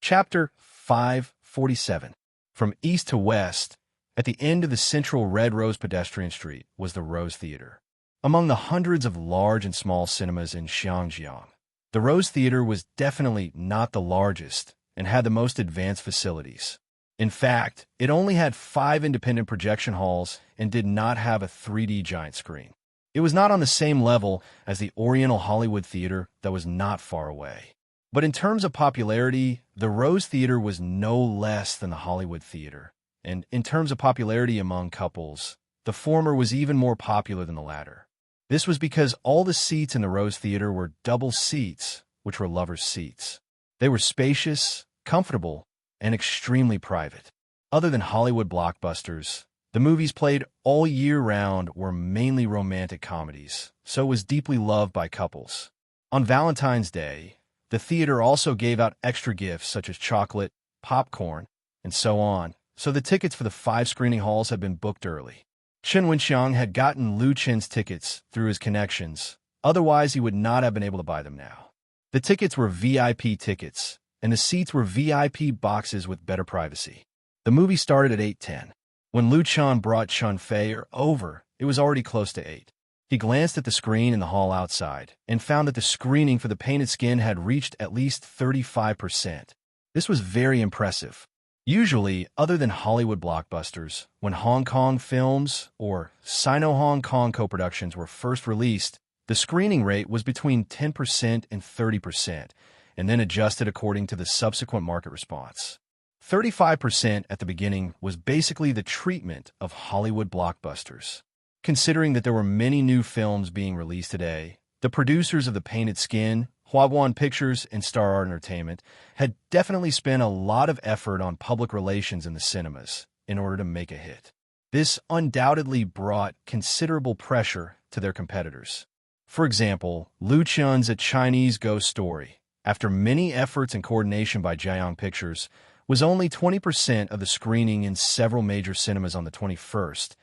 Chapter 547. From east to west, at the end of the central Red Rose pedestrian street was the Rose Theater. Among the hundreds of large and small cinemas in Xiangjiang, the Rose Theater was definitely not the largest and had the most advanced facilities. In fact, it only had 5 independent projection halls and did not have a 3D giant screen. It was not on the same level as the Oriental Hollywood Theater that was not far away. But in terms of popularity, the Rose Theater was no less than the Hollywood Theater. And in terms of popularity among couples, the former was even more popular than the latter. This was because all the seats in the Rose Theater were double seats, which were lovers' seats. They were spacious, comfortable, and extremely private. Other than Hollywood blockbusters, the movies played all year round were mainly romantic comedies, so it was deeply loved by couples. On Valentine's Day, the theater also gave out extra gifts such as chocolate, popcorn, and so on, so the tickets for the 5 screening halls had been booked early. Chen Wenxiang had gotten Lu Chen's tickets through his connections, otherwise he would not have been able to buy them now. The tickets were VIP tickets, and the seats were VIP boxes with better privacy. The movie started at 8:10. When Lu Chen brought Chun Fei over, it was already close to 8. He glanced at the screen in the hall outside and found that the screening for The Painted Skin had reached at least 35%. This was very impressive. Usually, other than Hollywood blockbusters, when Hong Kong films or Sino-Hong Kong co-productions were first released, the screening rate was between 10% and 30%, and then adjusted according to the subsequent market response. 35% at the beginning was basically the treatment of Hollywood blockbusters. Considering that there were many new films being released today, the producers of The Painted Skin, Huaguan Pictures, and Star Art Entertainment had definitely spent a lot of effort on public relations in the cinemas in order to make a hit. This undoubtedly brought considerable pressure to their competitors. For example, Lu Chen's A Chinese Ghost Story, after many efforts and coordination by Jiayang Pictures, was only 20% of the screening in several major cinemas on the 21st,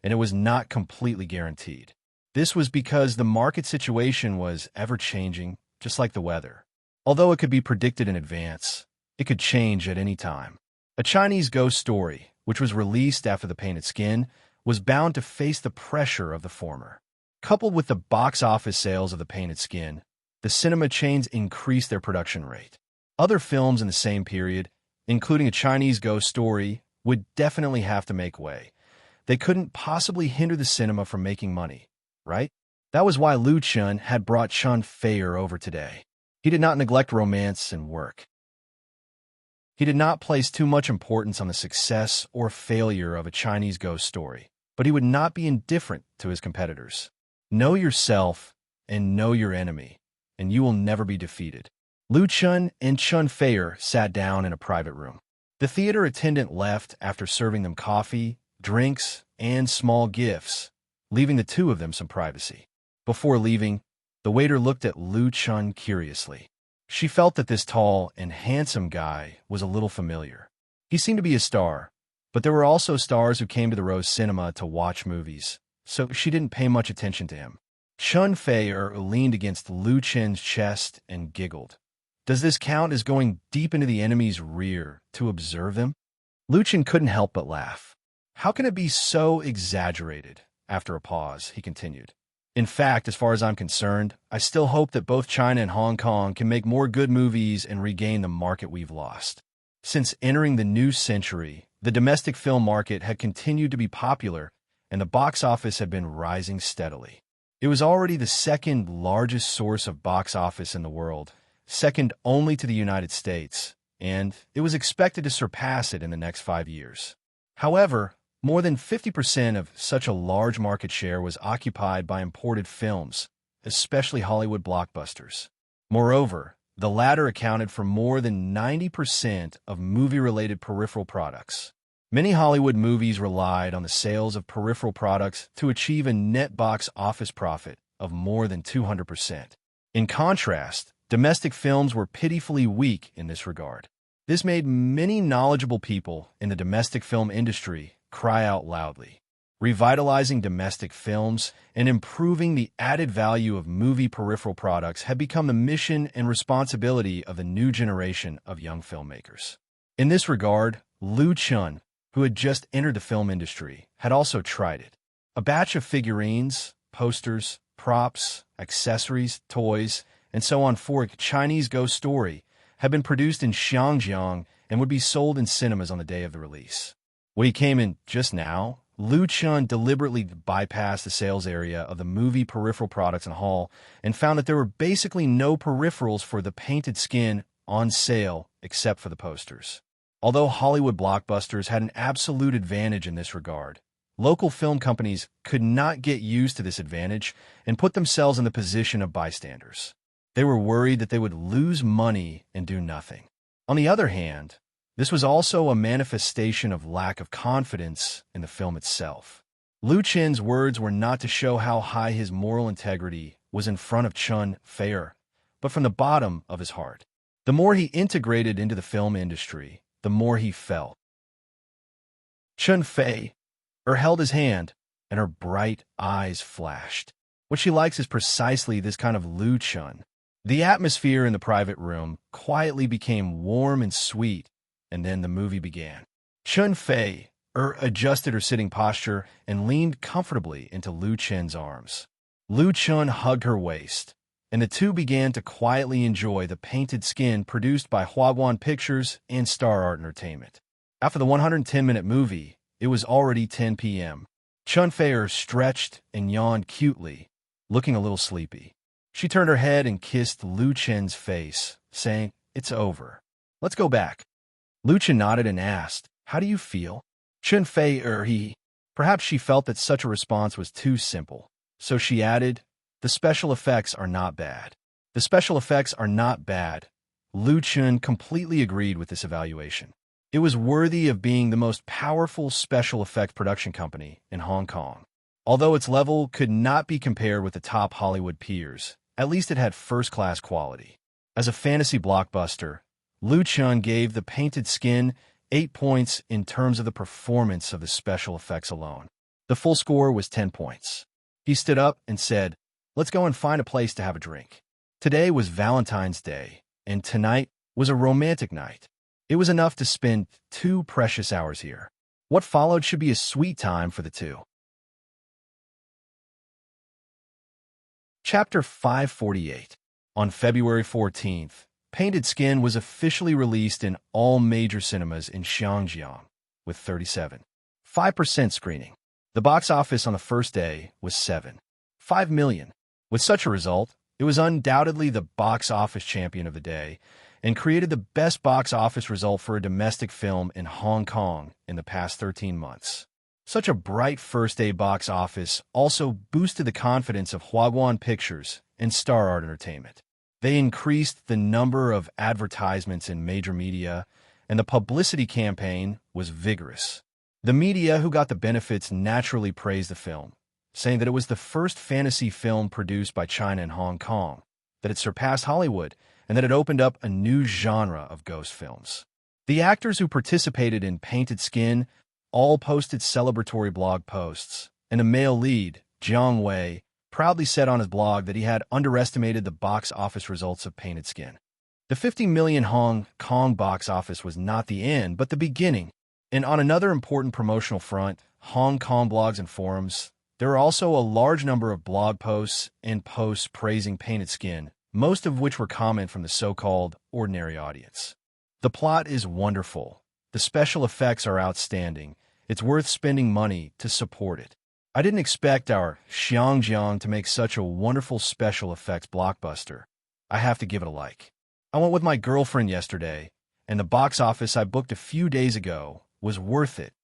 and it was not completely guaranteed. This was because the market situation was ever-changing, just like the weather. Although it could be predicted in advance, it could change at any time. A Chinese Ghost Story, which was released after The Painted Skin, was bound to face the pressure of the former. Coupled with the box office sales of The Painted Skin, the cinema chains increased their production rate. Other films in the same period, including A Chinese Ghost Story, would definitely have to make way. They couldn't possibly hinder the cinema from making money, right? That was why Lu Chen had brought Chun Fei over today. He did not neglect romance and work. He did not place too much importance on the success or failure of A Chinese Ghost Story, but he would not be indifferent to his competitors. Know yourself and know your enemy, and you will never be defeated. Lu Chen and Chun Fei sat down in a private room. The theater attendant left after serving them coffee, drinks, and small gifts, leaving the two of them some privacy. Before leaving, the waiter looked at Lu Chen curiously. She felt that this tall and handsome guy was a little familiar. He seemed to be a star, but there were also stars who came to the Rose Cinema to watch movies, so she didn't pay much attention to him. Chun Fei leaned against Lu Chen's chest and giggled. Does this count as going deep into the enemy's rear to observe them? Lu Chen couldn't help but laugh. How can it be so exaggerated? After a pause, he continued. In fact, as far as I'm concerned, I still hope that both China and Hong Kong can make more good movies and regain the market we've lost. Since entering the new century, the domestic film market had continued to be popular, and the box office had been rising steadily. It was already the second largest source of box office in the world, second only to the United States, and it was expected to surpass it in the next 5 years. However, more than 50% of such a large market share was occupied by imported films, especially Hollywood blockbusters. Moreover, the latter accounted for more than 90% of movie-related peripheral products. Many Hollywood movies relied on the sales of peripheral products to achieve a net box office profit of more than 200%. In contrast, domestic films were pitifully weak in this regard. This made many knowledgeable people in the domestic film industry cry out loudly. Revitalizing domestic films and improving the added value of movie peripheral products had become the mission and responsibility of the new generation of young filmmakers. In this regard, Liu Chun, who had just entered the film industry, had also tried it. A batch of figurines, posters, props, accessories, toys, and so on for a Chinese ghost story had been produced in Xinjiang and would be sold in cinemas on the day of the release. What he came in just now, Liu Chun deliberately bypassed the sales area of the movie peripheral products in Hall and found that there were basically no peripherals for the painted skin on sale except for the posters. Although Hollywood blockbusters had an absolute advantage in this regard, local film companies could not get used to this advantage and put themselves in the position of bystanders. They were worried that they would lose money and do nothing. On the other hand, this was also a manifestation of lack of confidence in the film itself. Liu Chen's words were not to show how high his moral integrity was in front of Chun Fei, but from the bottom of his heart. The more he integrated into the film industry, the more he felt. Chun Fei held his hand, and her bright eyes flashed. What she likes is precisely this kind of Liu Chun. The atmosphere in the private room quietly became warm and sweet, and then the movie began. Chun Fei adjusted her sitting posture and leaned comfortably into Liu Chen's arms. Liu Chun hugged her waist, and the two began to quietly enjoy the painted skin produced by Huaguan Pictures and Star Art Entertainment. After the 110-minute movie, it was already 10 p.m. Chun Fei stretched and yawned cutely, looking a little sleepy. She turned her head and kissed Liu Chen's face, saying, "It's over. Let's go back." Liu Chen nodded and asked, "How do you feel?" Chun Fei Perhaps she felt that such a response was too simple, so she added, "The special effects are not bad." The special effects are not bad. Liu Chen completely agreed with this evaluation. It was worthy of being the most powerful special effect production company in Hong Kong. Although its level could not be compared with the top Hollywood peers, at least it had first-class quality. As a fantasy blockbuster, Liu Chun gave The Painted Skin 8 points in terms of the performance of the special effects alone. The full score was 10 points. He stood up and said, "Let's go and find a place to have a drink." Today was Valentine's Day, and tonight was a romantic night. It was enough to spend 2 precious hours here. What followed should be a sweet time for the two. Chapter 548. On February 14th, Painted Skin was officially released in all major cinemas in Xinjiang, with 37.5% screening. The box office on the first day was 7.5 million. With such a result, it was undoubtedly the box office champion of the day and created the best box office result for a domestic film in Hong Kong in the past 13 months. Such a bright first-day box office also boosted the confidence of Huaguan Pictures and Star Art Entertainment. They increased the number of advertisements in major media, and the publicity campaign was vigorous. The media who got the benefits naturally praised the film, saying that it was the first fantasy film produced by China and Hong Kong, that it surpassed Hollywood, and that it opened up a new genre of ghost films. The actors who participated in Painted Skin all posted celebratory blog posts, and a male lead, Jiang Wei, proudly said on his blog that he had underestimated the box office results of Painted Skin. The 50 million Hong Kong box office was not the end, but the beginning. And on another important promotional front, Hong Kong blogs and forums, there are also a large number of blog posts and posts praising Painted Skin, most of which were comment from the so-called ordinary audience. The plot is wonderful. The special effects are outstanding. It's worth spending money to support it. I didn't expect our Xinjiang to make such a wonderful special effects blockbuster. I have to give it a like. I went with my girlfriend yesterday, and the box office I booked a few days ago was worth it.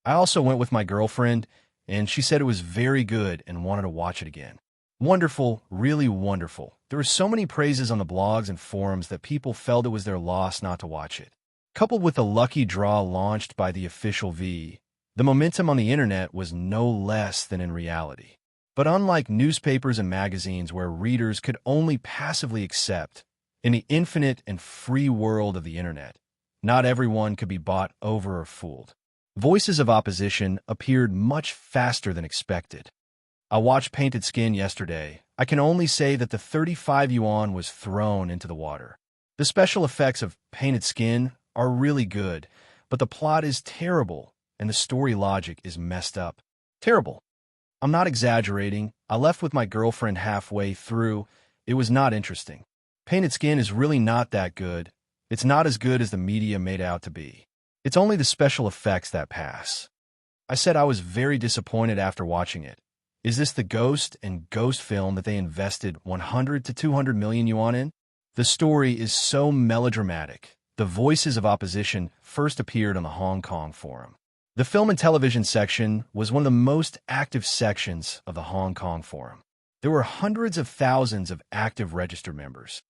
I also went with my girlfriend, and she said it was very good and wanted to watch it again. Wonderful, really wonderful. There were so many praises on the blogs and forums that people felt it was their loss not to watch it. Coupled with the lucky draw launched by the official V, the momentum on the internet was no less than in reality. But unlike newspapers and magazines where readers could only passively accept, in the infinite and free world of the internet, not everyone could be bought over or fooled. Voices of opposition appeared much faster than expected. I watched Painted Skin yesterday. I can only say that the 35 yuan was thrown into the water. The special effects of Painted Skin are really good, but the plot is terrible, and the story logic is messed up. Terrible. I'm not exaggerating. I left with my girlfriend halfway through. It was not interesting. Painted Skin is really not that good. It's not as good as the media made out to be. It's only the special effects that pass. I said I was very disappointed after watching it. Is this the Ghost and Ghost film that they invested 100 to 200 million yuan in? The story is so melodramatic. The voices of opposition first appeared on the Hong Kong forum. The film and television section was one of the most active sections of the Hong Kong forum. There were hundreds of thousands of active registered members.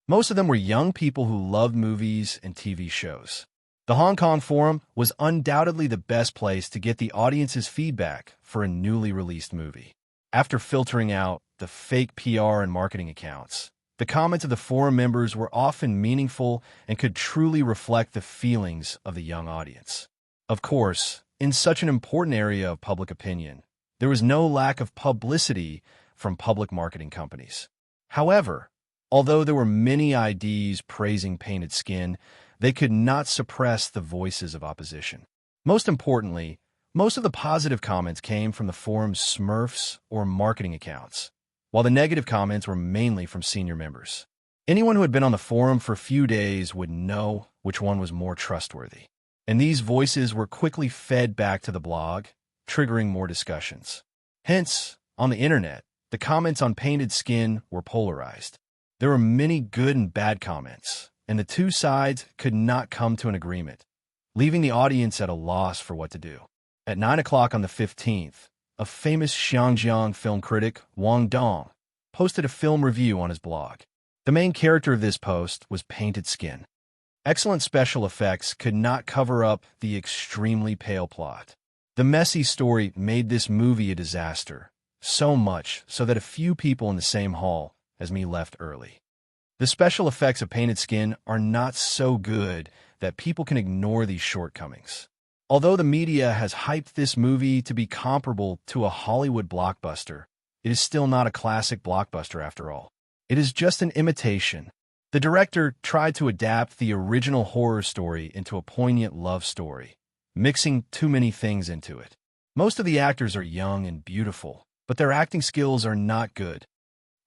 Most of them were young people who loved movies and TV shows. The Hong Kong forum was undoubtedly the best place to get the audience's feedback for a newly released movie. After filtering out the fake PR and marketing accounts, the comments of the forum members were often meaningful and could truly reflect the feelings of the young audience. Of course, in such an important area of public opinion, there was no lack of publicity from public marketing companies. However, although there were many IDs praising Painted Skin, they could not suppress the voices of opposition. Most importantly, most of the positive comments came from the forum's Smurfs or marketing accounts, while the negative comments were mainly from senior members. Anyone who had been on the forum for a few days would know which one was more trustworthy. And these voices were quickly fed back to the blog, triggering more discussions. Hence, on the internet, the comments on Painted Skin were polarized. There were many good and bad comments, and the two sides could not come to an agreement, leaving the audience at a loss for what to do. At 9 o'clock on the 15th, a famous Xinjiang film critic, Wang Dong, posted a film review on his blog. The main character of this post was Painted Skin. Excellent special effects could not cover up the extremely pale plot. The messy story made this movie a disaster, so much so that a few people in the same hall as me left early. The special effects of Painted Skin are not so good that people can ignore these shortcomings. Although the media has hyped this movie to be comparable to a Hollywood blockbuster, it is still not a classic blockbuster after all. It is just an imitation. The director tried to adapt the original horror story into a poignant love story, mixing too many things into it. Most of the actors are young and beautiful, but their acting skills are not good.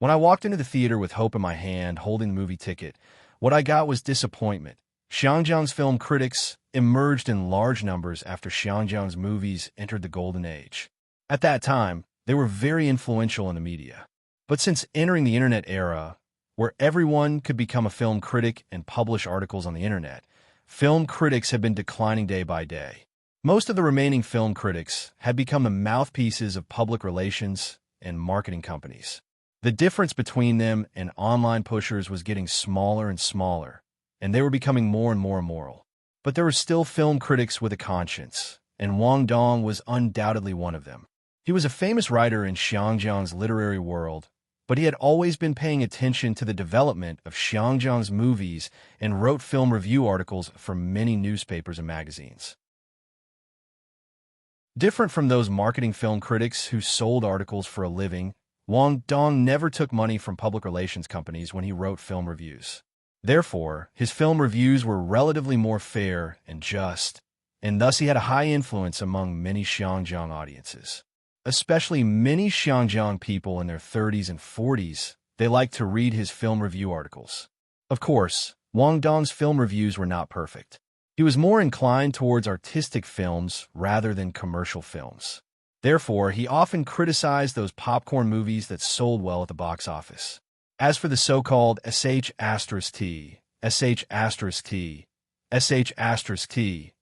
When I walked into the theater with hope in my hand, holding the movie ticket, what I got was disappointment. Xinjiang's film critics emerged in large numbers after Xinjiang's movies entered the golden age. At that time, they were very influential in the media. But since entering the internet era, where everyone could become a film critic and publish articles on the internet, film critics have been declining day by day. Most of the remaining film critics had become the mouthpieces of public relations and marketing companies. The difference between them and online pushers was getting smaller and smaller, and they were becoming more and more immoral. But there were still film critics with a conscience, and Wang Dong was undoubtedly one of them. He was a famous writer in Xinjiang's literary world, but he had always been paying attention to the development of Xinjiang's movies and wrote film review articles for many newspapers and magazines. Different from those marketing film critics who sold articles for a living, Wang Dong never took money from public relations companies when he wrote film reviews. Therefore, his film reviews were relatively more fair and just, and thus he had a high influence among many Xinjiang audiences. Especially many Xinjiang people in their 30s and 40s, they liked to read his film review articles. Of course, Wang Dong's film reviews were not perfect. He was more inclined towards artistic films rather than commercial films. Therefore, he often criticized those popcorn movies that sold well at the box office. As for the so-called SH*T, SH*T, SH*T, SH*T,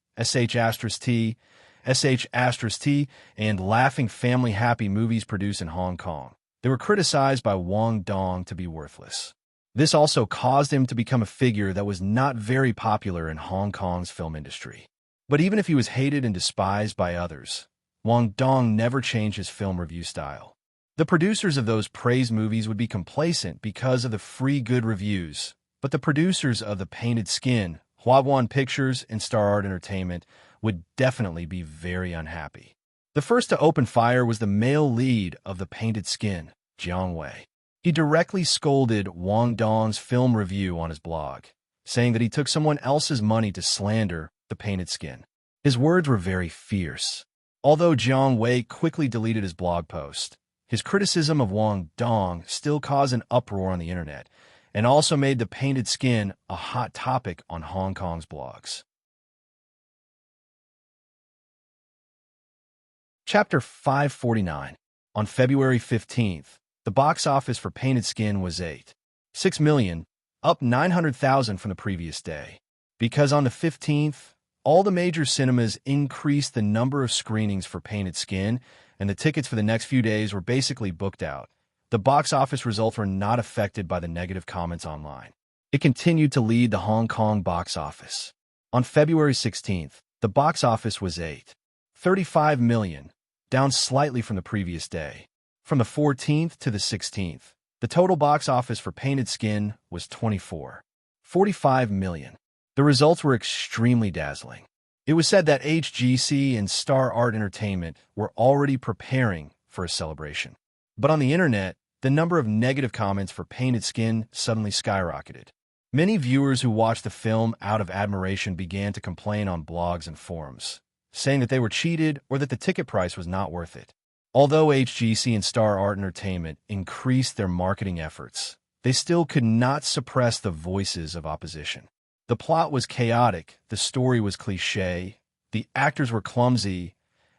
SH*T, and laughing family happy movies produced in Hong Kong, they were criticized by Wang Dong to be worthless. This also caused him to become a figure that was not very popular in Hong Kong's film industry. But even if he was hated and despised by others, Wang Dong never changed his film review style. The producers of those praised movies would be complacent because of the free good reviews, but the producers of The Painted Skin Huaguan Pictures and Star Art Entertainment would definitely be very unhappy. The first to open fire was the male lead of The Painted Skin, Jiang Wei. He directly scolded Wang Dong's film review on his blog, saying that he took someone else's money to slander The Painted Skin. His words were very fierce. Although Jiang Wei quickly deleted his blog post, his criticism of Wang Dong still caused an uproar on the internet, and also made The Painted Skin a hot topic on Hong Kong's blogs. Chapter 549. On February 15th, the box office for Painted Skin was 8.6 million, up 900,000 from the previous day. Because on the 15th, all the major cinemas increased the number of screenings for Painted Skin, and the tickets for the next few days were basically booked out. The box office results were not affected by the negative comments online. It continued to lead the Hong Kong box office. On February 16th, the box office was 8.35 million, down slightly from the previous day. From the 14th to the 16th, the total box office for Painted Skin was 24.45 million. The results were extremely dazzling. It was said that HGC and Star Art Entertainment were already preparing for a celebration. But on the internet, the number of negative comments for Painted Skin suddenly skyrocketed. Many viewers who watched the film out of admiration began to complain on blogs and forums, saying that they were cheated or that the ticket price was not worth it. Although HGC and Star Art Entertainment increased their marketing efforts, they still could not suppress the voices of opposition. The plot was chaotic, the story was cliché, the actors were clumsy,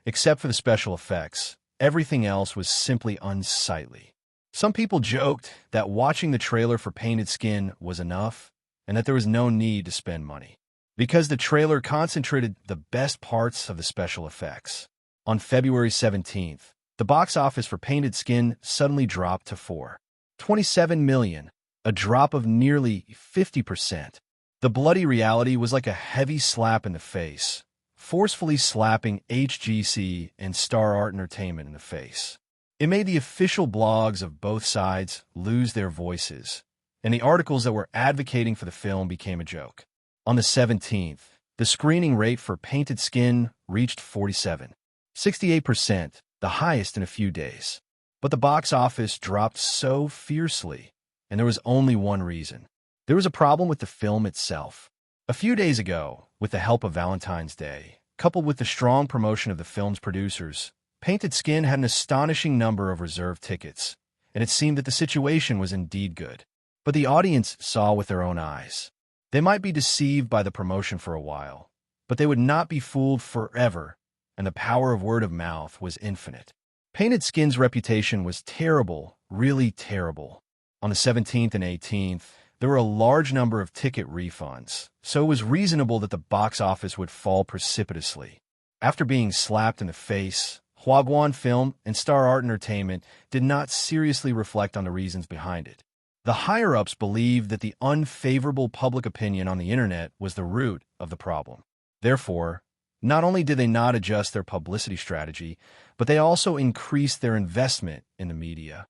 except for the special effects. Everything else was simply unsightly. Some people joked that watching the trailer for Painted Skin was enough, and that there was no need to spend money, because the trailer concentrated the best parts of the special effects. On February 17th, the box office for Painted Skin suddenly dropped to 4.27 million, a drop of nearly 50%. The bloody reality was like a heavy slap in the face, forcefully slapping HGC and Star Art Entertainment in the face. It made the official blogs of both sides lose their voices, and the articles that were advocating for the film became a joke. On the 17th, the screening rate for Painted Skin reached 47.68%, the highest in a few days. But the box office dropped so fiercely, and there was only one reason. There was a problem with the film itself. A few days ago, with the help of Valentine's Day, coupled with the strong promotion of the film's producers, Painted Skin had an astonishing number of reserved tickets, and it seemed that the situation was indeed good. But the audience saw with their own eyes. They might be deceived by the promotion for a while, but they would not be fooled forever, and the power of word of mouth was infinite. Painted Skin's reputation was terrible, really terrible. On the 17th and 18th, there were a large number of ticket refunds, so it was reasonable that the box office would fall precipitously. After being slapped in the face, Huaguan Film and Star Art Entertainment did not seriously reflect on the reasons behind it. The higher-ups believed that the unfavorable public opinion on the internet was the root of the problem. Therefore, not only did they not adjust their publicity strategy, but they also increased their investment in the media.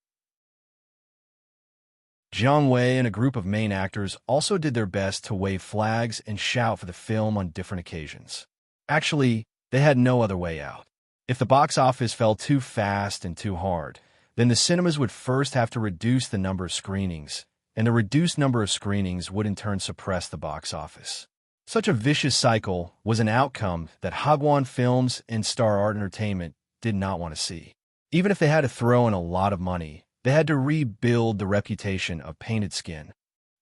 Jiang Wei and a group of main actors also did their best to wave flags and shout for the film on different occasions. Actually, they had no other way out. If the box office fell too fast and too hard, then the cinemas would first have to reduce the number of screenings, and the reduced number of screenings would in turn suppress the box office. Such a vicious cycle was an outcome that Huaguan Films and Star Art Entertainment did not want to see. Even if they had to throw in a lot of money, they had to rebuild the reputation of Painted Skin.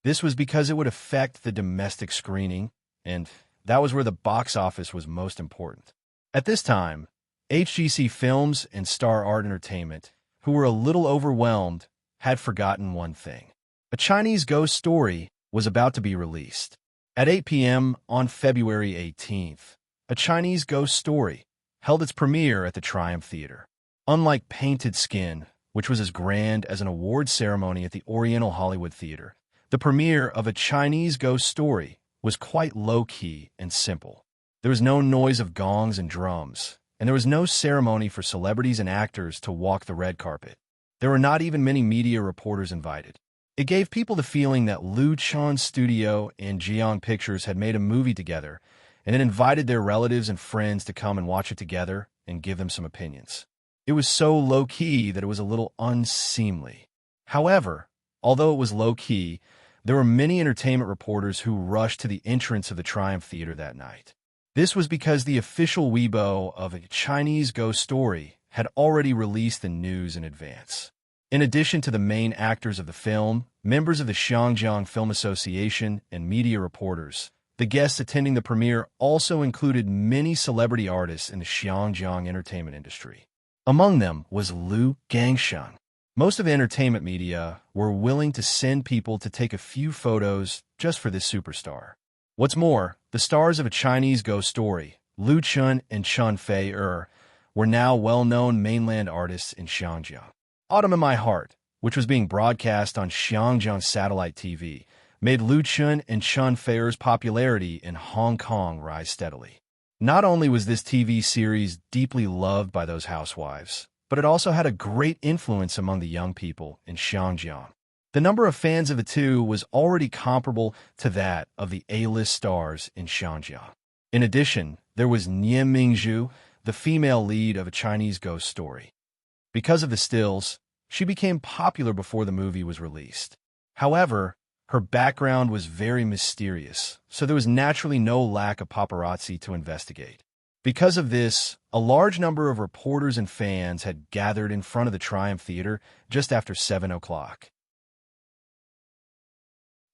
This was because it would affect the domestic screening, and that was where the box office was most important. At this time, HGC Films and Star Art Entertainment, who were a little overwhelmed, had forgotten one thing. A Chinese ghost story was about to be released. At 8 p.m. on February 18th, A Chinese Ghost Story held its premiere at the Triumph Theater. Unlike Painted Skin, which was as grand as an award ceremony at the Oriental Hollywood Theater, the premiere of A Chinese Ghost Story was quite low-key and simple. There was no noise of gongs and drums, and there was no ceremony for celebrities and actors to walk the red carpet. There were not even many media reporters invited. It gave people the feeling that Liu Chan's studio and Jiang Pictures had made a movie together and then invited their relatives and friends to come and watch it together and give them some opinions. It was so low-key that it was a little unseemly. However, although it was low-key, there were many entertainment reporters who rushed to the entrance of the Triumph Theater that night. This was because the official Weibo of A Chinese Ghost Story had already released the news in advance. In addition to the main actors of the film, members of the Xiangjiang Film Association, and media reporters, the guests attending the premiere also included many celebrity artists in the Xiangjiang entertainment industry. Among them was Liu Gangsheng. Most of the entertainment media were willing to send people to take a few photos just for this superstar. What's more, the stars of A Chinese Ghost Story, Liu Chun and Chun Fei-er, were now well-known mainland artists in Xiangjiang. Autumn in My Heart, which was being broadcast on Xiangjiang satellite TV, made Liu Chun and Chun Fei-er's popularity in Hong Kong rise steadily. Not only was this TV series deeply loved by those housewives, but it also had a great influence among the young people in Xiangjiang. The number of fans of the two was already comparable to that of the A-list stars in Xiangjiang. In addition, there was Nian Mingzhu, the female lead of A Chinese Ghost Story. Because of the stills, she became popular before the movie was released. However, her background was very mysterious, so there was naturally no lack of paparazzi to investigate. Because of this, a large number of reporters and fans had gathered in front of the Triumph Theater just after 7 o'clock.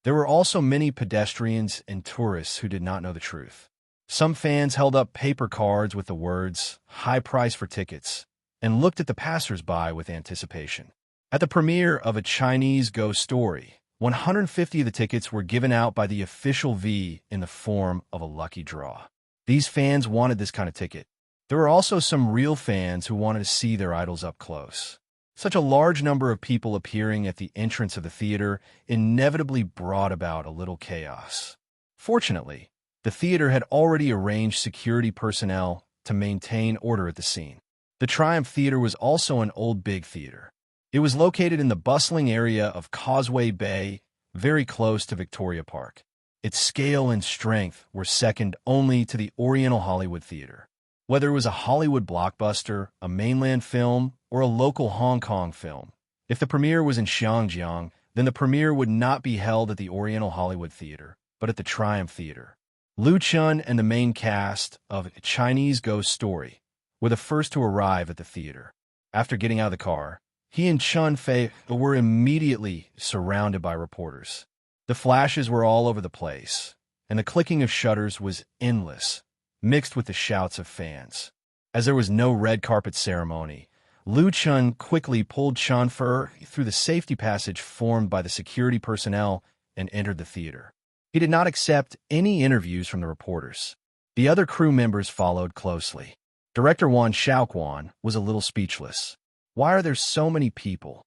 There were also many pedestrians and tourists who did not know the truth. Some fans held up paper cards with the words, "High price for tickets," and looked at the passers-by with anticipation. At the premiere of A Chinese Ghost Story, 150 of the tickets were given out by the official V in the form of a lucky draw. These fans wanted this kind of ticket. There were also some real fans who wanted to see their idols up close. Such a large number of people appearing at the entrance of the theater inevitably brought about a little chaos. Fortunately, the theater had already arranged security personnel to maintain order at the scene. The Triumph Theater was also an old big theater. It was located in the bustling area of Causeway Bay, very close to Victoria Park. Its scale and strength were second only to the Oriental Hollywood Theater. Whether it was a Hollywood blockbuster, a mainland film, or a local Hong Kong film, if the premiere was in Xiangjiang, then the premiere would not be held at the Oriental Hollywood Theater, but at the Triumph Theater. Liu Chun and the main cast of A Chinese Ghost Story were the first to arrive at the theater. After getting out of the car, he and Chun Fei were immediately surrounded by reporters. The flashes were all over the place, and the clicking of shutters was endless, mixed with the shouts of fans. As there was no red carpet ceremony, Liu Chun quickly pulled Chun Fei through the safety passage formed by the security personnel and entered the theater. He did not accept any interviews from the reporters. The other crew members followed closely. Director Wan Xiaoquan was a little speechless. Why are there so many people?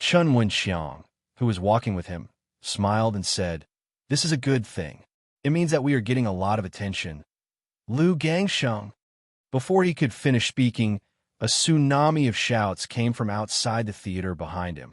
Chun Wenxiang, who was walking with him, smiled and said, "This is a good thing. It means that we are getting a lot of attention." Liu Gangsheng. Before he could finish speaking, a tsunami of shouts came from outside the theater behind him.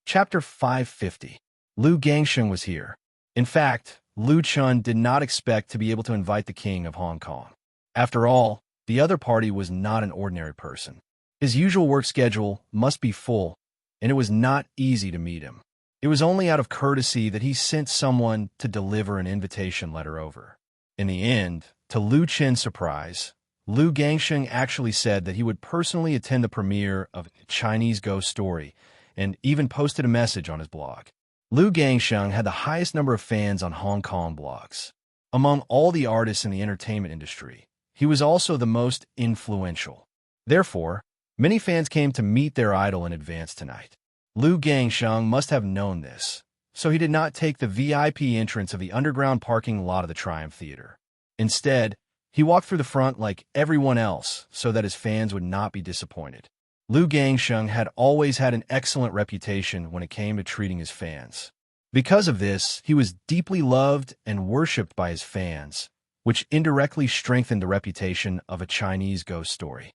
Chapter 550. Liu Gangsheng was here. In fact, Liu Chun did not expect to be able to invite the king of Hong Kong. After all, the other party was not an ordinary person. His usual work schedule must be full, and it was not easy to meet him. It was only out of courtesy that he sent someone to deliver an invitation letter over. In the end, to Liu Chen's surprise, Liu Gangsheng actually said that he would personally attend the premiere of A Chinese Ghost Story and even posted a message on his blog. Liu Gangsheng had the highest number of fans on Hong Kong blogs. Among all the artists in the entertainment industry, he was also the most influential. Therefore, many fans came to meet their idol in advance tonight. Liu Gangsheng must have known this, so he did not take the VIP entrance of the underground parking lot of the Triumph Theater. Instead, he walked through the front like everyone else so that his fans would not be disappointed. Liu Gangsheng had always had an excellent reputation when it came to treating his fans. Because of this, he was deeply loved and worshipped by his fans, which indirectly strengthened the reputation of A Chinese Ghost Story.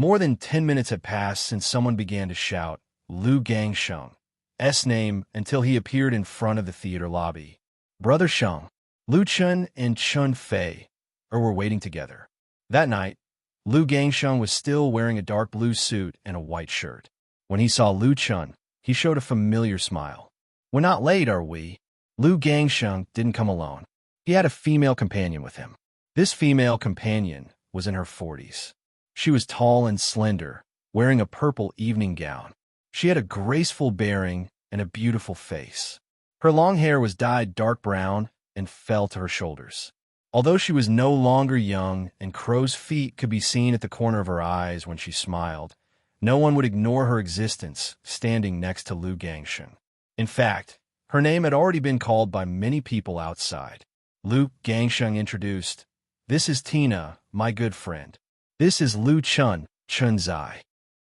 More than 10 minutes had passed since someone began to shout Lu Gangsheng's name until he appeared in front of the theater lobby. Brother Sheng, Lu Chun and Chun Fei were waiting together. That night, Lu Gangsheng was still wearing a dark blue suit and a white shirt. When he saw Lu Chun, he showed a familiar smile. "We're not late, are we?" Lu Gangsheng didn't come alone. He had a female companion with him. This female companion was in her 40s. She was tall and slender, wearing a purple evening gown. She had a graceful bearing and a beautiful face. Her long hair was dyed dark brown and fell to her shoulders. Although she was no longer young and crow's feet could be seen at the corner of her eyes when she smiled, no one would ignore her existence standing next to Lu Gangsheng. In fact, her name had already been called by many people outside. Lu Gangsheng introduced, "This is Tina, my good friend. This is Lu Chun, Chun Zai."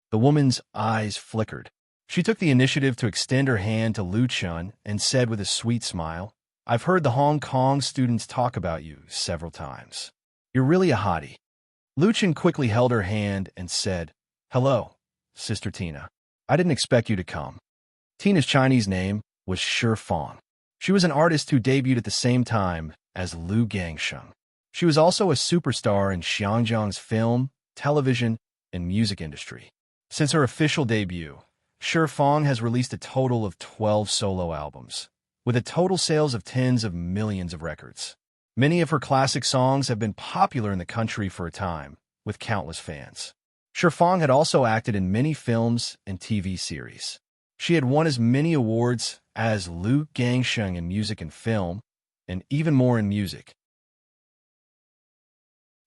The woman's eyes flickered. She took the initiative to extend her hand to Lu Chun and said with a sweet smile, "I've heard the Hong Kong students talk about you several times. You're really a hottie." Lu Chun quickly held her hand and said, "Hello, Sister Tina. I didn't expect you to come." Tina's Chinese name was Shi Fang. She was an artist who debuted at the same time as Lu Gangsheng. She was also a superstar in Xinjiang's film, television, and music industry. Since her official debut, Shi Fang has released a total of 12 solo albums, with a total sales of tens of millions of records. Many of her classic songs have been popular in the country for a time, with countless fans. Shi Fang had also acted in many films and TV series. She had won as many awards as Lu Gangsheng in music and film, and even more in music.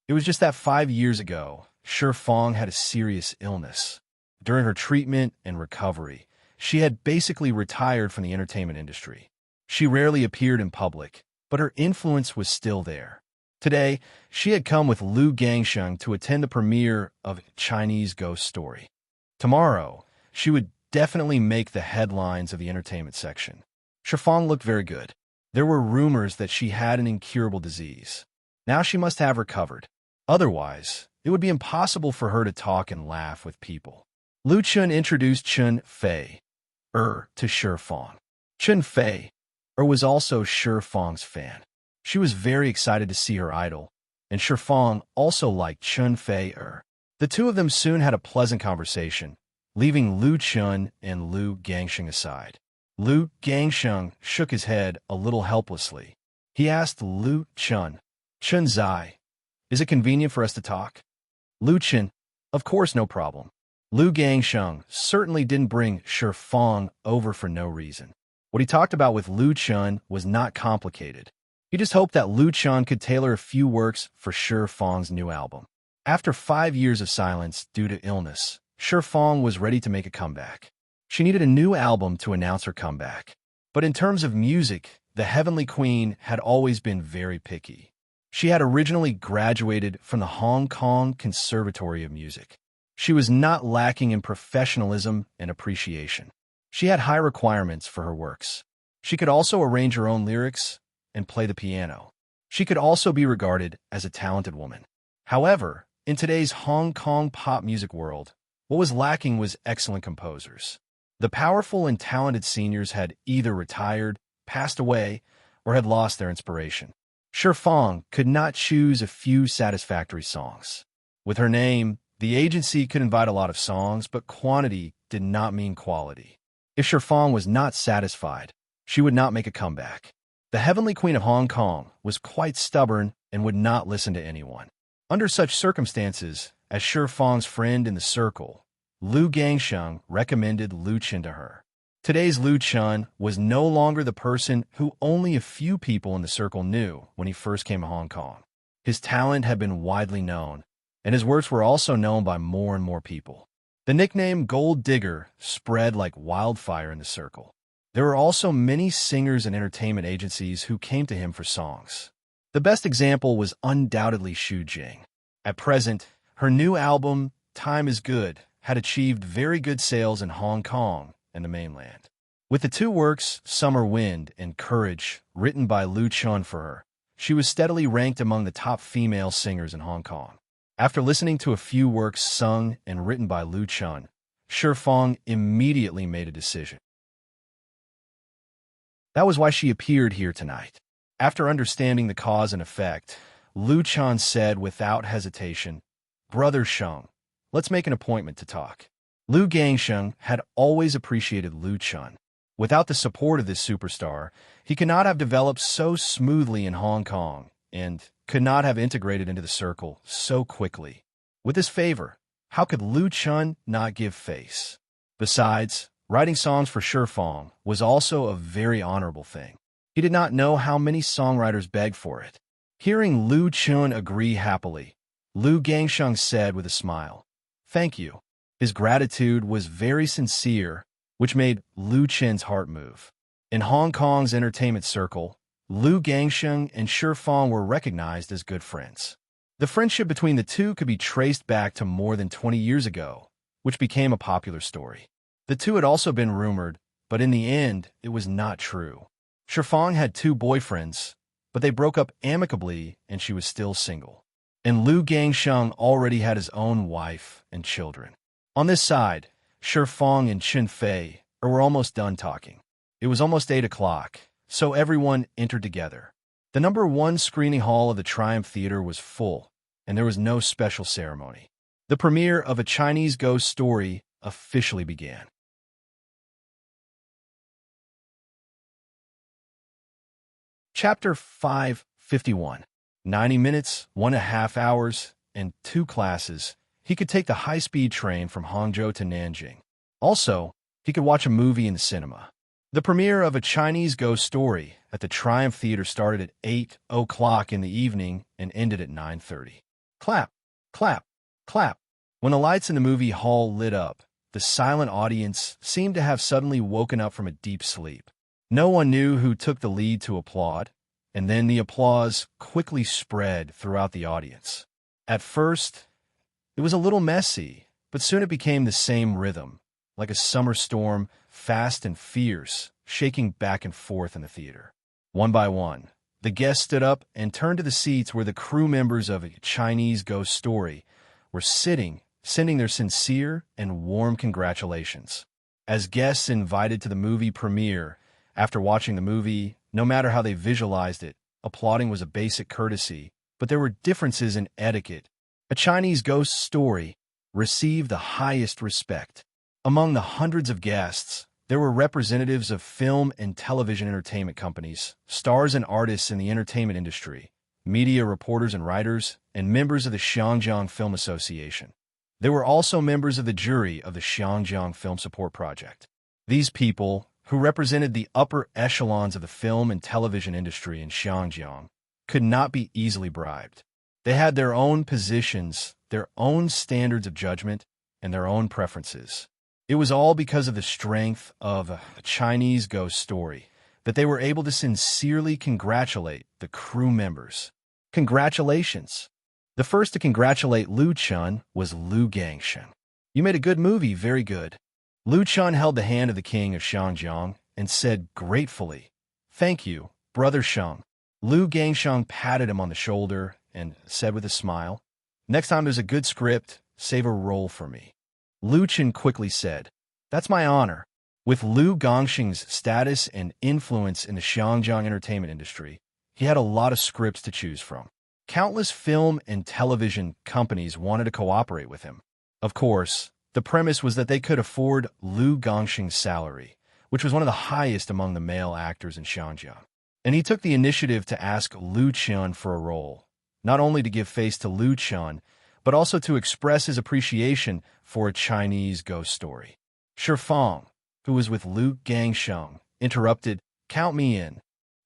It was just that 5 years ago, Shi Fang had a serious illness. During her treatment and recovery, she had basically retired from the entertainment industry. She rarely appeared in public, but her influence was still there. Today, she had come with Lu Gangsheng to attend the premiere of Chinese Ghost Story. Tomorrow, she would definitely make the headlines of the entertainment section. Shi Fang looked very good. There were rumors that she had an incurable disease. Now she must have recovered. Otherwise, it would be impossible for her to talk and laugh with people. Lu Chun introduced Chun Fei to Shi Fang. Chun Fei was also Shi Fang's fan. She was very excited to see her idol, and Shi Fang also liked Chun Fei. The two of them soon had a pleasant conversation, leaving Lu Chun and Lu Gangsheng aside. Lu Gangsheng shook his head a little helplessly. He asked Lu Chun, "Chun Zai, is it convenient for us to talk?" Lu Chun, "Of course, no problem." Lu Gangsheng certainly didn't bring Shi Fang over for no reason. What he talked about with Lu Chun was not complicated. He just hoped that Lu Chun could tailor a few works for Shi Fang's new album. After 5 years of silence due to illness, Shi Fang was ready to make a comeback. She needed a new album to announce her comeback. But in terms of music, the Heavenly Queen had always been very picky. She had originally graduated from the Hong Kong Conservatory of Music. She was not lacking in professionalism and appreciation. She had high requirements for her works. She could also arrange her own lyrics and play the piano. She could also be regarded as a talented woman. However, in today's Hong Kong pop music world, what was lacking was excellent composers. The powerful and talented seniors had either retired, passed away, or had lost their inspiration. Shi Fang could not choose a few satisfactory songs. With her name, the agency could invite a lot of songs, but quantity did not mean quality. If Shi Fang was not satisfied, she would not make a comeback. The Heavenly Queen of Hong Kong was quite stubborn and would not listen to anyone. Under such circumstances, as Shi Fang's friend in the circle, Lu Gangsheng recommended Lu Chun to her. Today's Lu Chun was no longer the person who only a few people in the circle knew when he first came to Hong Kong. His talent had been widely known, and his works were also known by more and more people. The nickname Gold Digger spread like wildfire in the circle. There were also many singers and entertainment agencies who came to him for songs. The best example was undoubtedly Xu Jing. At present, her new album, Time is Good, had achieved very good sales in Hong Kong and the mainland. With the two works, Summer Wind and Courage, written by Lu Chun for her, she was steadily ranked among the top female singers in Hong Kong. After listening to a few works sung and written by Lu Chun, Shifang immediately made a decision. That was why she appeared here tonight. After understanding the cause and effect, Lu Chun said without hesitation, "Brother Sheng, let's make an appointment to talk." Lu Gangsheng had always appreciated Lu Chun. Without the support of this superstar, he could not have developed so smoothly in Hong Kong and could not have integrated into the circle so quickly. With his favor, how could Lu Chun not give face? Besides, writing songs for Shifang was also a very honorable thing. He did not know how many songwriters begged for it. Hearing Lu Chun agree happily, Lu Gangsheng said with a smile, "Thank you." His gratitude was very sincere, which made Lu Chun's heart move. In Hong Kong's entertainment circle, Lu Gangsheng and Shifang were recognized as good friends. The friendship between the two could be traced back to more than 20 years ago, which became a popular story. The two had also been rumored, but in the end, it was not true. Shifang had 2 boyfriends, but they broke up amicably and she was still single. And Lu Gangsheng already had his own wife and children. On this side, Shifang and Chen Fei were almost done talking. It was almost 8 o'clock, so everyone entered together. The number 1 screening hall of the Triumph Theater was full, and there was no special ceremony. The premiere of A Chinese Ghost Story officially began. Chapter 551. 90 minutes, 1.5 hours, and 2 classes. He could take the high-speed train from Hangzhou to Nanjing. Also, he could watch a movie in the cinema. The premiere of A Chinese Ghost Story at the Triumph Theater started at 8 o'clock in the evening and ended at 9:30. Clap, clap, clap. When the lights in the movie hall lit up, the silent audience seemed to have suddenly woken up from a deep sleep. No one knew who took the lead to applaud, and then the applause quickly spread throughout the audience. At first, it was a little messy, but soon it became the same rhythm, like a summer storm, fast and fierce, shaking back and forth in the theater. One by one, the guests stood up and turned to the seats where the crew members of A Chinese Ghost Story were sitting, sending their sincere and warm congratulations. As guests invited to the movie premiere, after watching the movie, no matter how they visualized it, applauding was a basic courtesy, but there were differences in etiquette. A Chinese Ghost Story received the highest respect. Among the hundreds of guests, there were representatives of film and television entertainment companies, stars and artists in the entertainment industry, media reporters and writers, and members of the Xiangjiang Film Association. There were also members of the jury of the Xiangjiang Film Support Project. These people, who represented the upper echelons of the film and television industry in Xiangjiang, could not be easily bribed. They had their own positions, their own standards of judgment, and their own preferences. It was all because of the strength of A Chinese Ghost Story that they were able to sincerely congratulate the crew members. Congratulations! The first to congratulate Lu Chun was Lu Gangsheng. "You made a good movie, very good." Lu Chun held the hand of the king of Xiangjiang and said gratefully, "Thank you, Brother Sheng." Lu Gangsheng patted him on the shoulder and said with a smile, "Next time there's a good script, save a role for me." Lu Chun quickly said, "That's my honor." With Lu Gangsheng's status and influence in the Xiangjiang entertainment industry, he had a lot of scripts to choose from. Countless film and television companies wanted to cooperate with him. Of course, the premise was that they could afford Lu Gangsheng's salary, which was one of the highest among the male actors in Xiangjiang. And he took the initiative to ask Lu Chun for a role, not only to give face to Lu Chun, but also to express his appreciation for A Chinese Ghost Story. Shifang, who was with Lu Gangsheng, interrupted, "Count me in."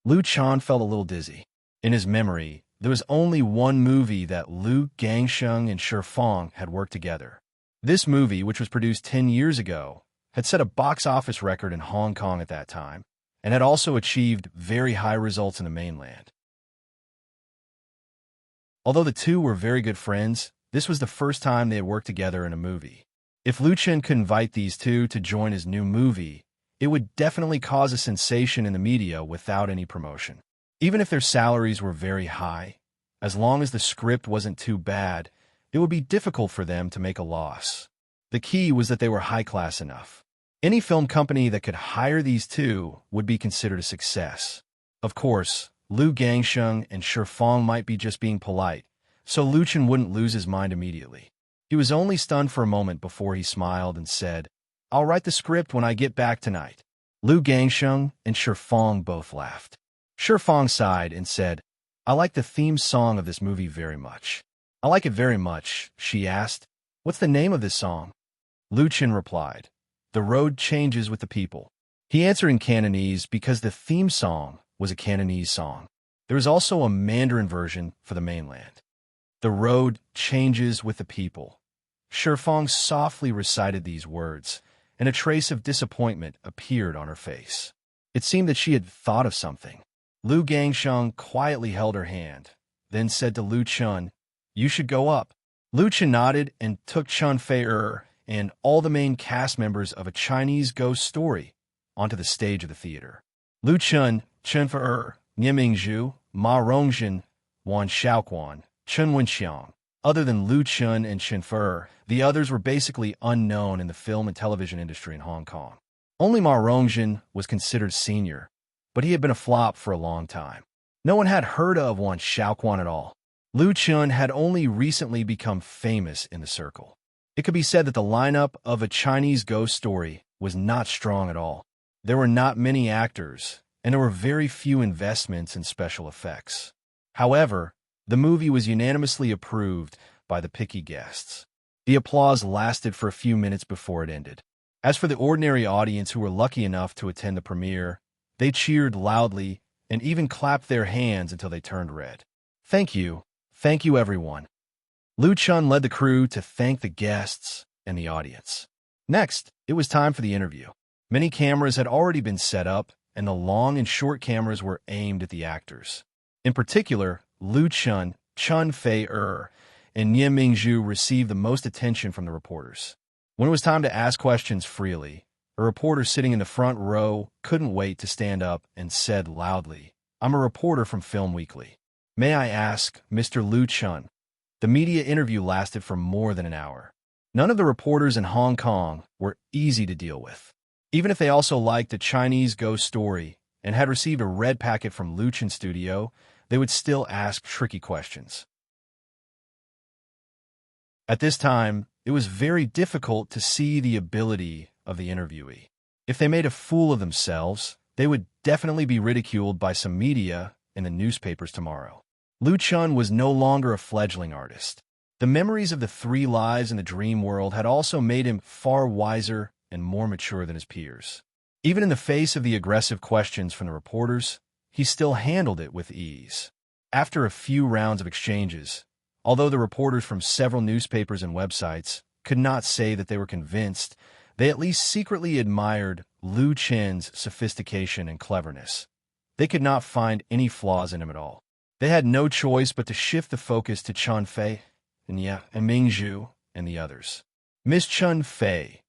Lu Chun felt a little dizzy. In his memory, there was only one movie that Lu Gangsheng and Shifang had worked together. This movie, which was produced 10 years ago, had set a box office record in Hong Kong at that time, and had also achieved very high results in the mainland. Although the two were very good friends, this was the first time they had worked together in a movie. If Lu Chun could invite these two to join his new movie, it would definitely cause a sensation in the media without any promotion. Even if their salaries were very high, as long as the script wasn't too bad, it would be difficult for them to make a loss. The key was that they were high-class enough. Any film company that could hire these two would be considered a success. Of course, Liu Gangsheng and Shi Fang might be just being polite, so Lu Chen wouldn't lose his mind immediately. He was only stunned for a moment before he smiled and said, "I'll write the script when I get back tonight." Liu Gangsheng and Shi Fang both laughed. Shi Fang sighed and said, "I like the theme song of this movie very much." "I like it very much," she asked. "What's the name of this song?" Lu Chen replied, "The Road Changes with the People." He answered in Cantonese because the theme song was a Cantonese song. There is also a Mandarin version for the mainland. "The road changes with the people." Shi Fang softly recited these words, and a trace of disappointment appeared on her face. It seemed that she had thought of something. Liu Gangsheng quietly held her hand, then said to Lu Chen, "You should go up." Lu Chen nodded and took Chen Fei and all the main cast members of A Chinese Ghost Story onto the stage of the theater. Lu Chen, Chen Fei, Nie Mingzhu, Ma Rongjin, Wan Xiaoquan, Chen Wenxiang. Other than Lu Chen and Chen Fei, the others were basically unknown in the film and television industry in Hong Kong. Only Ma Rongjin was considered senior, but he had been a flop for a long time. No one had heard of Wan Xiaoquan at all. Lu Chen had only recently become famous in the circle. It could be said that the lineup of A Chinese Ghost Story was not strong at all. There were not many actors, and there were very few investments in special effects. However, the movie was unanimously approved by the picky guests. The applause lasted for a few minutes before it ended. As for the ordinary audience who were lucky enough to attend the premiere, they cheered loudly and even clapped their hands until they turned red. Thank you everyone." Lu Chen led the crew to thank the guests and the audience. Next, it was time for the interview. Many cameras had already been set up, and the long and short cameras were aimed at the actors. In particular, Lu Chen, Chen Fei and Nie Mingzhu received the most attention from the reporters. When it was time to ask questions freely, a reporter sitting in the front row couldn't wait to stand up and said loudly, "I'm a reporter from Film Weekly. May I ask, Mr. Lu Chen?" The media interview lasted for more than an hour. None of the reporters in Hong Kong were easy to deal with. Even if they also liked A Chinese Ghost Story and had received a red packet from Lu Chen's studio, they would still ask tricky questions. At this time, it was very difficult to see the ability of the interviewee. If they made a fool of themselves, they would definitely be ridiculed by some media in the newspapers tomorrow. Lu Chen was no longer a fledgling artist. The memories of the 3 lives in the dream world had also made him far wiser and more mature than his peers. Even in the face of the aggressive questions from the reporters, he still handled it with ease. After a few rounds of exchanges, although the reporters from several newspapers and websites could not say that they were convinced, they at least secretly admired Lu Chen's sophistication and cleverness. They could not find any flaws in him at all. They had no choice but to shift the focus to Chen Fei and Mingzhu and the others. "Miss Chen Fei,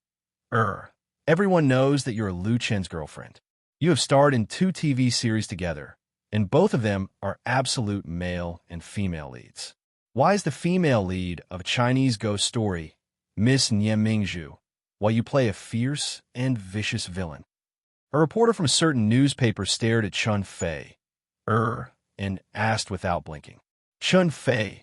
everyone knows that you're Lu Chen's girlfriend. You have starred in 2 TV series together, and both of them are absolute male and female leads. Why is the female lead of A Chinese Ghost Story Miss Nie Mingzhu, while you play a fierce and vicious villain?" A reporter from a certain newspaper stared at Chen Fei, and asked without blinking. Chen Fei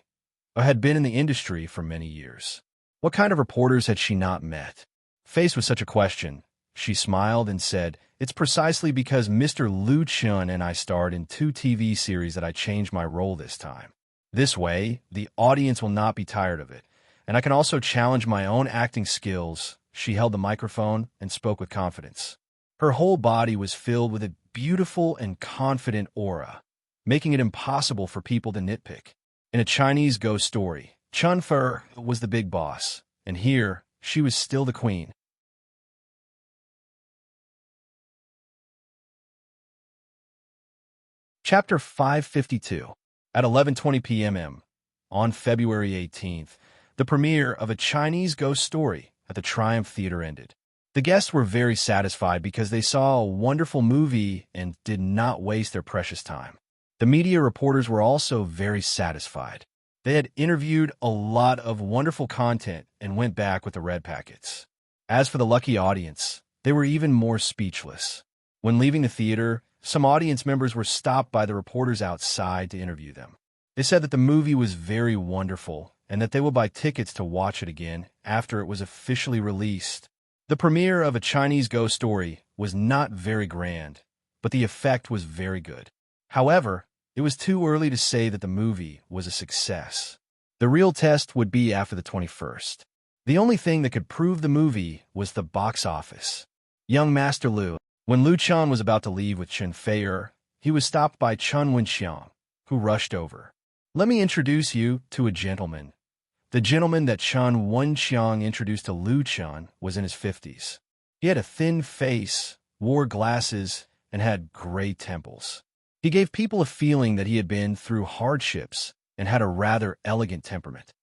had been in the industry for many years. What kind of reporters had she not met? Faced with such a question, she smiled and said, "It's precisely because Mr. Lu Chen and I starred in 2 TV series that I changed my role this time. This way, the audience will not be tired of it, and I can also challenge my own acting skills." She held the microphone and spoke with confidence. Her whole body was filled with a beautiful and confident aura, making it impossible for people to nitpick. In A Chinese Ghost Story, Chen Fei was the big boss, and here, she was still the queen. Chapter 552. At 11:20 p.m. on February 18th, the premiere of A Chinese Ghost Story at the Triumph Theater ended. The guests were very satisfied because they saw a wonderful movie and did not waste their precious time. The media reporters were also very satisfied. They had interviewed a lot of wonderful content and went back with the red packets. As for the lucky audience, they were even more speechless. When leaving the theater, some audience members were stopped by the reporters outside to interview them. They said that the movie was very wonderful and that they will buy tickets to watch it again after it was officially released. The premiere of A Chinese Ghost Story was not very grand, but the effect was very good. However, it was too early to say that the movie was a success. The real test would be after the 21st. The only thing that could prove the movie was the box office. Young Master Liu. When Liu Chan was about to leave with Chen Fei'er, he was stopped by Chen Wenxiang, who rushed over. Let me introduce you to a gentleman. The gentleman that Chen Wenxiang introduced to Liu Chan was in his 50s. He had a thin face, wore glasses, and had gray temples. He gave people a feeling that he had been through hardships and had a rather elegant temperament.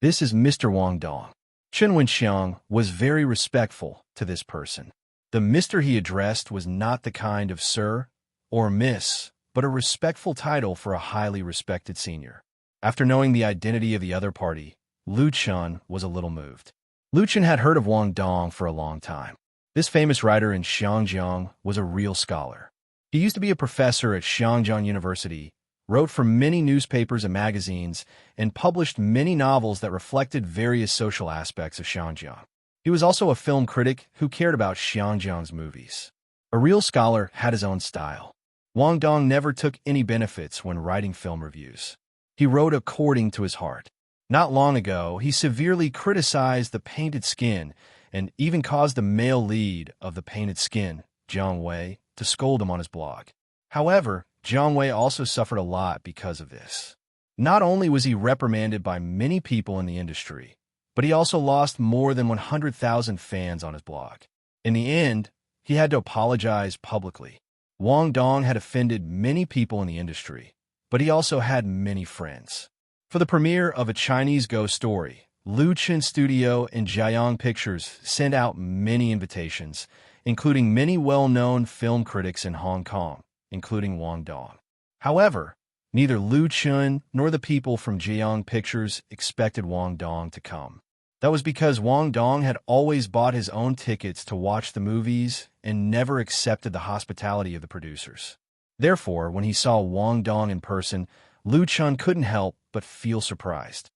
This is Mr. Wang Dong. Chen Wenxiang was very respectful to this person. The Mr. he addressed was not the kind of Sir or Miss, but a respectful title for a highly respected senior. After knowing the identity of the other party, Liu Chan was a little moved. Liu Chan had heard of Wang Dong for a long time. This famous writer in Xiangjiang was a real scholar. He used to be a professor at Xiangjiang University, wrote for many newspapers and magazines, and published many novels that reflected various social aspects of Xiangjiang. He was also a film critic who cared about Xiangjiang's movies. A real scholar had his own style. Wang Dong never took any benefits when writing film reviews. He wrote according to his heart. Not long ago, he severely criticized the painted skin and even caused the male lead of the painted skin, Jiang Wei, to scold him on his blog. However, Jiang Wei also suffered a lot because of this. Not only was he reprimanded by many people in the industry, but he also lost more than 100,000 fans on his blog. In the end, he had to apologize publicly. Wang Dong had offended many people in the industry, but he also had many friends. For the premiere of A Chinese Ghost Story, Liu Chan Studio and Jiayang Pictures sent out many invitations, including many well-known film critics in Hong Kong, including Wang Dong. However, neither Liu Chan nor the people from Jiayang Pictures expected Wang Dong to come. That was because Wang Dong had always bought his own tickets to watch the movies and never accepted the hospitality of the producers. Therefore, when he saw Wang Dong in person, Liu Chan couldn't help but feel surprised.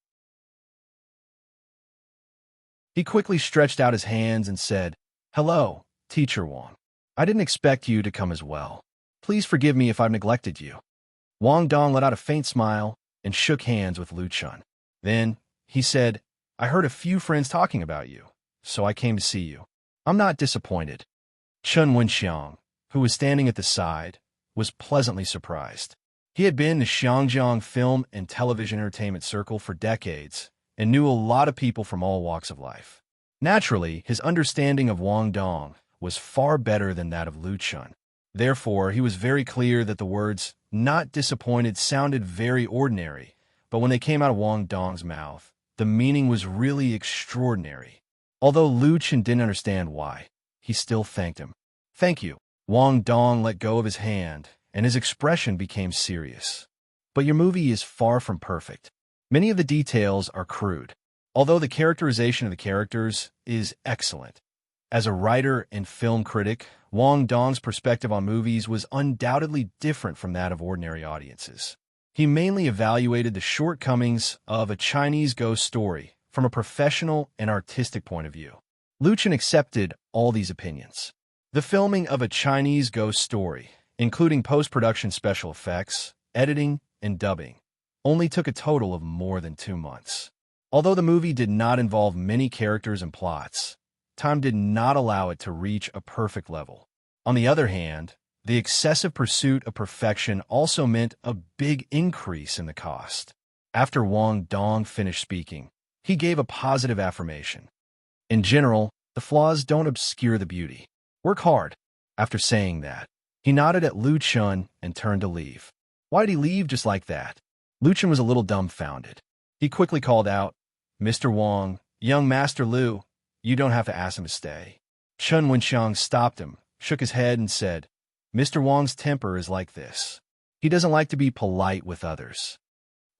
He quickly stretched out his hands and said, "Hello, Teacher Wang. I didn't expect you to come as well. Please forgive me if I've neglected you." Wang Dong let out a faint smile and shook hands with Liu Chan. Then, he said, "I heard a few friends talking about you, so I came to see you. I'm not disappointed." Chen Wenxiang, who was standing at the side, was pleasantly surprised. He had been in the Xiangjiang film and television entertainment circle for decades and knew a lot of people from all walks of life. Naturally, his understanding of Wang Dong was far better than that of Liu Chan. Therefore, he was very clear that the words "not disappointed" sounded very ordinary, but when they came out of Wang Dong's mouth, the meaning was really extraordinary. Although Liu Chan didn't understand why, he still thanked him. "Thank you." Wang Dong let go of his hand, and his expression became serious. "But your movie is far from perfect. Many of the details are crude, although the characterization of the characters is excellent." As a writer and film critic, Wang Dong's perspective on movies was undoubtedly different from that of ordinary audiences. He mainly evaluated the shortcomings of A Chinese Ghost Story from a professional and artistic point of view. Liu Chan accepted all these opinions. The filming of A Chinese Ghost Story, including post-production special effects, editing, and dubbing, only took a total of more than 2 months. Although the movie did not involve many characters and plots, time did not allow it to reach a perfect level. On the other hand, the excessive pursuit of perfection also meant a big increase in the cost. After Wang Dong finished speaking, he gave a positive affirmation. "In general, the flaws don't obscure the beauty. Work hard." After saying that, he nodded at Liu Chan and turned to leave. Why did he leave just like that? Liu Chan was a little dumbfounded. He quickly called out, "Mr. Wang, young Master Liu, you don't have to ask him to stay." Chen Wenxiang stopped him, shook his head, and said, "Mr. Wang's temper is like this. He doesn't like to be polite with others."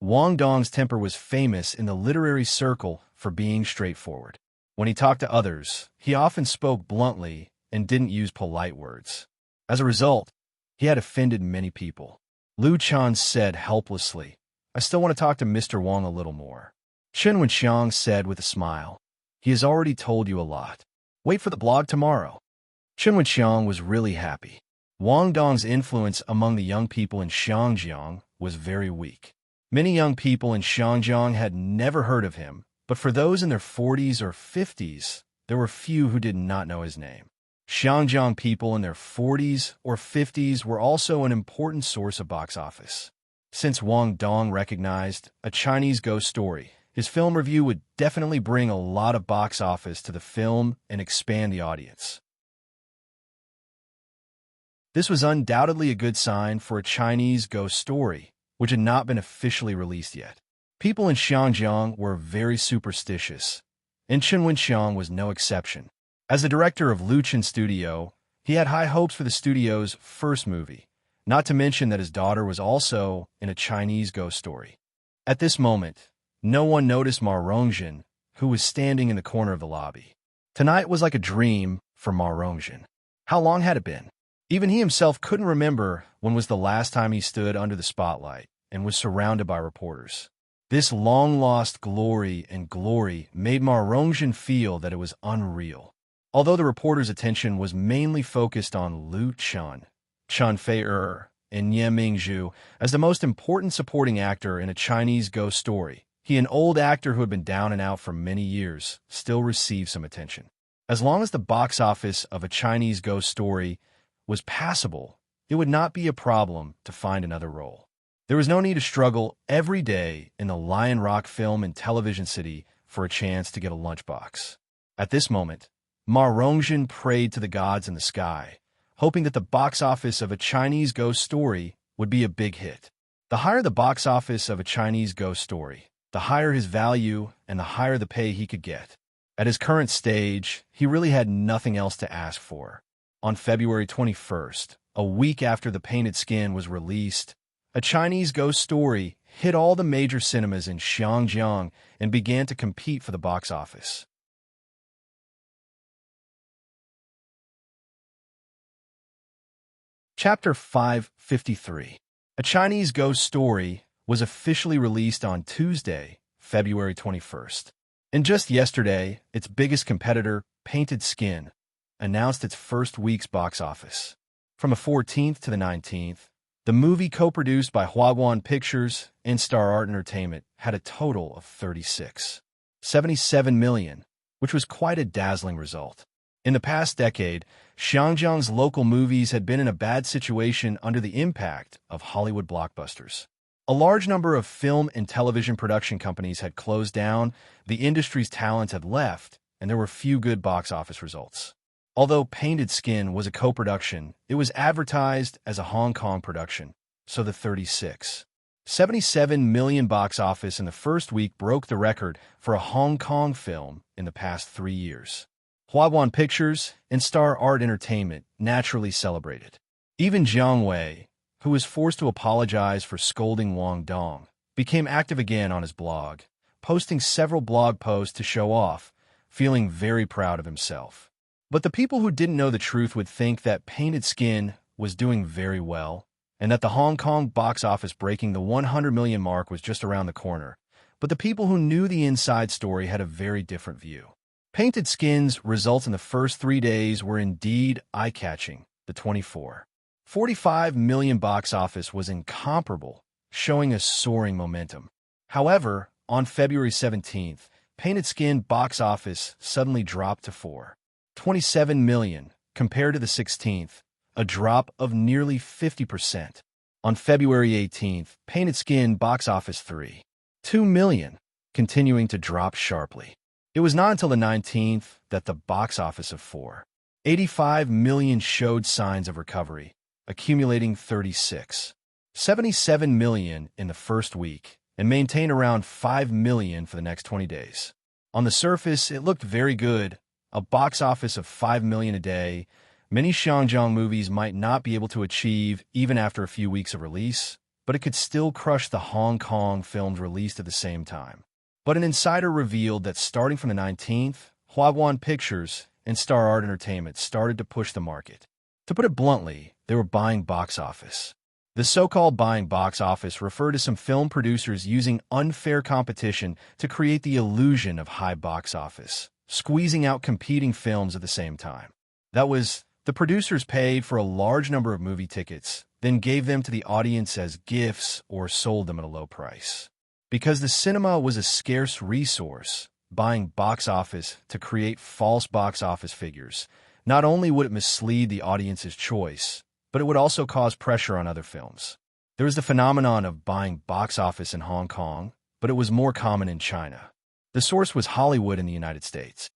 Wang Dong's temper was famous in the literary circle for being straightforward. When he talked to others, he often spoke bluntly and didn't use polite words. As a result, he had offended many people. Lu Chan said helplessly, "I still want to talk to Mr. Wang a little more." Chen Wenxiang said with a smile, "He has already told you a lot. Wait for the blog tomorrow." Chen Wenxiang was really happy. Wang Dong's influence among the young people in Xiangjiang was very weak. Many young people in Xiangjiang had never heard of him, but for those in their 40s or 50s, there were few who did not know his name. Xiangjiang people in their 40s or 50s were also an important source of box office. Since Wang Dong recognized A Chinese Ghost Story, his film review would definitely bring a lot of box office to the film and expand the audience. This was undoubtedly a good sign for A Chinese Ghost Story, which had not been officially released yet. People in Xiangjiang were very superstitious, and Chen Wenxiang was no exception. As the director of Luchan Studio, he had high hopes for the studio's first movie, not to mention that his daughter was also in A Chinese Ghost Story. At this moment, no one noticed Ma Rongjin, who was standing in the corner of the lobby. Tonight was like a dream for Ma Rongjin. How long had it been? Even he himself couldn't remember when was the last time he stood under the spotlight and was surrounded by reporters. This long-lost glory made Ma Rongjin feel that it was unreal. Although the reporters' attention was mainly focused on Lu Chan, Chen Fei-er, and Ye Mingzhu as the most important supporting actor in A Chinese Ghost Story, he, an old actor who had been down and out for many years, still received some attention. As long as the box office of A Chinese Ghost Story was passable, it would not be a problem to find another role. There was no need to struggle every day in the Lion Rock film and television city for a chance to get a lunchbox. At this moment, Ma Rongjin prayed to the gods in the sky, hoping that the box office of A Chinese Ghost Story would be a big hit. The higher the box office of A Chinese Ghost Story, the higher his value and the higher the pay he could get. At his current stage, he really had nothing else to ask for. On February 21st, a week after The Painted Skin was released, A Chinese Ghost Story hit all the major cinemas in Xiangjiang and began to compete for the box office. Chapter 553. A Chinese Ghost Story was officially released on Tuesday, February 21st. And just yesterday, its biggest competitor, Painted Skin, announced its first week's box office. From the 14th to the 19th, the movie, co-produced by Huaguan Pictures and Star Art Entertainment, had a total of 76 million, which was quite a dazzling result. In the past decade, Xiangjiang's local movies had been in a bad situation under the impact of Hollywood blockbusters. A large number of film and television production companies had closed down, the industry's talent had left, and there were few good box office results. Although Painted Skin was a co-production, it was advertised as a Hong Kong production, so the 77 million box office in the first week broke the record for a Hong Kong film in the past 3 years. Huaguan Pictures and Star Art Entertainment naturally celebrated. Even Jiang Wei, who was forced to apologize for scolding Wang Dong, became active again on his blog, posting several blog posts to show off, feeling very proud of himself. But the people who didn't know the truth would think that Painted Skin was doing very well, and that the Hong Kong box office breaking the 100 million mark was just around the corner. But the people who knew the inside story had a very different view. Painted Skin's results in the first 3 days were indeed eye-catching. The 45 million box office was incomparable, showing a soaring momentum. However, on February 17th, Painted Skin box office suddenly dropped to 27 million, compared to the 16th, a drop of nearly 50%. On February 18th, Painted Skin box office 2 million, continuing to drop sharply. It was not until the 19th that the box office of 85 million showed signs of recovery, accumulating 77 million in the first week, and maintained around 5 million for the next 20 days. On the surface, it looked very good. A box office of 5 million a day, many Xiangjiang movies might not be able to achieve even after a few weeks of release, but it could still crush the Hong Kong films released at the same time. But an insider revealed that starting from the 19th, Huawan Pictures and Star Art Entertainment started to push the market. To put it bluntly, they were buying box office. The so-called buying box office referred to some film producers using unfair competition to create the illusion of high box office, squeezing out competing films at the same time. That was, the producers paid for a large number of movie tickets, then gave them to the audience as gifts or sold them at a low price. Because the cinema was a scarce resource, buying box office to create false box office figures, not only would it mislead the audience's choice, but it would also cause pressure on other films. There was the phenomenon of buying box office in Hong Kong, but it was more common in China. The source was Hollywood in the United States.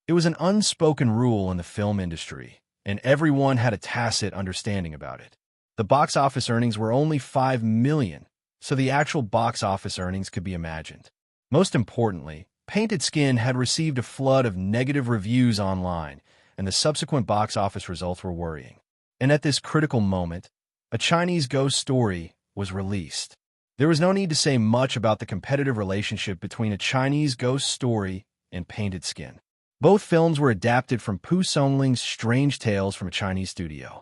It was an unspoken rule in the film industry, and everyone had a tacit understanding about it. The box office earnings were only $5 million, so the actual box office earnings could be imagined. Most importantly, Painted Skin had received a flood of negative reviews online, and the subsequent box office results were worrying. And at this critical moment, A Chinese Ghost Story was released. There was no need to say much about the competitive relationship between A Chinese Ghost Story and Painted Skin. Both films were adapted from Pu Songling's Strange Tales from a Chinese studio.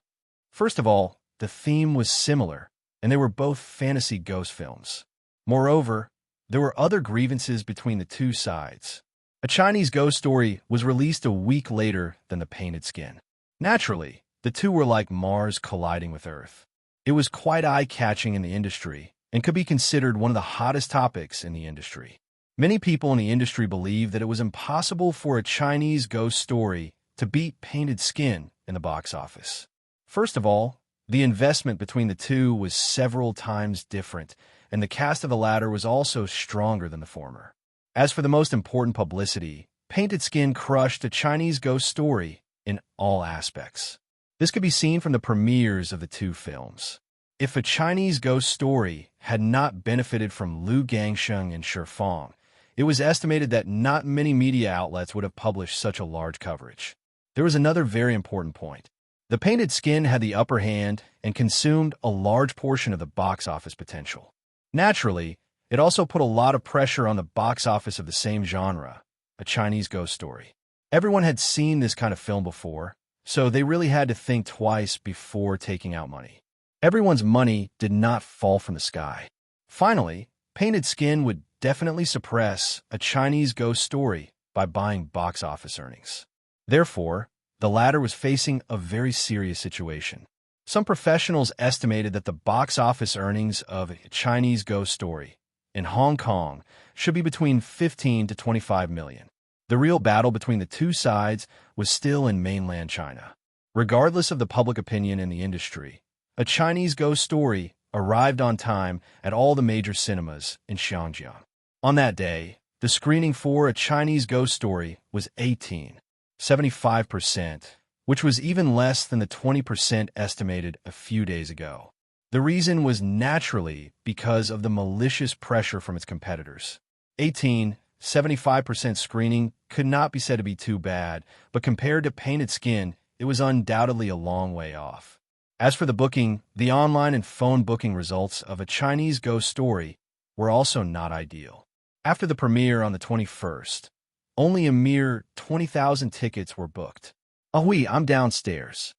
First of all, the theme was similar, and they were both fantasy ghost films. Moreover, there were other grievances between the two sides. A Chinese Ghost Story was released a week later than The Painted Skin. Naturally, the two were like Mars colliding with Earth. It was quite eye-catching in the industry and could be considered one of the hottest topics in the industry. Many people in the industry believe that it was impossible for A Chinese Ghost Story to beat Painted Skin in the box office. First of all, the investment between the two was several times different, and the cast of the latter was also stronger than the former. As for the most important publicity, Painted Skin crushed A Chinese Ghost Story in all aspects. This could be seen from the premieres of the two films. If A Chinese Ghost Story had not benefited from Lu Gangsheng and Shi Fang, it was estimated that not many media outlets would have published such a large coverage. There was another very important point. The Painted Skin had the upper hand and consumed a large portion of the box office potential. Naturally, it also put a lot of pressure on the box office of the same genre, A Chinese Ghost Story. Everyone had seen this kind of film before, so they really had to think twice before taking out money. Everyone's money did not fall from the sky. Finally, Painted Skin would definitely suppress A Chinese Ghost Story by buying box office earnings. Therefore, the latter was facing a very serious situation. Some professionals estimated that the box office earnings of A Chinese Ghost Story in Hong Kong should be between 15 to 25 million. The real battle between the two sides was still in mainland China. Regardless of the public opinion in the industry, A Chinese Ghost Story arrived on time at all the major cinemas in Xianjiang. On that day, the screening for A Chinese Ghost Story was 75%, which was even less than the 20% estimated a few days ago. The reason was naturally because of the malicious pressure from its competitors. 75% screening could not be said to be too bad, but compared to Painted Skin, it was undoubtedly a long way off. As for the booking, the online and phone booking results of A Chinese Ghost Story were also not ideal. After the premiere on the 21st, only a mere 20,000 tickets were booked. "Ah oui, I'm downstairs."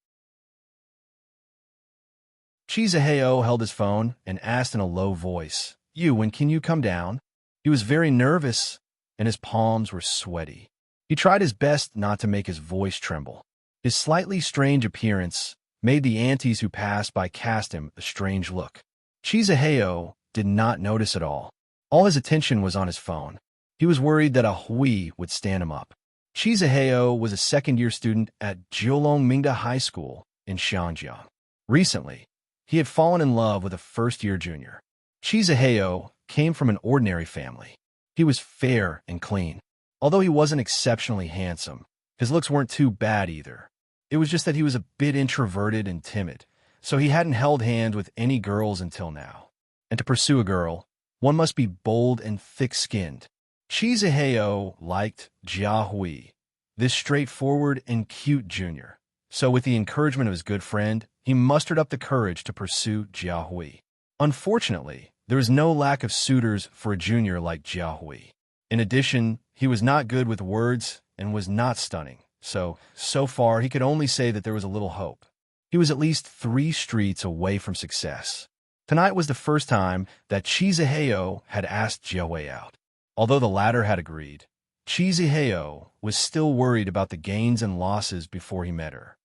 Chi Zihao held his phone and asked in a low voice, "When can you come down?" He was very nervous, and his palms were sweaty. He tried his best not to make his voice tremble. His slightly strange appearance made the aunties who passed by cast him a strange look. Chi Zihao did not notice at all. All his attention was on his phone. He was worried that a hui would stand him up. Chi Zihao was a second-year student at Jiulong Mingda High School in Xianjiang. Recently, he had fallen in love with a first-year junior. Chi Zihao came from an ordinary family. He was fair and clean. Although he wasn't exceptionally handsome, his looks weren't too bad either. It was just that he was a bit introverted and timid, so he hadn't held hands with any girls until now. And to pursue a girl, one must be bold and thick-skinned. Chi Zihao liked Jia Hui, this straightforward and cute junior, So with the encouragement of his good friend, he mustered up the courage to pursue Jiahui. Unfortunately, there was no lack of suitors for a junior like Jiahui. In addition, he was not good with words and was not stunning, so far he could only say that there was a little hope. He was at least 3 streets away from success. Tonight was the first time that Chizaheo had asked Jiahui out. Although the latter had agreed, Chizaheo was still worried about the gains and losses before he met her.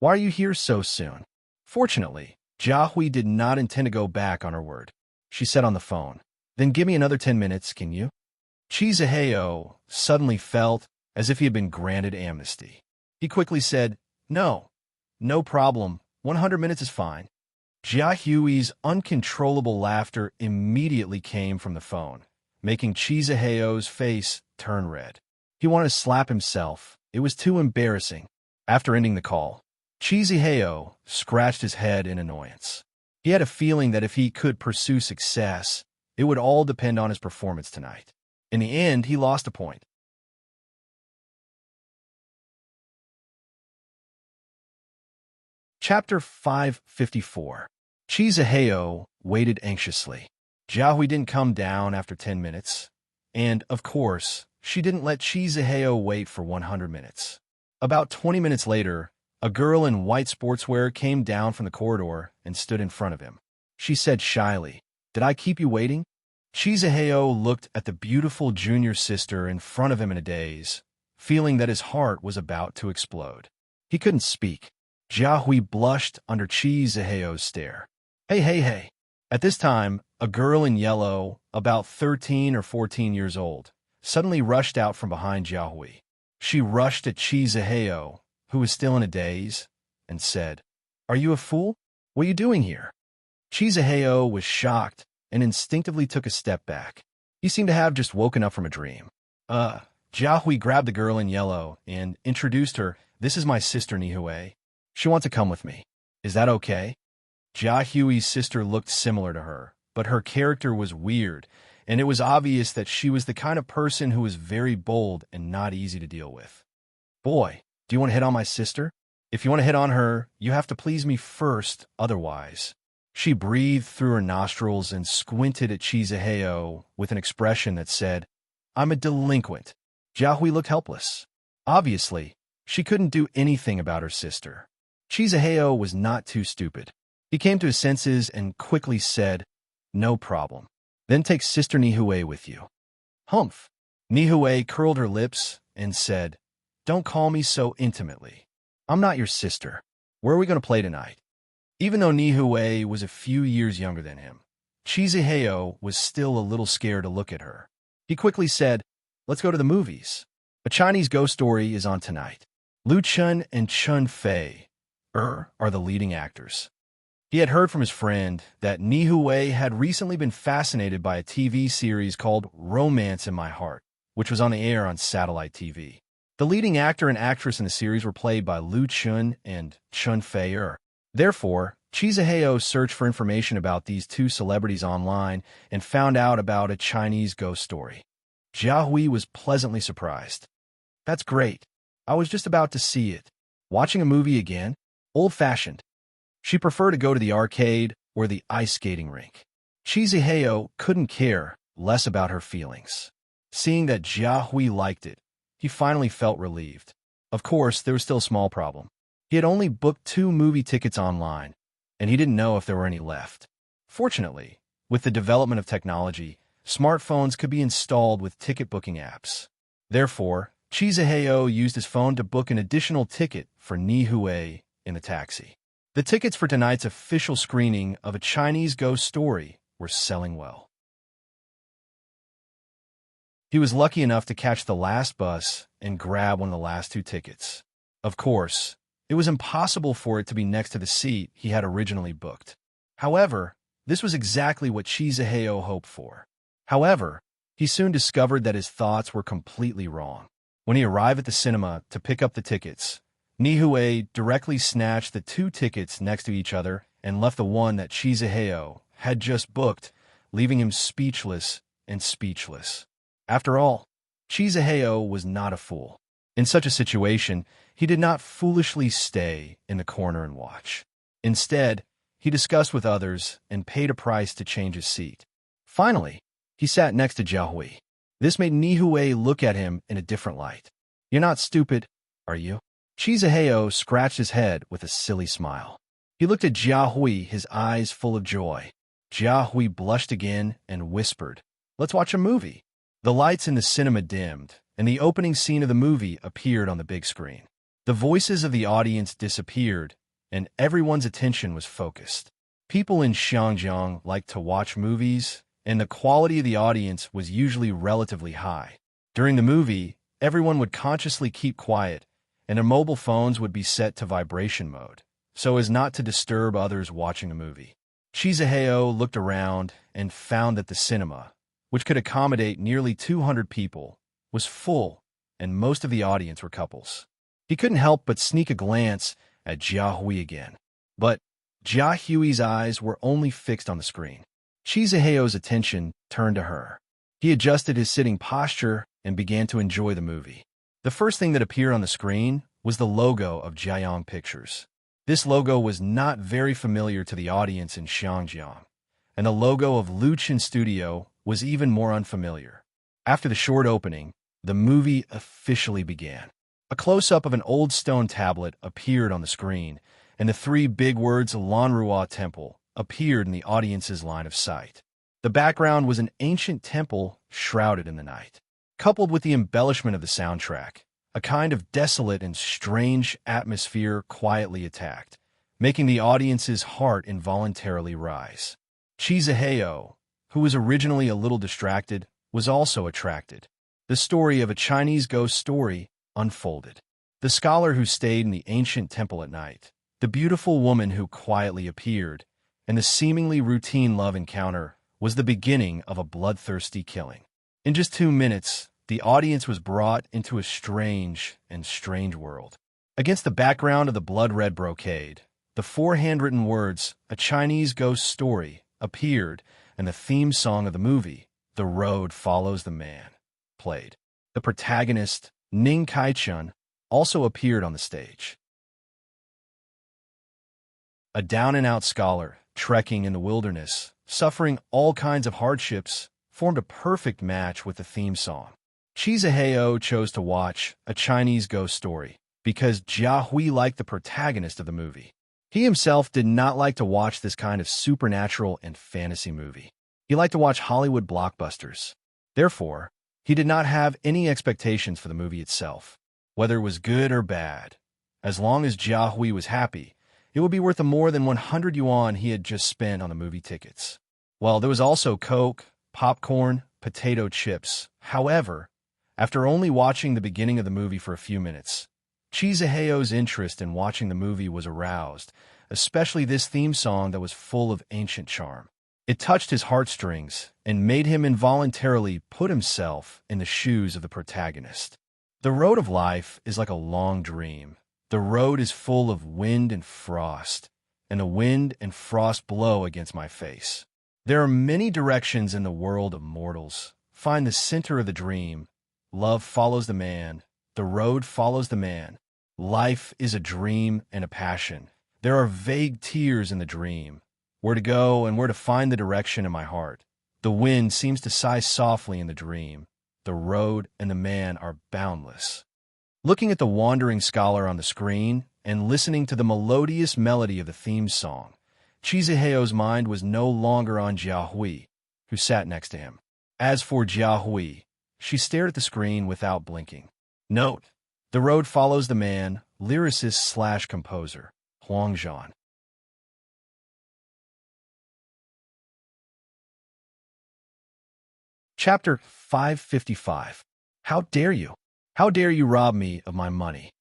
"Why are you here so soon?" Fortunately, Jiahui did not intend to go back on her word. She said on the phone, "Then give me another 10 minutes, can you?" Chizaheo suddenly felt as if he had been granted amnesty. He quickly said, "No problem, 100 minutes is fine." Jiahui's uncontrollable laughter immediately came from the phone, making Chizaheo's face turn red. He wanted to slap himself. It was too embarrassing. After ending the call, Chizaheo scratched his head in annoyance. He had a feeling that if he could pursue success, it would all depend on his performance tonight. In the end, he lost a point. Chapter 554. Chizaheo waited anxiously. Jiahui didn't come down after 10 minutes, and, of course, she didn't let Chizaheo wait for 100 minutes. About 20 minutes later, a girl in white sportswear came down from the corridor and stood in front of him. She said shyly, "Did I keep you waiting?" Chizaheo looked at the beautiful junior sister in front of him in a daze, feeling that his heart was about to explode. He couldn't speak. Jiahui blushed under Chizaheo's stare. Hey. At this time, a girl in yellow, about 13 or 14 years old, suddenly rushed out from behind Jiahui. She rushed at Chizaheo, who was still in a daze, and said, "Are you a fool? What are you doing here?" Chizaheo was shocked and instinctively took a step back. He seemed to have just woken up from a dream. Jiahui grabbed the girl in yellow and introduced her. "This is my sister Nihue. She wants to come with me. Is that okay?" Jiahui's sister looked similar to her, but her character was weird, and it was obvious that she was the kind of person who was very bold and not easy to deal with. "Boy, do you want to hit on my sister? If you want to hit on her, you have to please me first, otherwise." She breathed through her nostrils and squinted at Chizaheo with an expression that said, "I'm a delinquent." Jiahui looked helpless. Obviously, she couldn't do anything about her sister. Chizaheo was not too stupid. He came to his senses and quickly said, "No problem. Then take Sister Nihue with you." Humph. Nihue curled her lips and said, "Don't call me so intimately. I'm not your sister. Where are we going to play tonight?" Even though Nihue was a few years younger than him, Chizaheo was still a little scared to look at her. He quickly said, "Let's go to the movies. A Chinese ghost story is on tonight. Lu Chun and Chun Fei are the leading actors." He had heard from his friend that Nihue had recently been fascinated by a TV series called Romance in My Heart, which was on the air on satellite TV. The leading actor and actress in the series were played by Lu Chun and Chun Fei. Therefore, Chizaheo searched for information about these two celebrities online and found out about a Chinese ghost story. Jiahui was pleasantly surprised. "That's great. I was just about to see it. Watching a movie again? Old-fashioned." She preferred to go to the arcade or the ice skating rink. Chizaheo couldn't care less about her feelings. Seeing that Jiahui liked it, he finally felt relieved. Of course, there was still a small problem. He had only booked 2 movie tickets online, and he didn't know if there were any left. Fortunately, with the development of technology, smartphones could be installed with ticket booking apps. Therefore, Chizaheo used his phone to book an additional ticket for Nihue in the taxi. The tickets for tonight's official screening of a Chinese ghost story were selling well. He was lucky enough to catch the last bus and grab one of the last 2 tickets. Of course, it was impossible for it to be next to the seat he had originally booked. However, this was exactly what Chizaheo hoped for. However, he soon discovered that his thoughts were completely wrong. When he arrived at the cinema to pick up the tickets, Nihue directly snatched the 2 tickets next to each other and left the one that Chizaheo had just booked, leaving him speechless and speechless. After all, Chizaheo was not a fool. In such a situation, He did not foolishly stay in the corner and watch. Instead, he discussed with others and paid a price to change his seat. Finally, he sat next to Jiahui. This made Nihue look at him in a different light. "You're not stupid, are you?" Chizaheo scratched his head with a silly smile. He looked at Jiahui, his eyes full of joy. Jiahui blushed again and whispered, "Let's watch a movie." The lights in the cinema dimmed, and the opening scene of the movie appeared on the big screen. The voices of the audience disappeared, and everyone's attention was focused. People in Xiangjiang liked to watch movies, and the quality of the audience was usually relatively high. During the movie, everyone would consciously keep quiet, and their mobile phones would be set to vibration mode, so as not to disturb others watching the movie. Chizaheo looked around and found that the cinema, which could accommodate nearly 200 people, was full, and most of the audience were couples. He couldn't help but sneak a glance at Jiahui again. But Jiahui's eyes were only fixed on the screen. Chizaheo's attention turned to her. He adjusted his sitting posture and began to enjoy the movie. The first thing that appeared on the screen was the logo of Jiayang Pictures. This logo was not very familiar to the audience in Xiangjiang, and the logo of Luchin Studio was even more unfamiliar. After the short opening, the movie officially began. A close-up of an old stone tablet appeared on the screen, and the three big words Lanrua Temple appeared in the audience's line of sight. The background was an ancient temple shrouded in the night. Coupled with the embellishment of the soundtrack, a kind of desolate and strange atmosphere quietly attacked, making the audience's heart involuntarily rise. Chizaheo, who was originally a little distracted, was also attracted. The story of a Chinese ghost story unfolded. The scholar who stayed in the ancient temple at night, the beautiful woman who quietly appeared, and the seemingly routine love encounter was the beginning of a bloodthirsty killing. In just 2 minutes, the audience was brought into a strange world. Against the background of the blood-red brocade, the 4 handwritten words, "A Chinese Ghost Story," appeared, and the theme song of the movie, "The Road Follows the Man," played. The protagonist, Ning Kaichun, also appeared on the stage. A down-and-out scholar, trekking in the wilderness, suffering all kinds of hardships, formed a perfect match with the theme song. Chizaheo chose to watch A Chinese Ghost Story because Jiahui liked the protagonist of the movie. He himself did not like to watch this kind of supernatural and fantasy movie. He liked to watch Hollywood blockbusters. Therefore, he did not have any expectations for the movie itself, whether it was good or bad. As long as Jiahui was happy, it would be worth the more than 100 yuan he had just spent on the movie tickets. Well, there was also Coke, popcorn, potato chips. However, after only watching the beginning of the movie for a few minutes, Chizaheo's interest in watching the movie was aroused, especially this theme song that was full of ancient charm. It touched his heartstrings and made him involuntarily put himself in the shoes of the protagonist. The road of life is like a long dream. The road is full of wind and frost, and the wind and frost blow against my face. There are many directions in the world of mortals. Find the center of the dream. Love follows the man. The road follows the man. Life is a dream and a passion. There are vague tears in the dream. Where to go and where to find the direction in my heart. The wind seems to sigh softly in the dream. The road and the man are boundless. Looking at the wandering scholar on the screen and listening to the melodious melody of the theme song, Chizaheo's mind was no longer on Jiahui, who sat next to him. As for Jiahui, she stared at the screen without blinking. Note: The road follows the man, lyricist/composer, Huang Zhan. Chapter 555. How dare you? How dare you rob me of my money?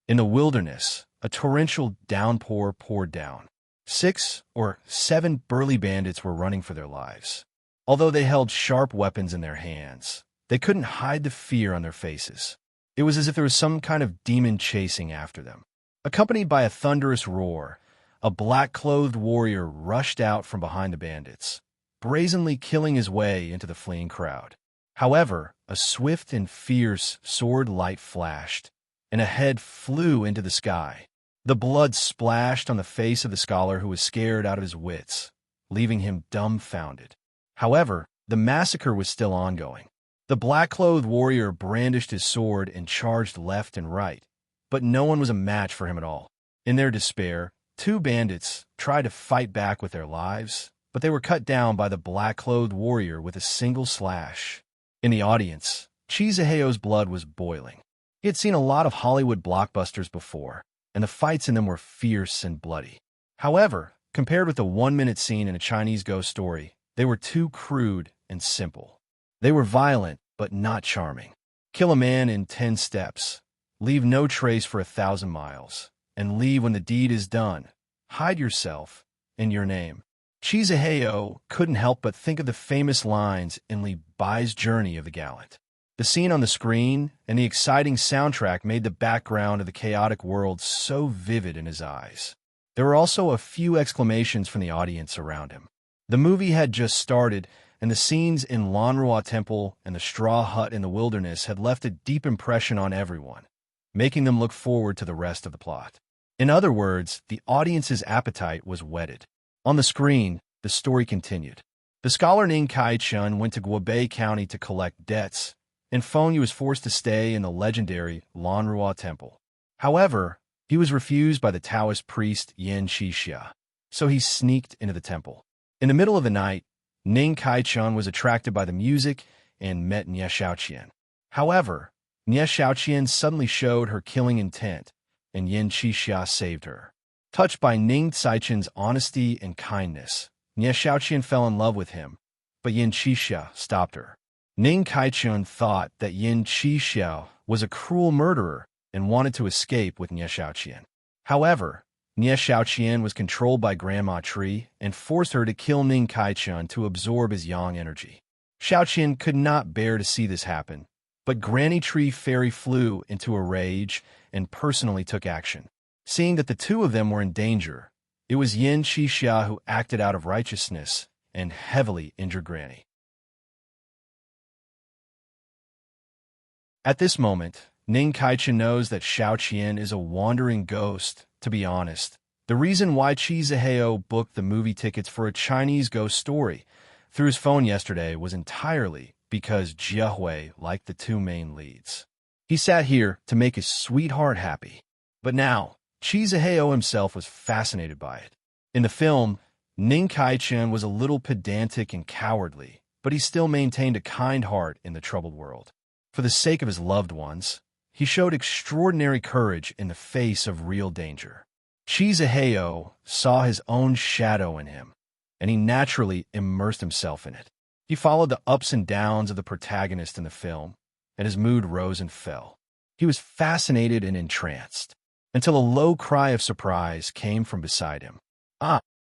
In the wilderness, a torrential downpour poured down. 6 or 7 burly bandits were running for their lives. Although they held sharp weapons in their hands, they couldn't hide the fear on their faces. It was as if there was some kind of demon chasing after them. Accompanied by a thunderous roar, a black-clothed warrior rushed out from behind the bandits, brazenly killing his way into the fleeing crowd. However, a swift and fierce sword light flashed, and a head flew into the sky. The blood splashed on the face of the scholar, who was scared out of his wits, leaving him dumbfounded. However, the massacre was still ongoing. The black-clothed warrior brandished his sword and charged left and right, but no one was a match for him at all. In their despair, two bandits tried to fight back with their lives, but they were cut down by the black-clothed warrior with a single slash. In the audience, Chizuheyo's blood was boiling. He had seen a lot of Hollywood blockbusters before, and the fights in them were fierce and bloody. However, compared with the one-minute scene in a Chinese ghost story, they were too crude and simple. They were violent, but not charming. Kill a man in 10 steps. Leave no trace for 1,000 miles. And leave when the deed is done. Hide yourself and your name. Chizuheyo couldn't help but think of the famous lines in Li Bai's Journey of the Gallant. The scene on the screen and the exciting soundtrack made the background of the chaotic world so vivid in his eyes. There were also a few exclamations from the audience around him. The movie had just started, and the scenes in Lanrua Temple and the straw hut in the wilderness had left a deep impression on everyone, making them look forward to the rest of the plot. In other words, the audience's appetite was whetted. On the screen, the story continued. The scholar Ning Kai-chun went to Guobei County to collect debts, and Fengyu was forced to stay in the legendary Lanrua Temple. However, he was refused by the Taoist priest Yin Qixia, so he sneaked into the temple. In the middle of the night, Ning Kai-chun was attracted by the music and met Nie Xiaoqian. However, Nie Xiaoqian suddenly showed her killing intent, and Yin Qixia saved her. Touched by Ning Caichen's honesty and kindness, Nie Xiaoqian fell in love with him, but Yin Qixia stopped her. Ning Kai-chun thought that Yin Qixia was a cruel murderer and wanted to escape with Nie Xiaoqian. However, Nie Xiaoqian was controlled by Grandma Tree and forced her to kill Ning Kai-chun to absorb his yang energy. Xiaoqian could not bear to see this happen, but Granny Tree Fairy flew into a rage and personally took action. Seeing that the two of them were in danger, it was Yin Qixia who acted out of righteousness and heavily injured Granny. At this moment, Ning Kai-chun knows that Xiaoqian is a wandering ghost. To be honest, the reason why Chizuheyo booked the movie tickets for a Chinese ghost story through his phone yesterday was entirely because Jiehui liked the two main leads. He sat here to make his sweetheart happy. But now, Chizuheyo himself was fascinated by it. In the film, Ning Kai-chun was a little pedantic and cowardly, but he still maintained a kind heart in the troubled world. For the sake of his loved ones, he showed extraordinary courage in the face of real danger. Chizuheyo saw his own shadow in him, and he naturally immersed himself in it. He followed the ups and downs of the protagonist in the film, and his mood rose and fell. He was fascinated and entranced, until a low cry of surprise came from beside him.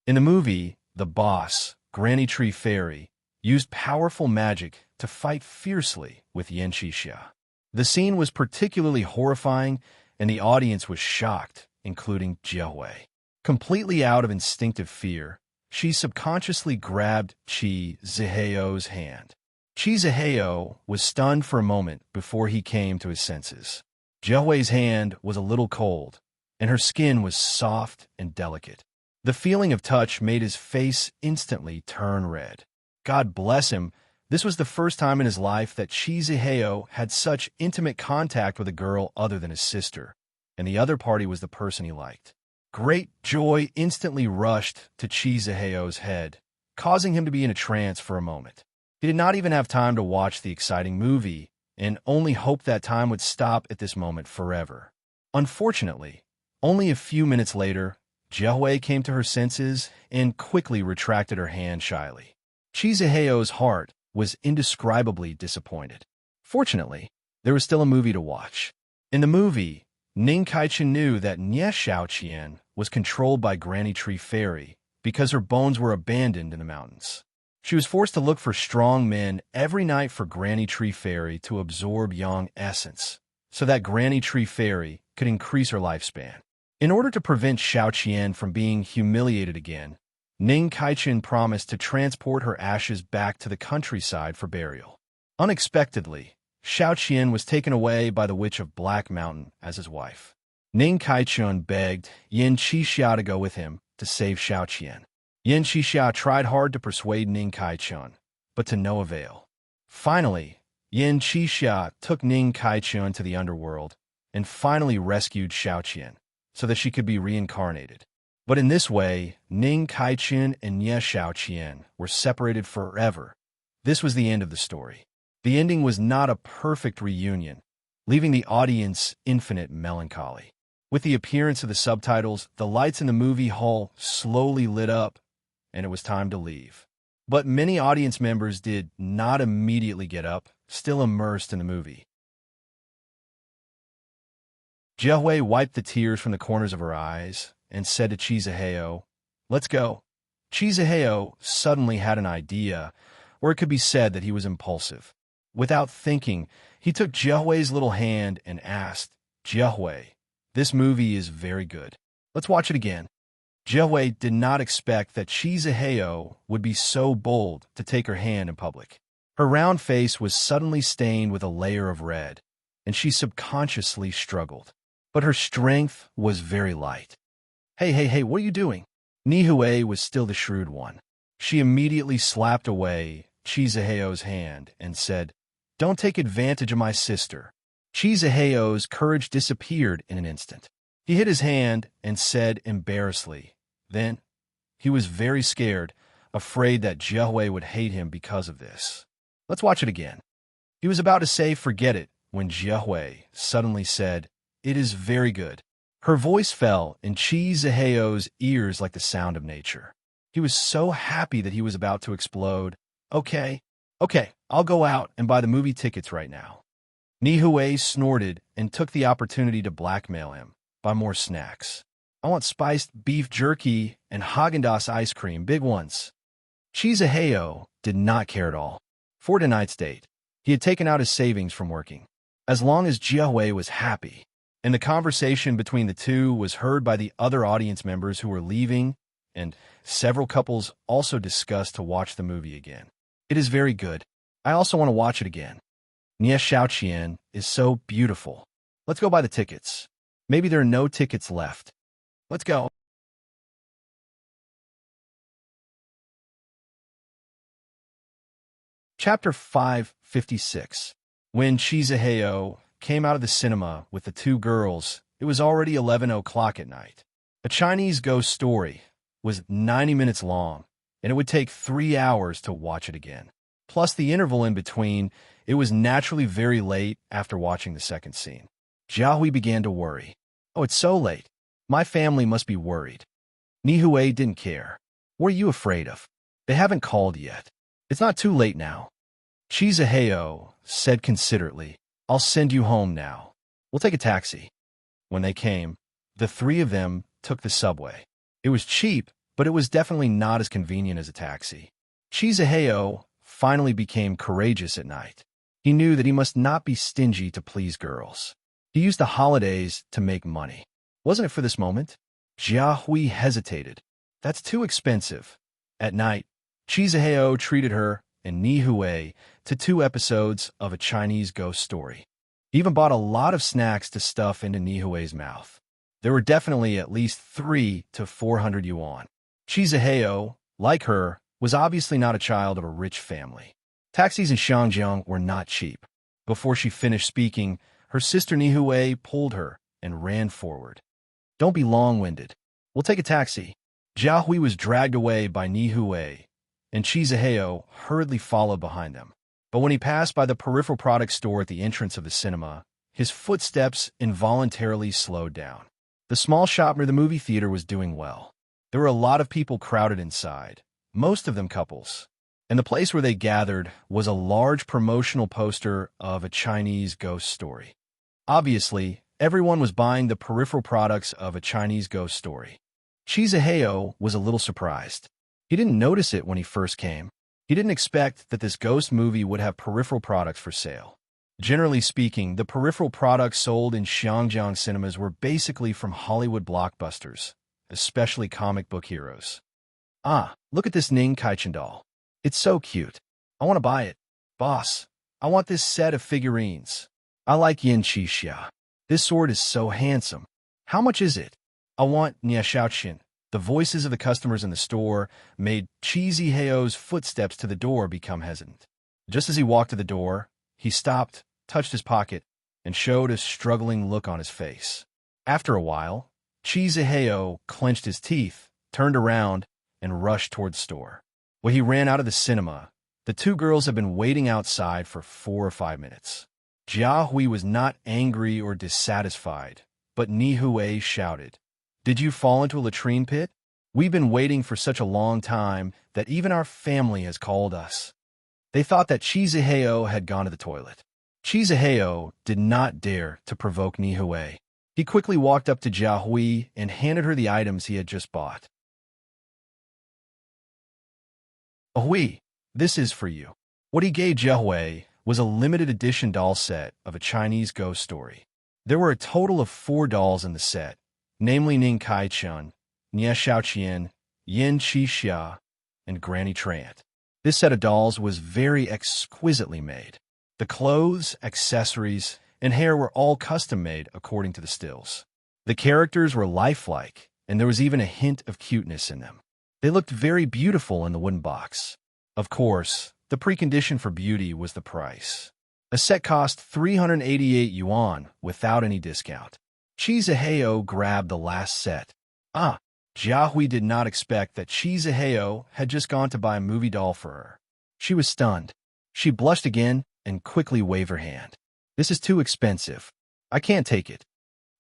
In the movie, the boss, Granny Tree Fairy, used powerful magic to fight fiercely with Yin Qixia. The scene was particularly horrifying, and the audience was shocked, including Jiehui. Completely out of instinctive fear, she subconsciously grabbed Chizuheyo's hand. Chizuheyo was stunned for a moment before he came to his senses. Jiehui's hand was a little cold, and her skin was soft and delicate. The feeling of touch made his face instantly turn red. God bless him, this was the first time in his life that Chizuheyo had such intimate contact with a girl other than his sister, and the other party was the person he liked. Great joy instantly rushed to Chizuheyo's head, causing him to be in a trance for a moment. He did not even have time to watch the exciting movie, and only hoped that time would stop at this moment forever. Unfortunately, only a few minutes later, Jiehui came to her senses and quickly retracted her hand shyly. Chizuheyo's heart was indescribably disappointed. Fortunately, there was still a movie to watch. In the movie, Ning Kai-chun knew that Nie Xiaoqian was controlled by Granny Tree Fairy because her bones were abandoned in the mountains. She was forced to look for strong men every night for Granny Tree Fairy to absorb yang essence, so that Granny Tree Fairy could increase her lifespan. In order to prevent Xiaoqian from being humiliated again, Ning Kai-chun promised to transport her ashes back to the countryside for burial. Unexpectedly, Xiao Qian was taken away by the Witch of Black Mountain as his wife. Ning Kaichun begged Yin Qixia to go with him to save Xiao Qian. Yin Qixia tried hard to persuade Ning Kaichun, but to no avail. Finally, Yin Qixia took Ning Kaichun to the underworld and finally rescued Xiao Qian so that she could be reincarnated. But in this way, Ning Kaichun and Ye Xiao Qian were separated forever. This was the end of the story. The ending was not a perfect reunion, leaving the audience infinite melancholy. With the appearance of the subtitles, the lights in the movie hall slowly lit up, and it was time to leave. But many audience members did not immediately get up, still immersed in the movie. Jiahui wiped the tears from the corners of her eyes and said to Chizaheo, "Let's go." Chizaheo suddenly had an idea, or it could be said that he was impulsive. Without thinking, he took Jiahui's little hand and asked, "Jiahui, this movie is very good. Let's watch it again." Jiahui did not expect that Chizaheo would be so bold to take her hand in public. Her round face was suddenly stained with a layer of red, and she subconsciously struggled. But her strength was very light. Hey, what are you doing?" Nihui was still the shrewd one. She immediately slapped away Chizaheo's hand and said, "Don't take advantage of my sister." Chizaheo's courage disappeared in an instant. He hid his hand and said embarrassedly. Then, he was very scared, afraid that Jiahui would hate him because of this. "Let's watch it again." He was about to say forget it when Jiahui suddenly said, "It is very good." Her voice fell in Chizaheo's ears like the sound of nature. He was so happy that he was about to explode. Okay, I'll go out and buy the movie tickets right now." Nihui snorted and took the opportunity to blackmail him. "Buy more snacks. I want spiced beef jerky and Haagen-Dazs ice cream, big ones." Chizaheo did not care at all. For tonight's date, he had taken out his savings from working. As long as Jiahui was happy, and the conversation between the two was heard by the other audience members who were leaving, and several couples also discussed to watch the movie again. "It is very good. I also want to watch it again. Nie Xiaoqian is so beautiful. Let's go buy the tickets. Maybe there are no tickets left. Let's go." Chapter 556. When Chizaheo came out of the cinema with the two girls, it was already 11 o'clock at night. A Chinese ghost story was 90 minutes long, and it would take 3 hours to watch it again. Plus the interval in between, it was naturally very late after watching the second scene. Jiahui began to worry. "Oh, it's so late. My family must be worried." Nihui didn't care. "What are you afraid of? They haven't called yet. It's not too late now." Chizaheo said considerately, "I'll send you home now. We'll take a taxi." When they came, the three of them took the subway. It was cheap, but it was definitely not as convenient as a taxi. Chizaheo finally became courageous at night. He knew that he must not be stingy to please girls. He used the holidays to make money. Wasn't it for this moment? Jiahui hesitated. "That's too expensive." At night, Chizaheo treated her and Nihui to 2 episodes of a Chinese ghost story. He even bought a lot of snacks to stuff into Nihui's mouth. There were definitely at least 300 to 400 yuan. Chizaheo, like her, was obviously not a child of a rich family. Taxis in Shangjiang were not cheap. Before she finished speaking, her sister Nihui pulled her and ran forward. "Don't be long-winded. We'll take a taxi." Jiahui was dragged away by Nihui, and Chizaheo hurriedly followed behind them. But when he passed by the peripheral products store at the entrance of the cinema, his footsteps involuntarily slowed down. The small shop near the movie theater was doing well. There were a lot of people crowded inside, most of them couples. And the place where they gathered was a large promotional poster of a Chinese ghost story. Obviously, everyone was buying the peripheral products of a Chinese ghost story. Chizaheo was a little surprised. He didn't notice it when he first came. He didn't expect that this ghost movie would have peripheral products for sale. Generally speaking, the peripheral products sold in Xiangjiang cinemas were basically from Hollywood blockbusters, especially comic book heroes. "Ah, look at this Ning Kaichen doll. It's so cute. I want to buy it. Boss, I want this set of figurines. I like Yin Qixia. This sword is so handsome. How much is it? I want Niaxiaoqin. The voices of the customers in the store made Cheesy Heyo's footsteps to the door become hesitant. Just as he walked to the door, he stopped, touched his pocket, and showed a struggling look on his face. After a while, Cheesy Heyo clenched his teeth, turned around, and rushed toward the store. When he ran out of the cinema, the two girls had been waiting outside for 4 or 5 minutes. Jia Hui was not angry or dissatisfied, but Ni Hui shouted, "Did you fall into a latrine pit? We've been waiting for such a long time that even our family has called us." They thought that Chizaheo had gone to the toilet. Chizaheo did not dare to provoke Ni Hui. He quickly walked up to Jia Hui and handed her the items he had just bought. "Hui, this is for you." What he gave Jia Hui was a limited edition doll set of a Chinese ghost story. There were a total of 4 dolls in the set, namely Ning Kai-chun, Nia Xiaoqian, Yin Qixia, and Granny Trant. This set of dolls was very exquisitely made. The clothes, accessories, and hair were all custom-made according to the stills. The characters were lifelike, and there was even a hint of cuteness in them. They looked very beautiful in the wooden box. Of course, the precondition for beauty was the price. A set cost 388 yuan without any discount. Chizaheo grabbed the last set. Jia Hui did not expect that Chizaheo had just gone to buy a movie doll for her. She was stunned. She blushed again and quickly waved her hand. "This is too expensive. I can't take it."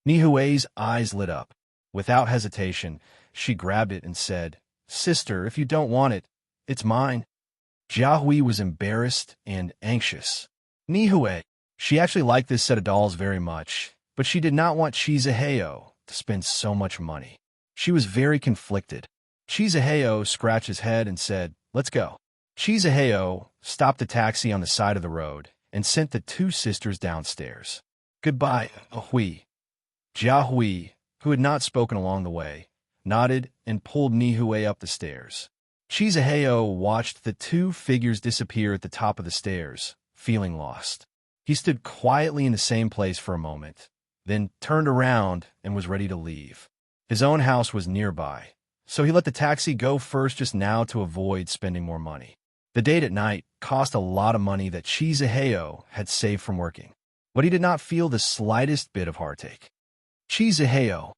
Ni Hui's eyes lit up. Without hesitation, she grabbed it and said, "Sister, if you don't want it, it's mine." Jia Hui was embarrassed and anxious. Ni Hui, she actually liked this set of dolls very much, but she did not want Chizaheo to spend so much money. She was very conflicted. Chizaheo scratched his head and said, "Let's go." Chizaheo stopped the taxi on the side of the road and sent the two sisters downstairs. "Goodbye, Hui." Jia Hui, who had not spoken along the way, nodded and pulled Ni Hui up the stairs. Chizaheo watched the two figures disappear at the top of the stairs, feeling lost. He stood quietly in the same place for a moment, then turned around and was ready to leave. His own house was nearby, so he let the taxi go first just now to avoid spending more money. The date at night cost a lot of money that Chizaheo had saved from working, but he did not feel the slightest bit of heartache. Chizaheo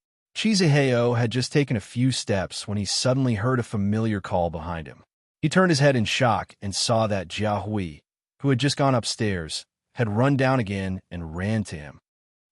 had just taken a few steps when he suddenly heard a familiar call behind him. He turned his head in shock and saw that Jia Hui, who had just gone upstairs, had run down again and ran to him.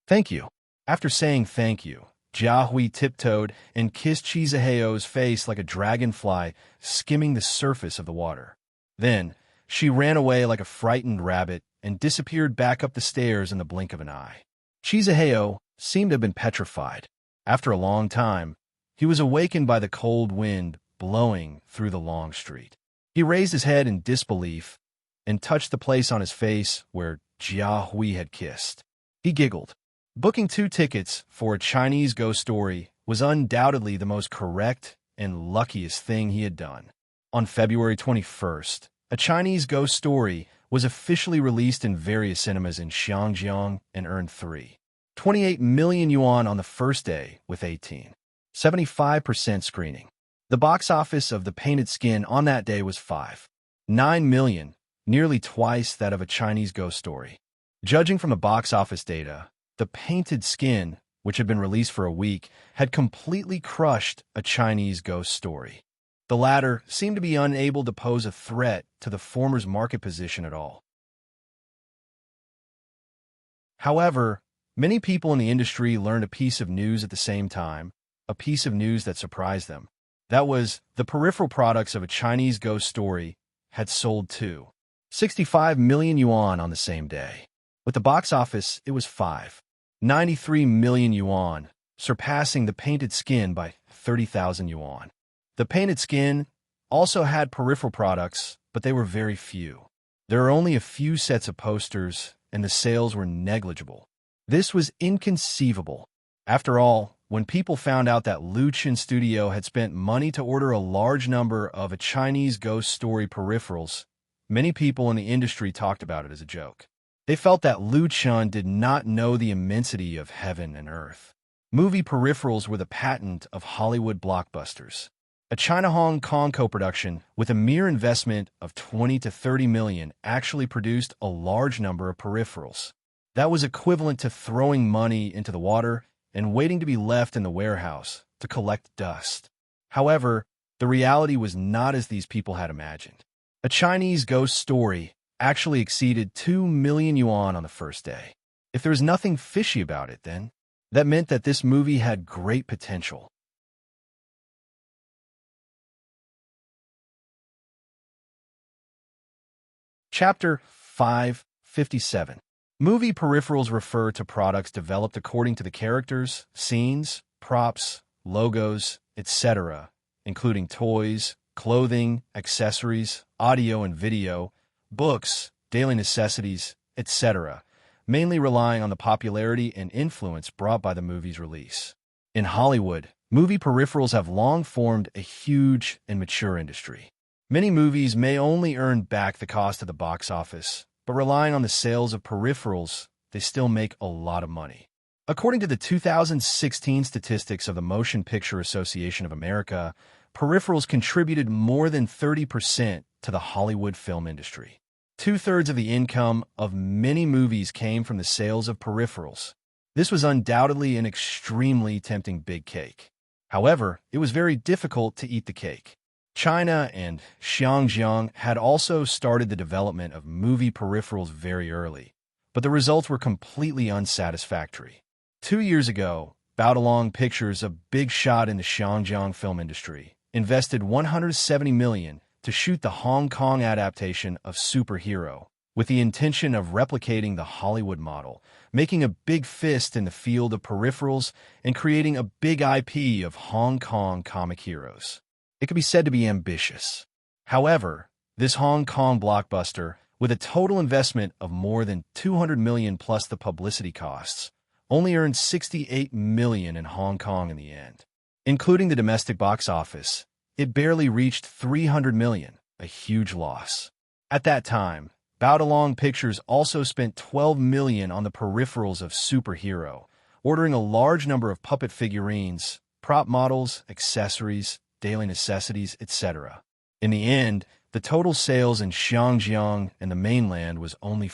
"Thank you." After saying thank you, Jia Hui tiptoed and kissed Chizaheo's face like a dragonfly skimming the surface of the water. Then, she ran away like a frightened rabbit and disappeared back up the stairs in the blink of an eye. Chizaheo seemed to have been petrified. After a long time, he was awakened by the cold wind blowing through the long street. He raised his head in disbelief and touched the place on his face where Jia Hui had kissed. He giggled. Booking 2 tickets for a Chinese ghost story was undoubtedly the most correct and luckiest thing he had done. On February 21st, a Chinese ghost story was officially released in various cinemas in Xiangjiang and earned 3.28 million yuan on the first day with 75% screening. The box office of The Painted Skin on that day was 5.9 million, nearly twice that of a Chinese ghost story. Judging from the box office data, The Painted Skin, which had been released for a week, had completely crushed a Chinese ghost story. The latter seemed to be unable to pose a threat to the former's market position at all. However, many people in the industry learned a piece of news at the same time, a piece of news that surprised them. That was, the peripheral products of a Chinese ghost story had sold 2.65 million yuan on the same day. With the box office, it was 5.93 million yuan, surpassing The Painted Skin by 30,000 yuan. The Painted Skin also had peripheral products, but they were very few. There are only a few sets of posters, and the sales were negligible. This was inconceivable. After all, when people found out that Luchin Studio had spent money to order a large number of a Chinese ghost story peripherals, Many people in the industry talked about it as a joke. They felt that Liu Chun did not know the immensity of heaven and earth. Movie peripherals were the patent of Hollywood blockbusters. A China-Hong Kong co-production with a mere investment of 20 to 30 million actually produced a large number of peripherals. That was equivalent to throwing money into the water and waiting to be left in the warehouse to collect dust. However, the reality was not as these people had imagined. A Chinese ghost story actually exceeded 2 million yuan on the first day. If there was nothing fishy about it then, that meant that this movie had great potential. Chapter 557. Movie peripherals refer to products developed according to the characters, scenes, props, logos, etc., including toys, clothing, accessories, audio and video, books, daily necessities, etc., mainly relying on the popularity and influence brought by the movie's release. In Hollywood, movie peripherals have long formed a huge and mature industry. Many movies may only earn back the cost of the box office, but relying on the sales of peripherals, they still make a lot of money. According to the 2016 statistics of the Motion Picture Association of America, peripherals contributed more than 30% to the Hollywood film industry. Two-thirds of the income of many movies came from the sales of peripherals. This was undoubtedly an extremely tempting big cake. However, it was very difficult to eat the cake. China and Xinjiang had also started the development of movie peripherals very early, but the results were completely unsatisfactory. 2 years ago, Baodalong Pictures, a big shot in the Xinjiang film industry, invested 170 million to shoot the Hong Kong adaptation of Superhero, with the intention of replicating the Hollywood model, making a big fist in the field of peripherals, and creating a big IP of Hong Kong comic heroes. It could be said to be ambitious. However, this Hong Kong blockbuster, with a total investment of more than 200 million plus the publicity costs, only earned 68 million in Hong Kong in the end. Including the domestic box office, it barely reached 300 million, a huge loss. At that time, Baodalong Pictures also spent 12 million on the peripherals of Superhero, ordering a large number of puppet figurines, prop models, accessories, daily necessities, etc. In the end, the total sales in Xinjiang and the mainland was only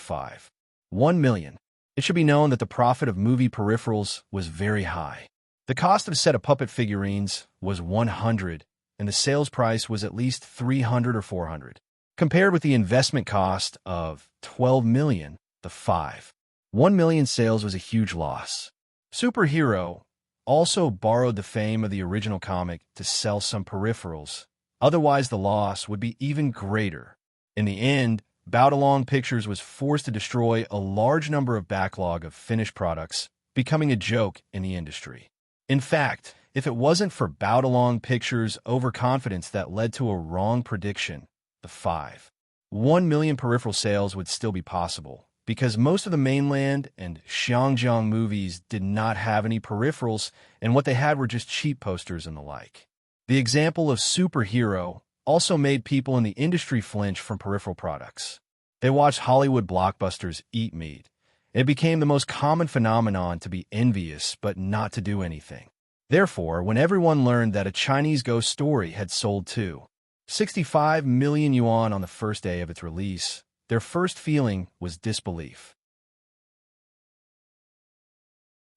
1 million. It should be known that the profit of movie peripherals was very high. The cost of a set of puppet figurines was 100, and the sales price was at least 300 or 400. Compared with the investment cost of 12 million, the 1 million sales was a huge loss. Superhero also borrowed the fame of the original comic to sell some peripherals. Otherwise, the loss would be even greater. In the end, Baodalong Pictures was forced to destroy a large number of backlog of finished products, becoming a joke in the industry. In fact, if it wasn't for Baodalong Pictures' overconfidence that led to a wrong prediction, the 1 million peripheral sales would still be possible, because most of the mainland and Xinjiang movies did not have any peripherals, and what they had were just cheap posters and the like. The example of Superhero also made people in the industry flinch from peripheral products. They watched Hollywood blockbusters eat meat. It became the most common phenomenon to be envious but not to do anything. Therefore, when everyone learned that a Chinese ghost story had sold 65 million yuan on the first day of its release, their first feeling was disbelief.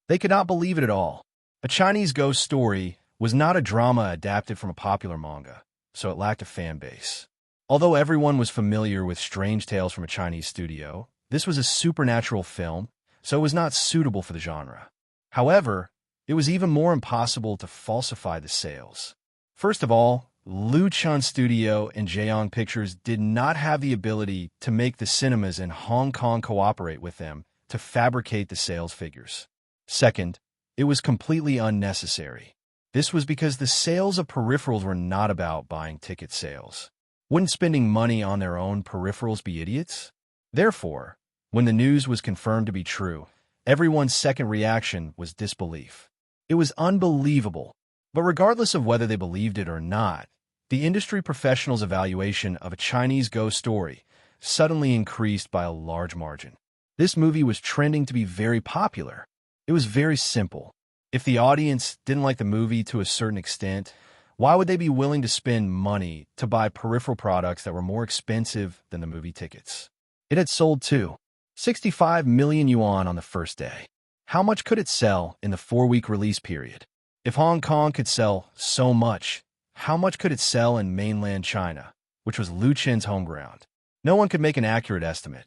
They could not believe it at all. A Chinese ghost story was not a drama adapted from a popular manga, so it lacked a fan base. Although everyone was familiar with strange tales from a Chinese studio, this was a supernatural film, so it was not suitable for the genre. However, it was even more impossible to falsify the sales. First of all, Liu Chun Studio and Jiang Pictures did not have the ability to make the cinemas in Hong Kong cooperate with them to fabricate the sales figures. Second, it was completely unnecessary. This was because the sales of peripherals were not about buying ticket sales. Wouldn't spending money on their own peripherals be idiots? Therefore, when the news was confirmed to be true, everyone's second reaction was disbelief. It was unbelievable. But regardless of whether they believed it or not, the industry professionals' evaluation of a Chinese ghost story suddenly increased by a large margin. This movie was trending to be very popular. It was very simple. If the audience didn't like the movie to a certain extent, why would they be willing to spend money to buy peripheral products that were more expensive than the movie tickets? It had sold to 65 million yuan on the first day. How much could it sell in the 4-week release period? If Hong Kong could sell so much, how much could it sell in mainland China, which was Lu Chen's home ground? No one could make an accurate estimate.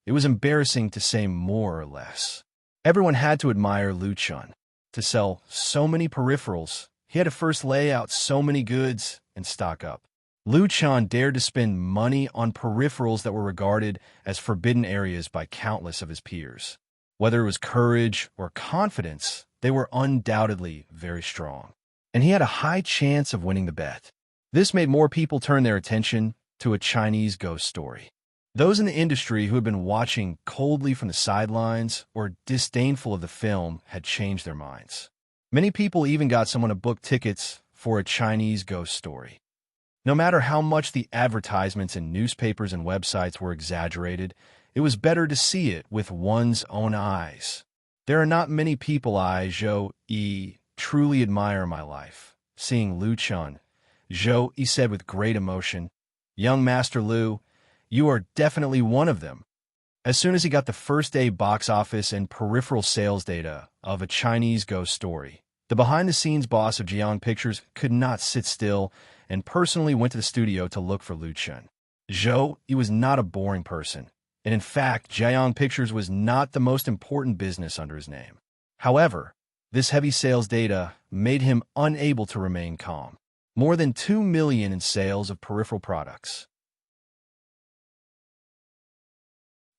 It was embarrassing to say more or less. Everyone had to admire Lu Chen. To sell so many peripherals, he had to first lay out so many goods and stock up. Lu Chen dared to spend money on peripherals that were regarded as forbidden areas by countless of his peers. Whether it was courage or confidence, they were undoubtedly very strong. And he had a high chance of winning the bet. This made more people turn their attention to a Chinese ghost story. Those in the industry who had been watching coldly from the sidelines or disdainful of the film had changed their minds. Many people even got someone to book tickets for a Chinese ghost story. No matter how much the advertisements in newspapers and websites were exaggerated, it was better to see it with one's own eyes. There are not many people I, Zhou Yi, truly admire in my life. Seeing Lu Chen, Zhou Yi said with great emotion, "Young Master Lu, you are definitely one of them." As soon as he got the first-day box office and peripheral sales data of a Chinese ghost story, the behind-the-scenes boss of Jiang Pictures could not sit still and personally went to the studio to look for Lu Chen. Zhou Yi was not a boring person, and in fact, Jiang Pictures was not the most important business under his name. However, this heavy sales data made him unable to remain calm. More than 2 million in sales of peripheral products.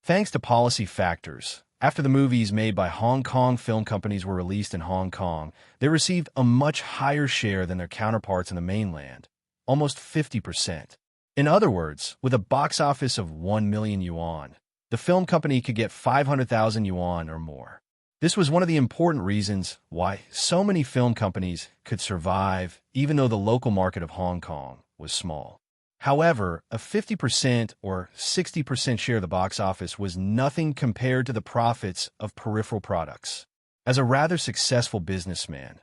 Thanks to policy factors, after the movies made by Hong Kong film companies were released in Hong Kong, they received a much higher share than their counterparts in the mainland, almost 50%. In other words, with a box office of 1 million yuan, the film company could get 500,000 yuan or more. This was one of the important reasons why so many film companies could survive even though the local market of Hong Kong was small. However, a 50% or 60% share of the box office was nothing compared to the profits of peripheral products. As a rather successful businessman,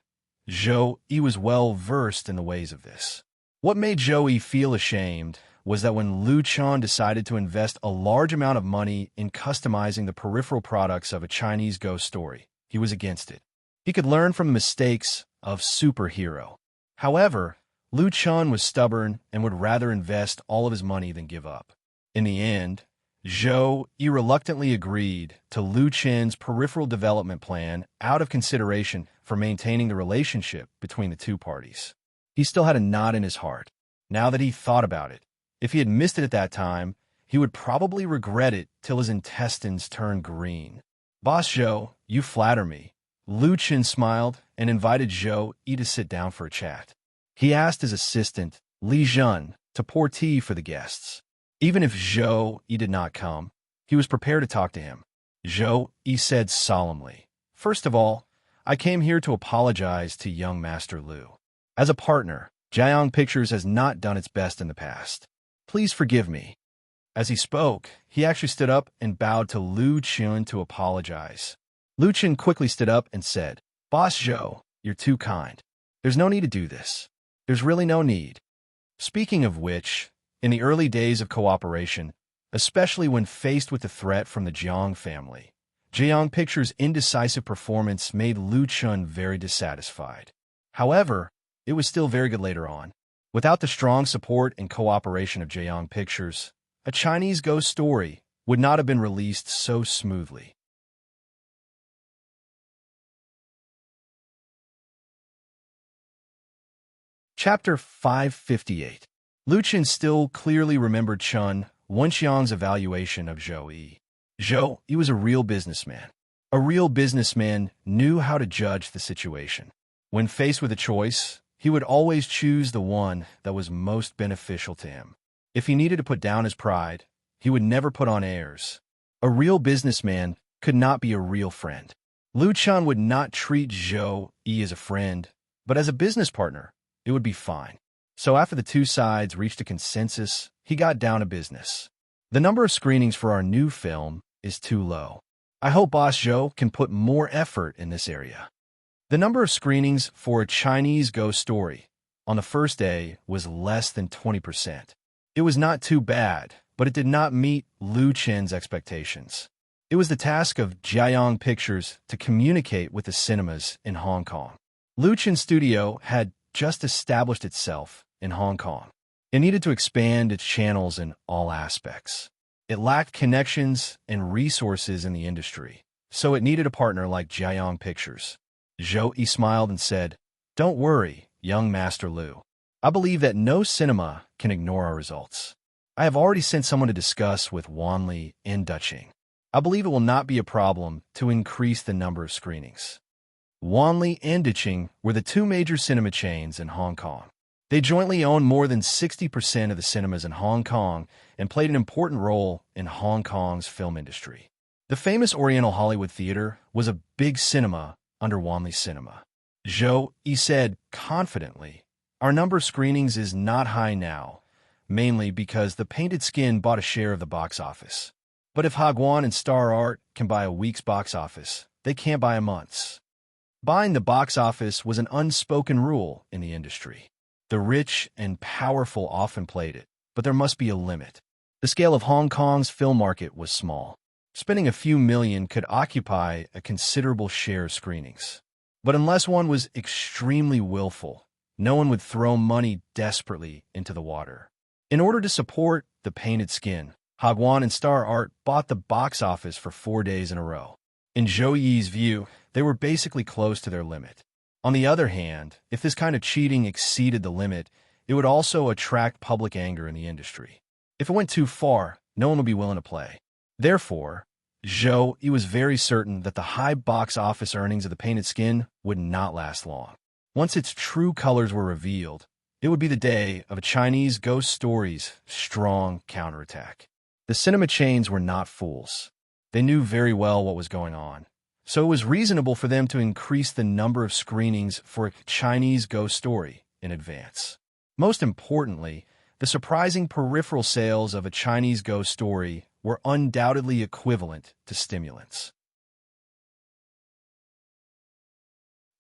Zhou Yi was well versed in the ways of this. What made Zhou Yi feel ashamed was that when Lu Chen decided to invest a large amount of money in customizing the peripheral products of a Chinese ghost story, he was against it. He could learn from the mistakes of superhero. However, Lu Chen was stubborn and would rather invest all of his money than give up. In the end, Zhou Yi reluctantly agreed to Lu Chen's peripheral development plan out of consideration for maintaining the relationship between the two parties. He still had a knot in his heart. Now that he thought about it, if he had missed it at that time, he would probably regret it till his intestines turned green. "Boss Zhou, you flatter me." Lu Chen smiled and invited Zhou Yi to sit down for a chat. He asked his assistant, Li Zhen, to pour tea for the guests. Even if Zhou Yi did not come, he was prepared to talk to him. Zhou Yi said solemnly, "First of all, I came here to apologize to young Master Lu. As a partner, Jiang Pictures has not done its best in the past. Please forgive me." As he spoke, he actually stood up and bowed to Lu Chen to apologize. Lu Chen quickly stood up and said, "Boss Zhou, you're too kind. There's no need to do this. There's really no need." Speaking of which, in the early days of cooperation, especially when faced with the threat from the Jiang family, Jiang Pictures' indecisive performance made Lu Chen very dissatisfied. However, it was still very good later on. Without the strong support and cooperation of Jiang Pictures, a Chinese ghost story would not have been released so smoothly. Chapter 558. Lu Chen still clearly remembered Chen Wenxiang's evaluation of Zhou Yi. Zhou Yi was a real businessman. A real businessman knew how to judge the situation. When faced with a choice, he would always choose the one that was most beneficial to him. If he needed to put down his pride, he would never put on airs. A real businessman could not be a real friend. Lu Chen would not treat Zhou Yi as a friend, but as a business partner. It would be fine. So after the two sides reached a consensus, he got down to business. The number of screenings for our new film is too low. I hope Boss Zhou can put more effort in this area. The number of screenings for A Chinese Ghost Story on the first day was less than 20%. It was not too bad, but it did not meet Liu Chen's expectations. It was the task of Jiayong Pictures to communicate with the cinemas in Hong Kong. Liu Chen's studio had just established itself in Hong Kong. It needed to expand its channels in all aspects. It lacked connections and resources in the industry, so it needed a partner like Jiayong Pictures. Zhou smiled and said, "Don't worry, young Master Liu. I believe that no cinema can ignore our results. I have already sent someone to discuss with Wanli and Duching. I believe it will not be a problem to increase the number of screenings." Wanli and Duching were the two major cinema chains in Hong Kong. They jointly owned more than 60% of the cinemas in Hong Kong and played an important role in Hong Kong's film industry. The famous Oriental Hollywood Theater was a big cinema under Wanli Cinema. Zhou said confidently, "Our number of screenings is not high now, mainly because The Painted Skin bought a share of the box office. But if Hagwon and Star Art can buy a week's box office, they can't buy a month's." Buying the box office was an unspoken rule in the industry. The rich and powerful often played it, but there must be a limit. The scale of Hong Kong's film market was small. Spending a few million could occupy a considerable share of screenings. But unless one was extremely willful, no one would throw money desperately into the water. In order to support The Painted Skin, Hagwon and Star Art bought the box office for 4 days in a row. In Zhou Yi's view, they were basically close to their limit. On the other hand, if this kind of cheating exceeded the limit, it would also attract public anger in the industry. If it went too far, no one would be willing to play. Therefore, Zhou was very certain that the high box office earnings of The Painted Skin would not last long. Once its true colors were revealed, it would be the day of A Chinese Ghost Story's strong counterattack. The cinema chains were not fools. They knew very well what was going on, so it was reasonable for them to increase the number of screenings for A Chinese Ghost Story in advance. Most importantly, the surprising peripheral sales of A Chinese Ghost Story were undoubtedly equivalent to stimulants.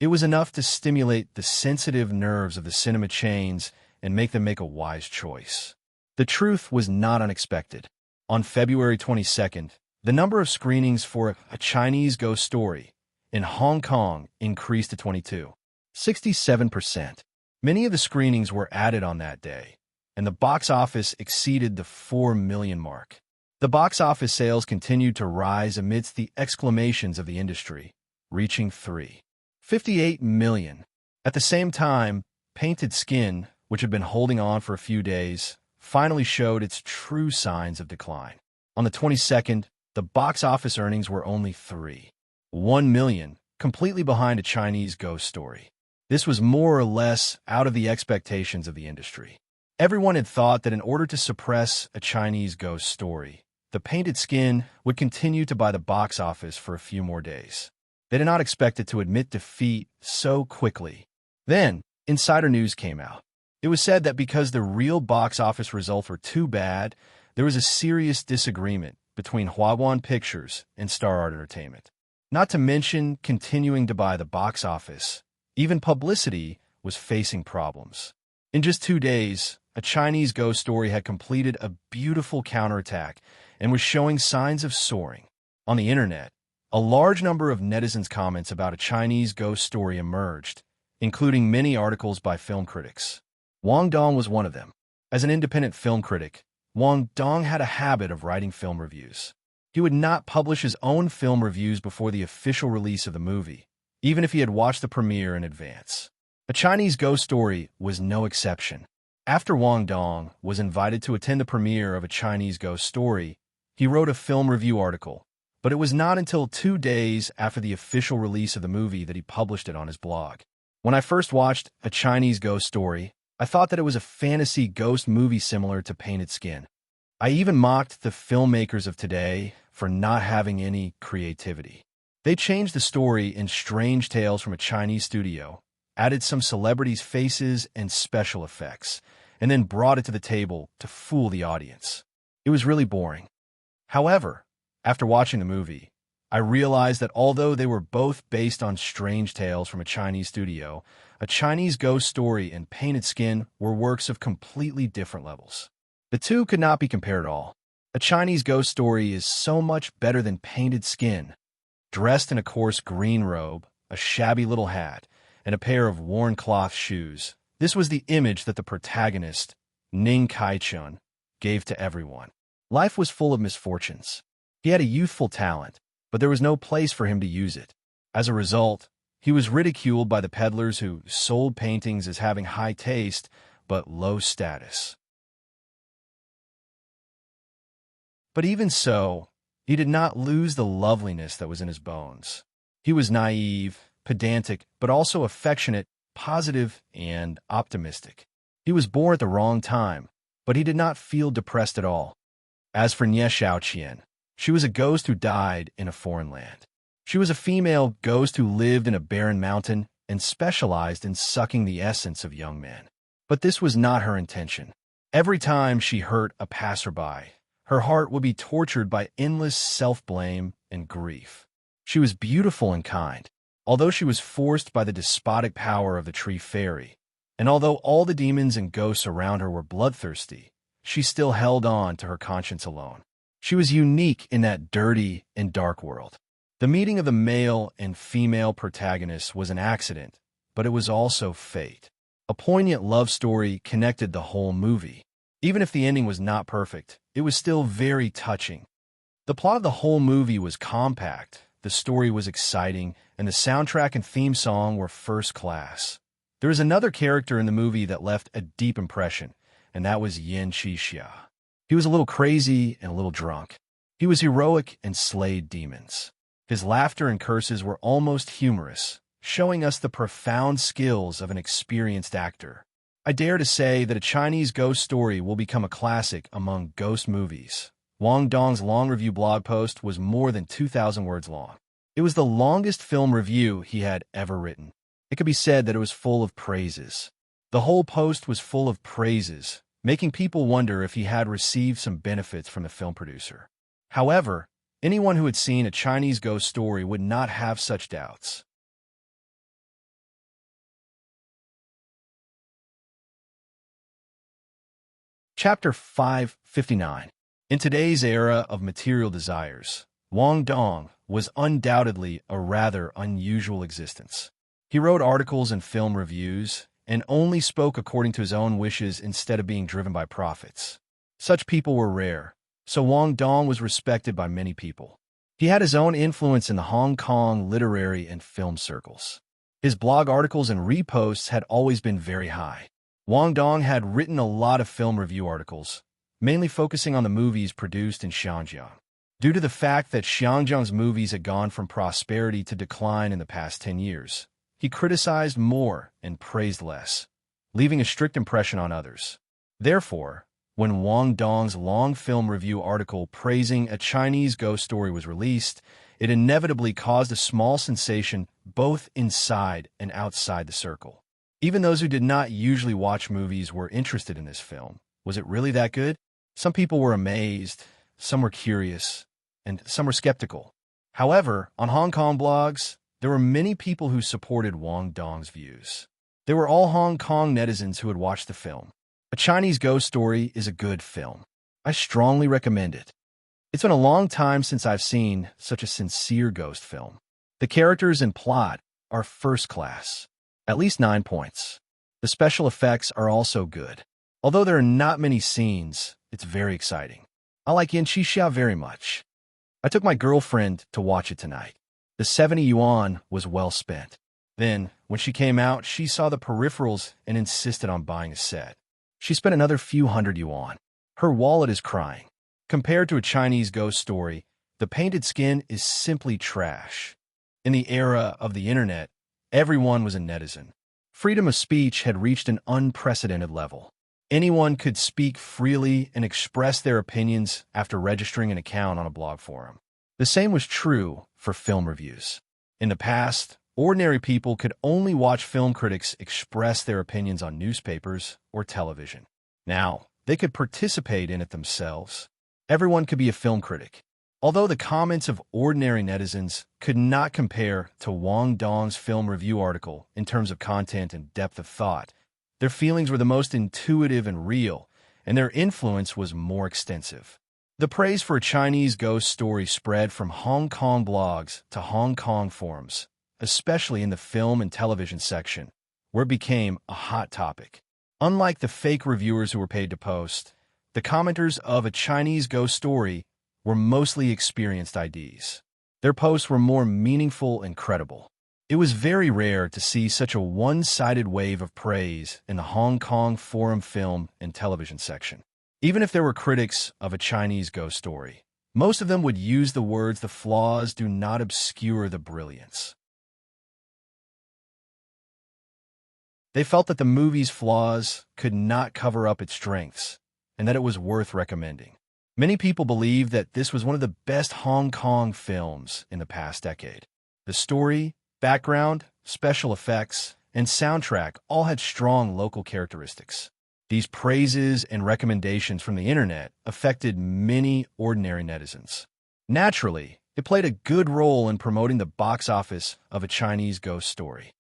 It was enough to stimulate the sensitive nerves of the cinema chains and make them make a wise choice. The truth was not unexpected. On February 22nd, the number of screenings for A Chinese Ghost Story in Hong Kong increased to 22, 67%. Many of the screenings were added on that day, and the box office exceeded the 4 million mark. The box office sales continued to rise amidst the exclamations of the industry, reaching 3.58 million. At the same time, Painted Skin, which had been holding on for a few days, finally showed its true signs of decline. On the 22nd, the box office earnings were only 3.1 million, completely behind A Chinese Ghost Story. This was more or less out of the expectations of the industry. Everyone had thought that in order to suppress A Chinese Ghost Story, The Painted Skin would continue to buy the box office for a few more days. They did not expect it to admit defeat so quickly. Then, insider news came out. It was said that because the real box office results were too bad, there was a serious disagreement between Huaguan Pictures and Star Art Entertainment. Not to mention continuing to buy the box office, even publicity was facing problems. In just 2 days, A Chinese Ghost Story had completed a beautiful counterattack and was showing signs of soaring. On the internet, a large number of netizens' comments about A Chinese Ghost Story emerged, including many articles by film critics. Wang Dong was one of them. As an independent film critic, Wang Dong had a habit of writing film reviews. He would not publish his own film reviews before the official release of the movie, even if he had watched the premiere in advance. A Chinese Ghost Story was no exception. After Wang Dong was invited to attend the premiere of A Chinese Ghost Story, he wrote a film review article, but it was not until 2 days after the official release of the movie that he published it on his blog. When I first watched A Chinese Ghost Story, I thought that it was a fantasy ghost movie similar to Painted Skin. I even mocked the filmmakers of today for not having any creativity. They changed the story in strange tales from a Chinese studio, added some celebrities' faces and special effects, and then brought it to the table to fool the audience. It was really boring. However, after watching the movie, I realized that although they were both based on strange tales from a Chinese studio, A Chinese Ghost Story and Painted Skin were works of completely different levels. The two could not be compared at all. A Chinese Ghost Story is so much better than Painted Skin. Dressed in a coarse green robe, a shabby little hat, and a pair of worn cloth shoes, this was the image that the protagonist, Ning Kai-chun, gave to everyone. Life was full of misfortunes. He had a youthful talent, but there was no place for him to use it. As a result, he was ridiculed by the peddlers who sold paintings as having high taste but low status. But even so, he did not lose the loveliness that was in his bones. He was naive, pedantic, but also affectionate, positive, and optimistic. He was born at the wrong time, but he did not feel depressed at all. As for Nie Xiaoqian, she was a ghost who died in a foreign land. She was a female ghost who lived in a barren mountain and specialized in sucking the essence of young men. But this was not her intention. Every time she hurt a passerby, her heart would be tortured by endless self-blame and grief. She was beautiful and kind, although she was forced by the despotic power of the tree fairy, and although all the demons and ghosts around her were bloodthirsty, she still held on to her conscience alone. She was unique in that dirty and dark world. The meeting of the male and female protagonists was an accident, but it was also fate. A poignant love story connected the whole movie. Even if the ending was not perfect, it was still very touching. The plot of the whole movie was compact, the story was exciting, and the soundtrack and theme song were first class. There is another character in the movie that left a deep impression, and that was Yin Qixia. He was a little crazy and a little drunk. He was heroic and slayed demons. His laughter and curses were almost humorous, showing us the profound skills of an experienced actor. I dare to say that A Chinese Ghost Story will become a classic among ghost movies. Wang Dong's long review blog post was more than 2,000 words long. It was the longest film review he had ever written. It could be said that it was full of praises. The whole post was full of praises, making people wonder if he had received some benefits from the film producer. However, anyone who had seen A Chinese Ghost Story would not have such doubts. Chapter 559. In today's era of material desires, Wang Dong was undoubtedly a rather unusual existence. He wrote articles and film reviews, and only spoke according to his own wishes instead of being driven by profits. Such people were rare, so Wang Dong was respected by many people. He had his own influence in the Hong Kong literary and film circles. His blog articles and reposts had always been very high. Wang Dong had written a lot of film review articles, mainly focusing on the movies produced in Xinjiang. Due to the fact that Xinjiang's movies had gone from prosperity to decline in the past 10 years, he criticized more and praised less, leaving a strict impression on others. Therefore, when Wang Dong's long film review article praising A Chinese Ghost Story was released, it inevitably caused a small sensation both inside and outside the circle. Even those who did not usually watch movies were interested in this film. Was it really that good? Some people were amazed, some were curious, and some were skeptical. However, on Hong Kong blogs, there were many people who supported Wang Dong's views. They were all Hong Kong netizens who had watched the film. A Chinese Ghost Story is a good film. I strongly recommend it. It's been a long time since I've seen such a sincere ghost film. The characters and plot are first class. At least 9 points. The special effects are also good. Although there are not many scenes, it's very exciting. I like Yin Qixia very much. I took my girlfriend to watch it tonight. The 70 yuan was well spent. Then, when she came out, she saw the peripherals and insisted on buying a set. She spent another few hundred yuan. Her wallet is crying. Compared to A Chinese Ghost Story, The Painted Skin is simply trash. In the era of the internet, everyone was a netizen. Freedom of speech had reached an unprecedented level. Anyone could speak freely and express their opinions after registering an account on a blog forum. The same was true for film reviews. In the past, ordinary people could only watch film critics express their opinions on newspapers or television. Now, they could participate in it themselves. Everyone could be a film critic. Although the comments of ordinary netizens could not compare to Wang Dong's film review article in terms of content and depth of thought, their feelings were the most intuitive and real, and their influence was more extensive. The praise for a Chinese ghost story spread from Hong Kong blogs to Hong Kong forums, especially in the film and television section, where it became a hot topic. Unlike the fake reviewers who were paid to post, the commenters of A Chinese Ghost Story were mostly experienced IDs. Their posts were more meaningful and credible. It was very rare to see such a one-sided wave of praise in the Hong Kong forum film and television section. Even if there were critics of A Chinese Ghost Story, most of them would use the words, "The flaws do not obscure the brilliance." They felt that the movie's flaws could not cover up its strengths, and that it was worth recommending. Many people believed that this was one of the best Hong Kong films in the past decade. The story, background, special effects, and soundtrack all had strong local characteristics. These praises and recommendations from the internet affected many ordinary netizens. Naturally, it played a good role in promoting the box office of A Chinese Ghost Story.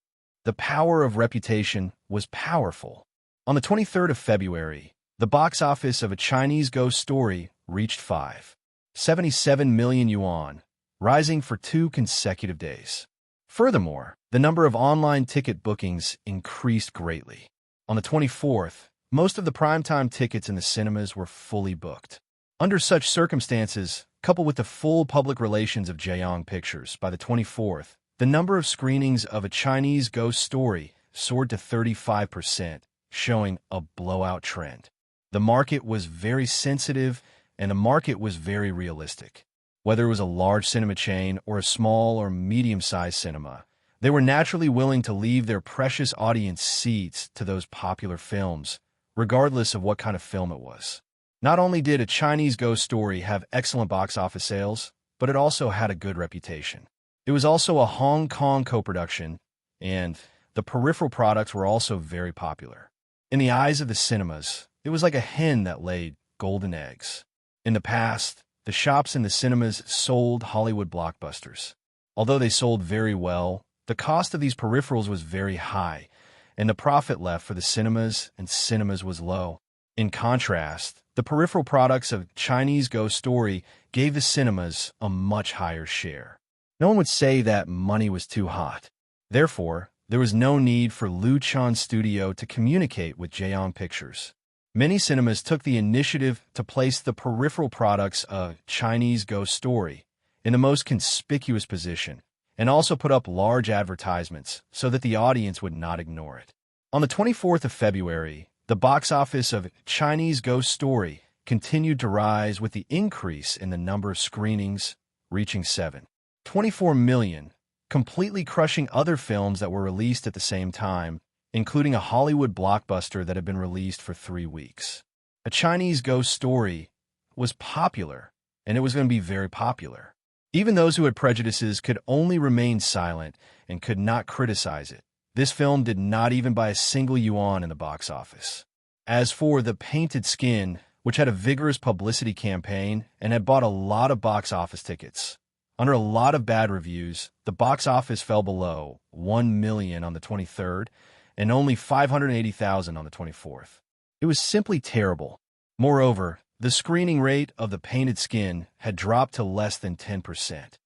The power of reputation was powerful. On the 23rd of February, the box office of A Chinese Ghost Story reached 577 million yuan, rising for 2 consecutive days. Furthermore, the number of online ticket bookings increased greatly. On the 24th, most of the primetime tickets in the cinemas were fully booked. Under such circumstances, coupled with the full public relations of Jiang Pictures, by the 24th, the number of screenings of A Chinese Ghost Story soared to 35%, showing a blowout trend. The market was very sensitive, and the market was very realistic. Whether it was a large cinema chain or a small or medium-sized cinema, they were naturally willing to leave their precious audience seats to those popular films, regardless of what kind of film it was. Not only did A Chinese Ghost Story have excellent box office sales, but it also had a good reputation. It was also a Hong Kong co-production, and the peripheral products were also very popular. In the eyes of the cinemas, it was like a hen that laid golden eggs. In the past, the shops in the cinemas sold Hollywood blockbusters. Although they sold very well, the cost of these peripherals was very high, and the profit left for the cinemas and cinemas was low. In contrast, the peripheral products of Chinese Ghost Story gave the cinemas a much higher share. No one would say that money was too hot. Therefore, there was no need for Lu Chan's studio to communicate with Jiang Pictures. Many cinemas took the initiative to place the peripheral products of Chinese Ghost Story in the most conspicuous position, and also put up large advertisements so that the audience would not ignore it. On the 24th of February, the box office of Chinese Ghost Story continued to rise with the increase in the number of screenings, reaching 7.24 million, completely crushing other films that were released at the same time, including a Hollywood blockbuster that had been released for 3 weeks. A Chinese Ghost Story was popular, and it was going to be very popular. Even those who had prejudices could only remain silent and could not criticize it. This film did not even buy a single yuan in the box office. As for The Painted Skin, which had a vigorous publicity campaign and had bought a lot of box office tickets, under a lot of bad reviews, the box office fell below 1 million on the 23rd and only 580,000 on the 24th. It was simply terrible. Moreover, the screening rate of The Painted Skin had dropped to less than 10%.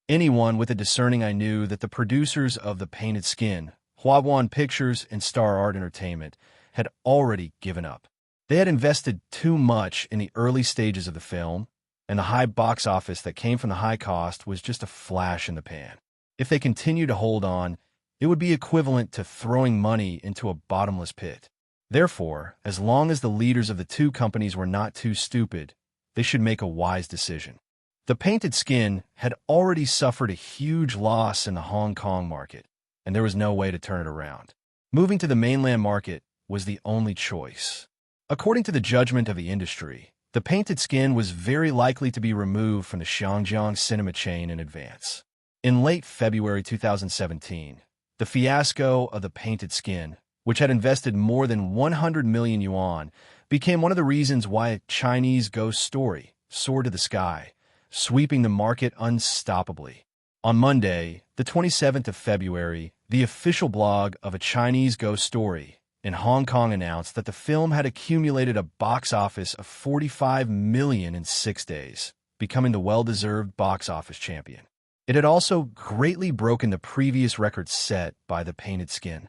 Anyone with a discerning eye knew that the producers of The Painted Skin, Huawan Pictures and Star Art Entertainment, had already given up. They had invested too much in the early stages of the film, and the high box office that came from the high cost was just a flash in the pan. If they continued to hold on, it would be equivalent to throwing money into a bottomless pit. Therefore, as long as the leaders of the two companies were not too stupid, they should make a wise decision. The Painted Skin had already suffered a huge loss in the Hong Kong market, and there was no way to turn it around. Moving to the mainland market was the only choice. According to the judgment of the industry, The Painted Skin was very likely to be removed from the Xiangjiang cinema chain in advance. In late February 2017, the fiasco of The Painted Skin which had invested more than 100 million yuan, became one of the reasons why a Chinese ghost story soared to the sky, sweeping the market unstoppably. On Monday, the 27th of February, the official blog of A Chinese Ghost Story in Hong Kong announced that the film had accumulated a box office of 45 million in 6 days, becoming the well-deserved box office champion. It had also greatly broken the previous record set by The Painted Skin.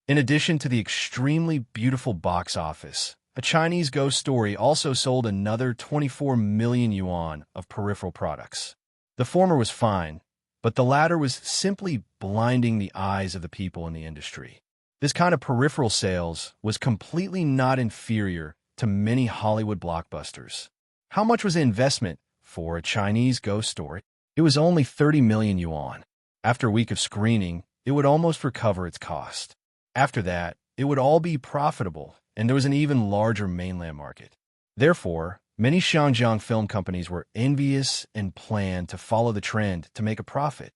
In addition to the extremely beautiful box office, A Chinese Ghost Story also sold another 24 million yuan of peripheral products. The former was fine, but the latter was simply blinding the eyes of the people in the industry. This kind of peripheral sales was completely not inferior to many Hollywood blockbusters. How much was the investment for A Chinese Ghost Story? It was only 30 million yuan. After a week of screening, it would almost recover its cost. After that, it would all be profitable, and there was an even larger mainland market. Therefore, many Xinjiang film companies were envious and planned to follow the trend to make a profit.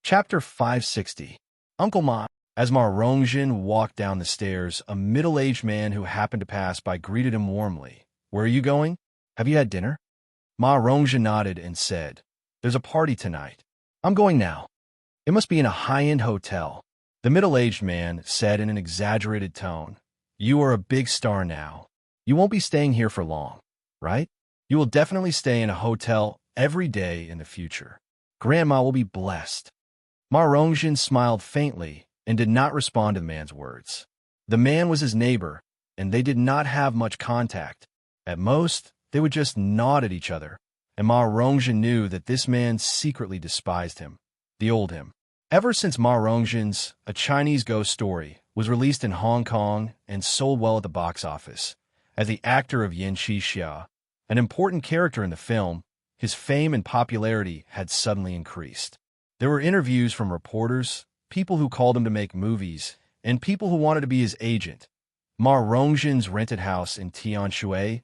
Chapter 560. Uncle Ma. As Ma Rongjin walked down the stairs, a middle-aged man who happened to pass by greeted him warmly. "Where are you going? Have you had dinner?" Ma Rongjin nodded and said, "There's a party tonight. I'm going now. It must be in a high-end hotel." The middle-aged man said in an exaggerated tone, "You are a big star now. You won't be staying here for long, right? You will definitely stay in a hotel every day in the future. Grandma will be blessed." Ma Rongjin smiled faintly and did not respond to the man's words. The man was his neighbor, and they did not have much contact. At most, they would just nod at each other, and Ma Rongjin knew that this man secretly despised him, the old him. Ever since Ma Rongjin's A Chinese Ghost Story was released in Hong Kong and sold well at the box office, as the actor of Yin Xixia, an important character in the film, his fame and popularity had suddenly increased. There were interviews from reporters, people who called him to make movies, and people who wanted to be his agent. Ma Rongjin's rented house in Tianshui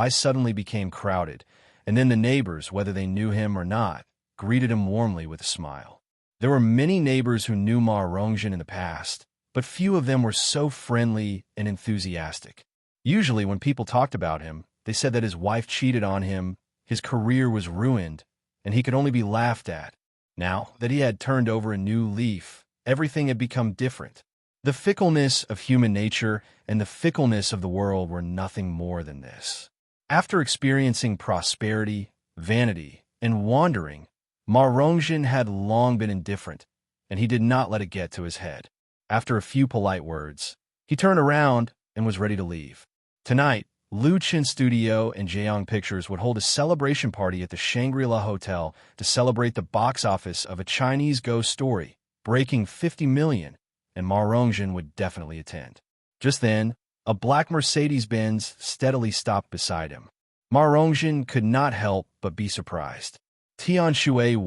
suddenly became crowded, and then the neighbors, whether they knew him or not, greeted him warmly with a smile. There were many neighbors who knew Ma Rongjin in the past, but few of them were so friendly and enthusiastic. Usually when people talked about him, they said that his wife cheated on him, his career was ruined, and he could only be laughed at. Now that he had turned over a new leaf, everything had become different. The fickleness of human nature and the fickleness of the world were nothing more than this. After experiencing prosperity, vanity, and wandering, Ma Rongjin had long been indifferent, and he did not let it get to his head. After a few polite words, he turned around and was ready to leave. Tonight, Lu Chin Studio and Jiang Pictures would hold a celebration party at the Shangri-La Hotel to celebrate the box office of A Chinese Ghost Story, breaking 50 million, and Ma Rongjin would definitely attend. Just then, a black Mercedes-Benz steadily stopped beside him. Ma Rongjin could not help but be surprised. Tianshui,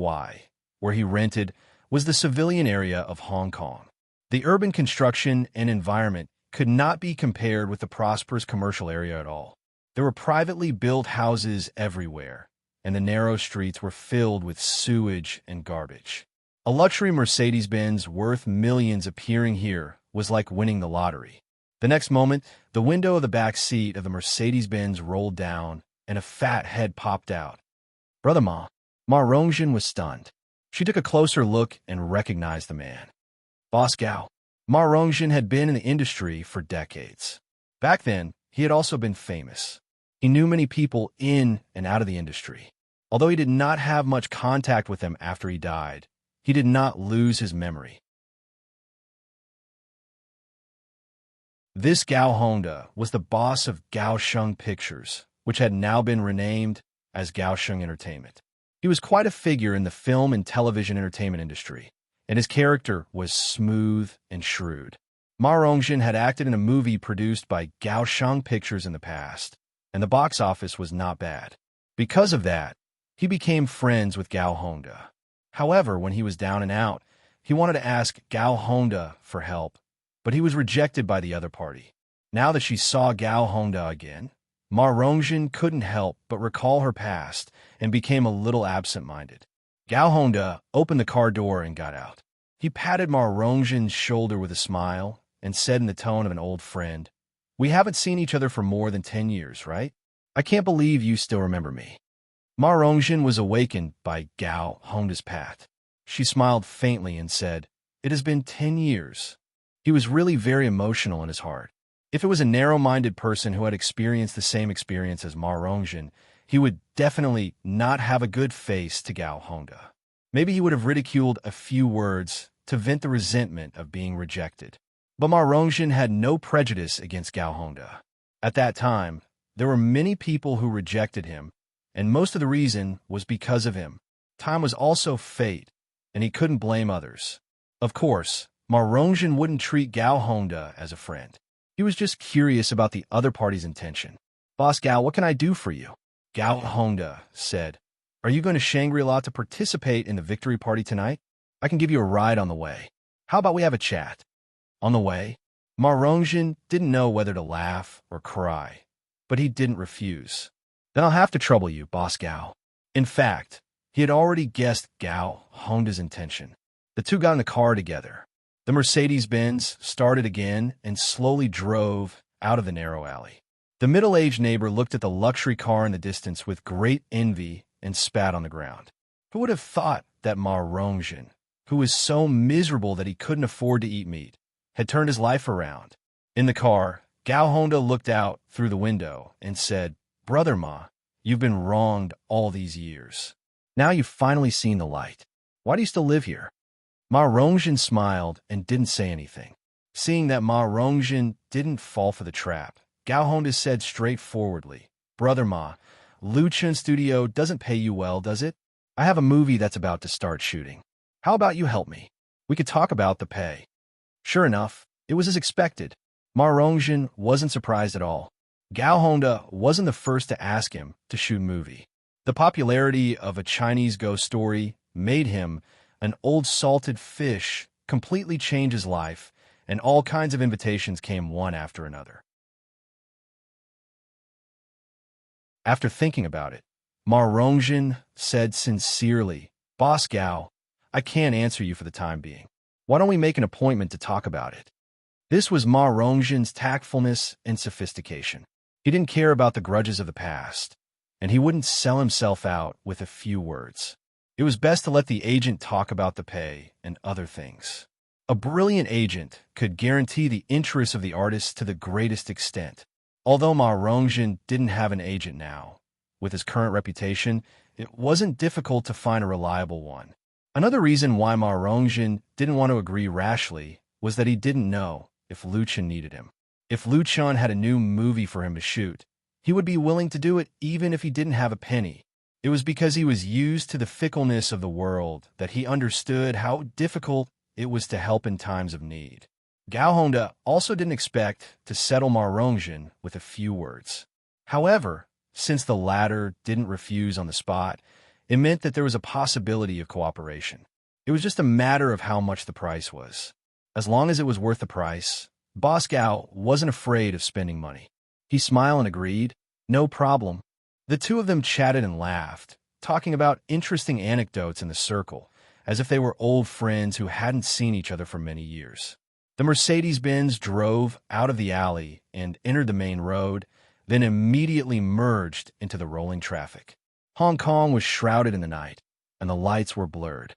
where he rented, was the civilian area of Hong Kong. The urban construction and environment could not be compared with the prosperous commercial area at all. There were privately built houses everywhere, and the narrow streets were filled with sewage and garbage. A luxury Mercedes-Benz worth millions appearing here was like winning the lottery. The next moment, the window of the back seat of the Mercedes-Benz rolled down, and a fat head popped out. "Brother Ma." Ma Rongjin was stunned. She took a closer look and recognized the man. Boss Gao. Ma Rongjin had been in the industry for decades. Back then, he had also been famous. He knew many people in and out of the industry. Although he did not have much contact with them after he died, he did not lose his memory. This Gao Honda was the boss of Kaohsiung Pictures, which had now been renamed as Kaohsiung Entertainment. He was quite a figure in the film and television entertainment industry, and his character was smooth and shrewd. Ma Rongjin had acted in a movie produced by Kaohsiung Pictures in the past, and the box office was not bad. Because of that, he became friends with Gao Honda. However, when he was down and out, he wanted to ask Gao Honda for help, but he was rejected by the other party. Now that she saw Gao Honda again, Ma Rongjin couldn't help but recall her past and became a little absent-minded. Gao Honda opened the car door and got out. He patted Ma Rongjin's shoulder with a smile and said in the tone of an old friend, "We haven't seen each other for more than 10 years, right? I can't believe you still remember me." Ma Rongjin was awakened by Gao Honda's pat. She smiled faintly and said, "It has been 10 years." He was really very emotional in his heart. If it was a narrow-minded person who had experienced the same experience as Ma Rongjin, he would definitely not have a good face to Gao Honda. Maybe he would have ridiculed a few words to vent the resentment of being rejected. But Ma Rongjin had no prejudice against Gao Honda. At that time, there were many people who rejected him, and most of the reason was because of him. Time was also fate, and he couldn't blame others. Of course, Ma Rongjin wouldn't treat Gao Honda as a friend. He was just curious about the other party's intention. "Boss Gao, what can I do for you?" Gao Honda said, "Are you going to Shangri-La to participate in the victory party tonight? I can give you a ride on the way. How about we have a chat?" On the way, Ma Rongjin didn't know whether to laugh or cry, but he didn't refuse. "Then I'll have to trouble you, Boss Gao." In fact, he had already guessed Gao Honda's intention. The two got in the car together. The Mercedes-Benz started again and slowly drove out of the narrow alley. The middle-aged neighbor looked at the luxury car in the distance with great envy and spat on the ground. Who would have thought that Ma Rongjin, who was so miserable that he couldn't afford to eat meat, had turned his life around? In the car, Gao Honda looked out through the window and said, "Brother Ma, you've been wronged all these years. Now you've finally seen the light. Why do you still live here?" Ma Rongjin smiled and didn't say anything. Seeing that Ma Rongjin didn't fall for the trap, Gao Honda said straightforwardly, "Brother Ma, Luchan Studio doesn't pay you well, does it? I have a movie that's about to start shooting. How about you help me? We could talk about the pay." Sure enough, it was as expected. Ma Rongjin wasn't surprised at all. Gao Honda wasn't the first to ask him to shoot a movie. The popularity of A Chinese Ghost Story made him, an old salted fish, completely change his life, and all kinds of invitations came one after another. After thinking about it, Ma Rongjin said sincerely, "Boss Gao, I can't answer you for the time being. Why don't we make an appointment to talk about it?" This was Ma Rongjin's tactfulness and sophistication. He didn't care about the grudges of the past, and he wouldn't sell himself out with a few words. It was best to let the agent talk about the pay and other things. A brilliant agent could guarantee the interests of the artist to the greatest extent. Although Ma Rongjin didn't have an agent now, with his current reputation, it wasn't difficult to find a reliable one. Another reason why Ma Rongjin didn't want to agree rashly was that he didn't know if Luchan needed him. If Luchan had a new movie for him to shoot, he would be willing to do it even if he didn't have a penny. It was because he was used to the fickleness of the world that he understood how difficult it was to help in times of need. Gao Honda also didn't expect to settle Ma Rongjin with a few words. However, since the latter didn't refuse on the spot, it meant that there was a possibility of cooperation. It was just a matter of how much the price was. As long as it was worth the price, Boss Gao wasn't afraid of spending money. He smiled and agreed, "No problem." The two of them chatted and laughed, talking about interesting anecdotes in the circle, as if they were old friends who hadn't seen each other for many years. The Mercedes-Benz drove out of the alley and entered the main road, then immediately merged into the rolling traffic. Hong Kong was shrouded in the night, and the lights were blurred.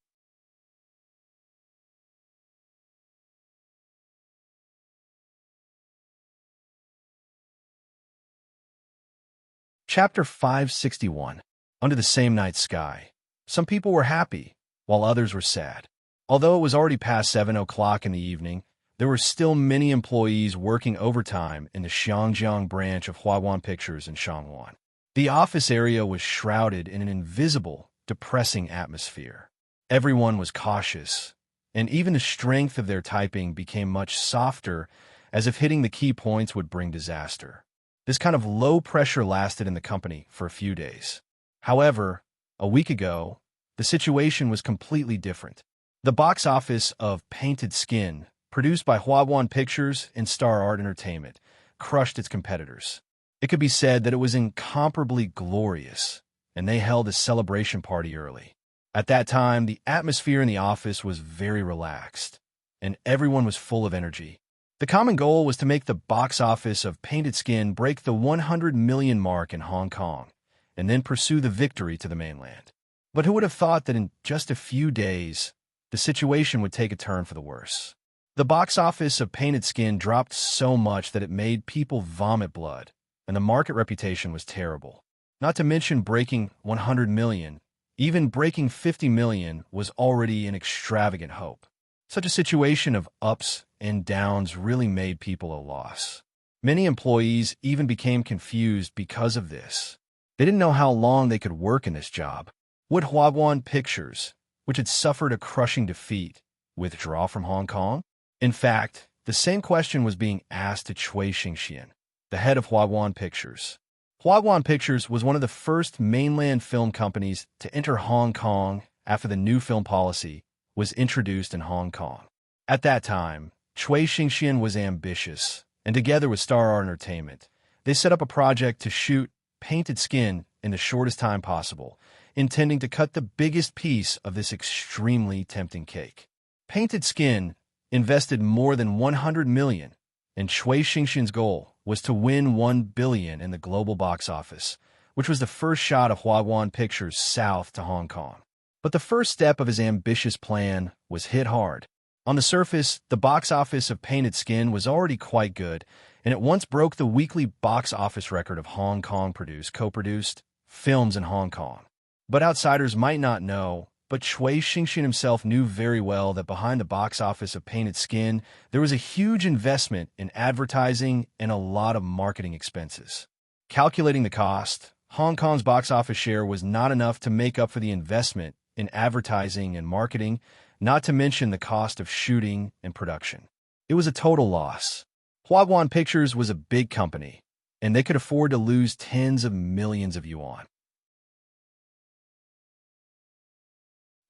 Chapter 561. Under the same night sky. Some people were happy, while others were sad. Although it was already past 7 o'clock in the evening, there were still many employees working overtime in the Xiangjiang branch of Huawan Pictures in Shangwan. The office area was shrouded in an invisible, depressing atmosphere. Everyone was cautious, and even the strength of their typing became much softer, as if hitting the key points would bring disaster. This kind of low pressure lasted in the company for a few days. However, a week ago, the situation was completely different. The box office of Painted Skin, produced by Huawan Pictures and Star Art Entertainment, crushed its competitors. It could be said that it was incomparably glorious, and they held a celebration party early. At that time, the atmosphere in the office was very relaxed, and everyone was full of energy. The common goal was to make the box office of Painted Skin break the 100 million mark in Hong Kong, and then pursue the victory to the mainland. But who would have thought that in just a few days, the situation would take a turn for the worse? The box office of Painted Skin dropped so much that it made people vomit blood, and the market reputation was terrible. Not to mention breaking 100 million, even breaking 50 million was already an extravagant hope. Such a situation of ups and downs really made people a loss. Many employees even became confused because of this. They didn't know how long they could work in this job. Would Huaguan Pictures, which had suffered a crushing defeat, withdraw from Hong Kong? In fact, the same question was being asked to Cui Xingxian, the head of Huaguan Pictures. Huaguan Pictures was one of the first mainland film companies to enter Hong Kong after the new film policy was introduced in Hong Kong. At that time, Cui Xingxian was ambitious, and together with Star Art Entertainment, they set up a project to shoot Painted Skin in the shortest time possible, intending to cut the biggest piece of this extremely tempting cake. Painted Skin invested more than 100 million, and Cui Xingxian's goal was to win 1 billion in the global box office, which was the first shot of Huaguan Pictures south to Hong Kong. But the first step of his ambitious plan was hit hard. On the surface, the box office of Painted Skin was already quite good, and it once broke the weekly box office record of Hong Kong-produced, co-produced films in Hong Kong. But outsiders might not know, but Cui Xingxian himself knew very well that behind the box office of Painted Skin, there was a huge investment in advertising and a lot of marketing expenses. Calculating the cost, Hong Kong's box office share was not enough to make up for the investment in advertising and marketing, not to mention the cost of shooting and production. It was a total loss. Huaguan Pictures was a big company, and they could afford to lose tens of millions of yuan.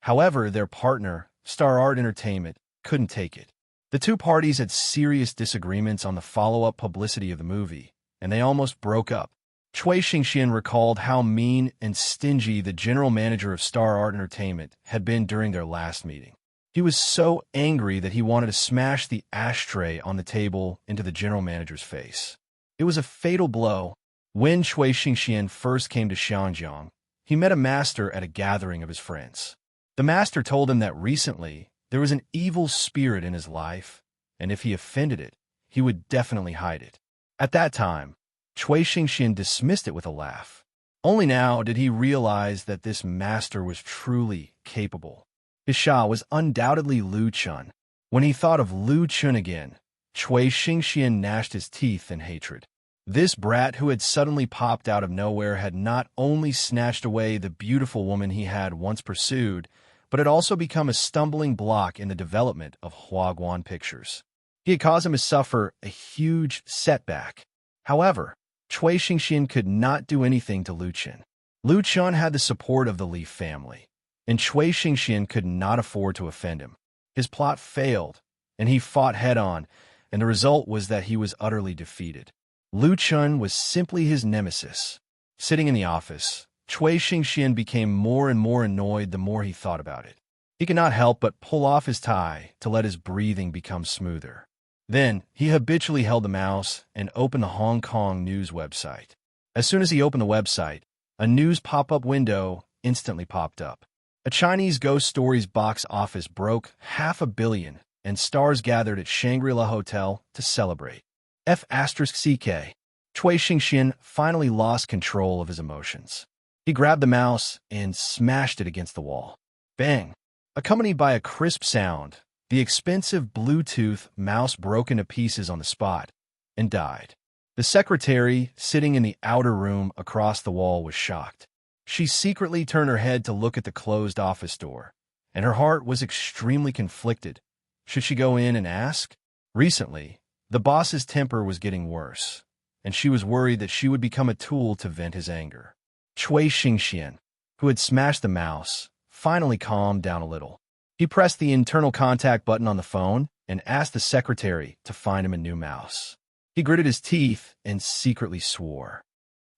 However, their partner, Star Art Entertainment, couldn't take it. The two parties had serious disagreements on the follow-up publicity of the movie, and they almost broke up. Cui Xingxian recalled how mean and stingy the general manager of Star Art Entertainment had been during their last meeting. He was so angry that he wanted to smash the ashtray on the table into the general manager's face. It was a fatal blow. When Cui Xingxian first came to Xianjiang, he met a master at a gathering of his friends. The master told him that recently there was an evil spirit in his life, and if he offended it, he would definitely hide it. At that time, Cui Xingxian dismissed it with a laugh. Only now did he realize that this master was truly capable. His Sha was undoubtedly Lu Chun. When he thought of Lu Chun again, Cui Xingxian gnashed his teeth in hatred. This brat who had suddenly popped out of nowhere had not only snatched away the beautiful woman he had once pursued, but had also become a stumbling block in the development of Huaguan Pictures. He had caused him to suffer a huge setback. However, Cui Xingxian could not do anything to Lu Chun. Lu Chun had the support of the Li family, and Cui Xingxian could not afford to offend him. His plot failed, and he fought head-on, and the result was that he was utterly defeated. Lu Chun was simply his nemesis. Sitting in the office, Cui Xingxian became more and more annoyed the more he thought about it. He could not help but pull off his tie to let his breathing become smoother. Then, he habitually held the mouse and opened the Hong Kong news website. As soon as he opened the website, a news pop-up window instantly popped up. A Chinese ghost stories box office broke 500 million, and stars gathered at Shangri-La Hotel to celebrate. F***CK. Cui Xingxian finally lost control of his emotions. He grabbed the mouse and smashed it against the wall. Bang! Accompanied by a crisp sound, the expensive Bluetooth mouse broke into pieces on the spot and died. The secretary, sitting in the outer room across the wall, was shocked. She secretly turned her head to look at the closed office door, and her heart was extremely conflicted. Should she go in and ask? Recently, the boss's temper was getting worse, and she was worried that she would become a tool to vent his anger. Cui Xingxian, who had smashed the mouse, finally calmed down a little. He pressed the internal contact button on the phone and asked the secretary to find him a new mouse. He gritted his teeth and secretly swore.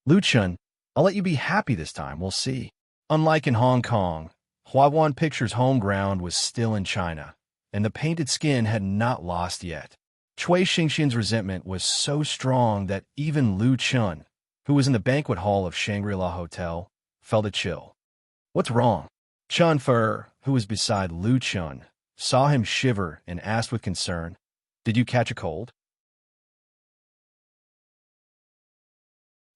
Lu Chun, I'll let you be happy this time, we'll see. Unlike in Hong Kong, Huawan Pictures' home ground was still in China, and the painted skin had not lost yet. Cui Xingxian's resentment was so strong that even Lu Chun, who was in the banquet hall of Shangri-La Hotel, felt a chill. What's wrong? Chun Fer, who was beside Lu Chun, saw him shiver and asked with concern, Did you catch a cold?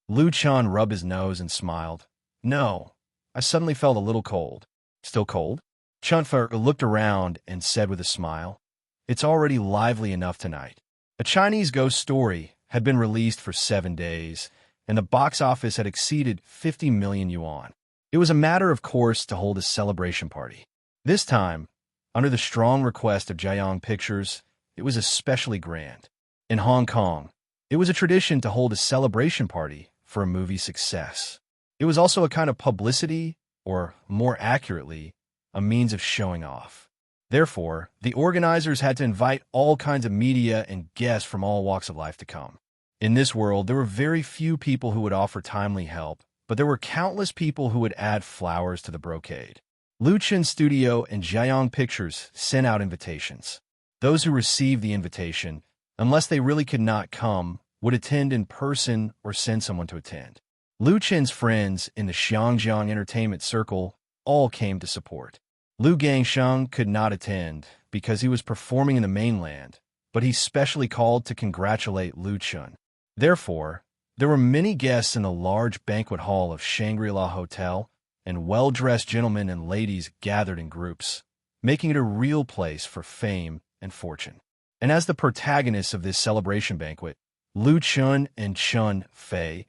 Lu Chun rubbed his nose and smiled. No, I suddenly felt a little cold. Still cold? Chun Fer looked around and said with a smile, It's already lively enough tonight. A Chinese ghost story had been released for 7 days, and the box office had exceeded 50 million yuan. It was a matter of course to hold a celebration party. This time, under the strong request of Jiayong Pictures, it was especially grand. In Hong Kong, it was a tradition to hold a celebration party for a movie success. It was also a kind of publicity, or more accurately, a means of showing off. Therefore, the organizers had to invite all kinds of media and guests from all walks of life to come. In this world, there were very few people who would offer timely help, but there were countless people who would add flowers to the brocade. Lu Chun's studio and Jiayong Pictures sent out invitations. Those who received the invitation, unless they really could not come, would attend in person or send someone to attend. Lu Chun's friends in the Xiangjiang entertainment circle all came to support. Lu Gangsheng could not attend because he was performing in the mainland, but he specially called to congratulate Lu Chun. Therefore, there were many guests in the large banquet hall of Shangri-La Hotel, and well-dressed gentlemen and ladies gathered in groups, making it a real place for fame and fortune. And as the protagonists of this celebration banquet, Lu Chun and Chun Fei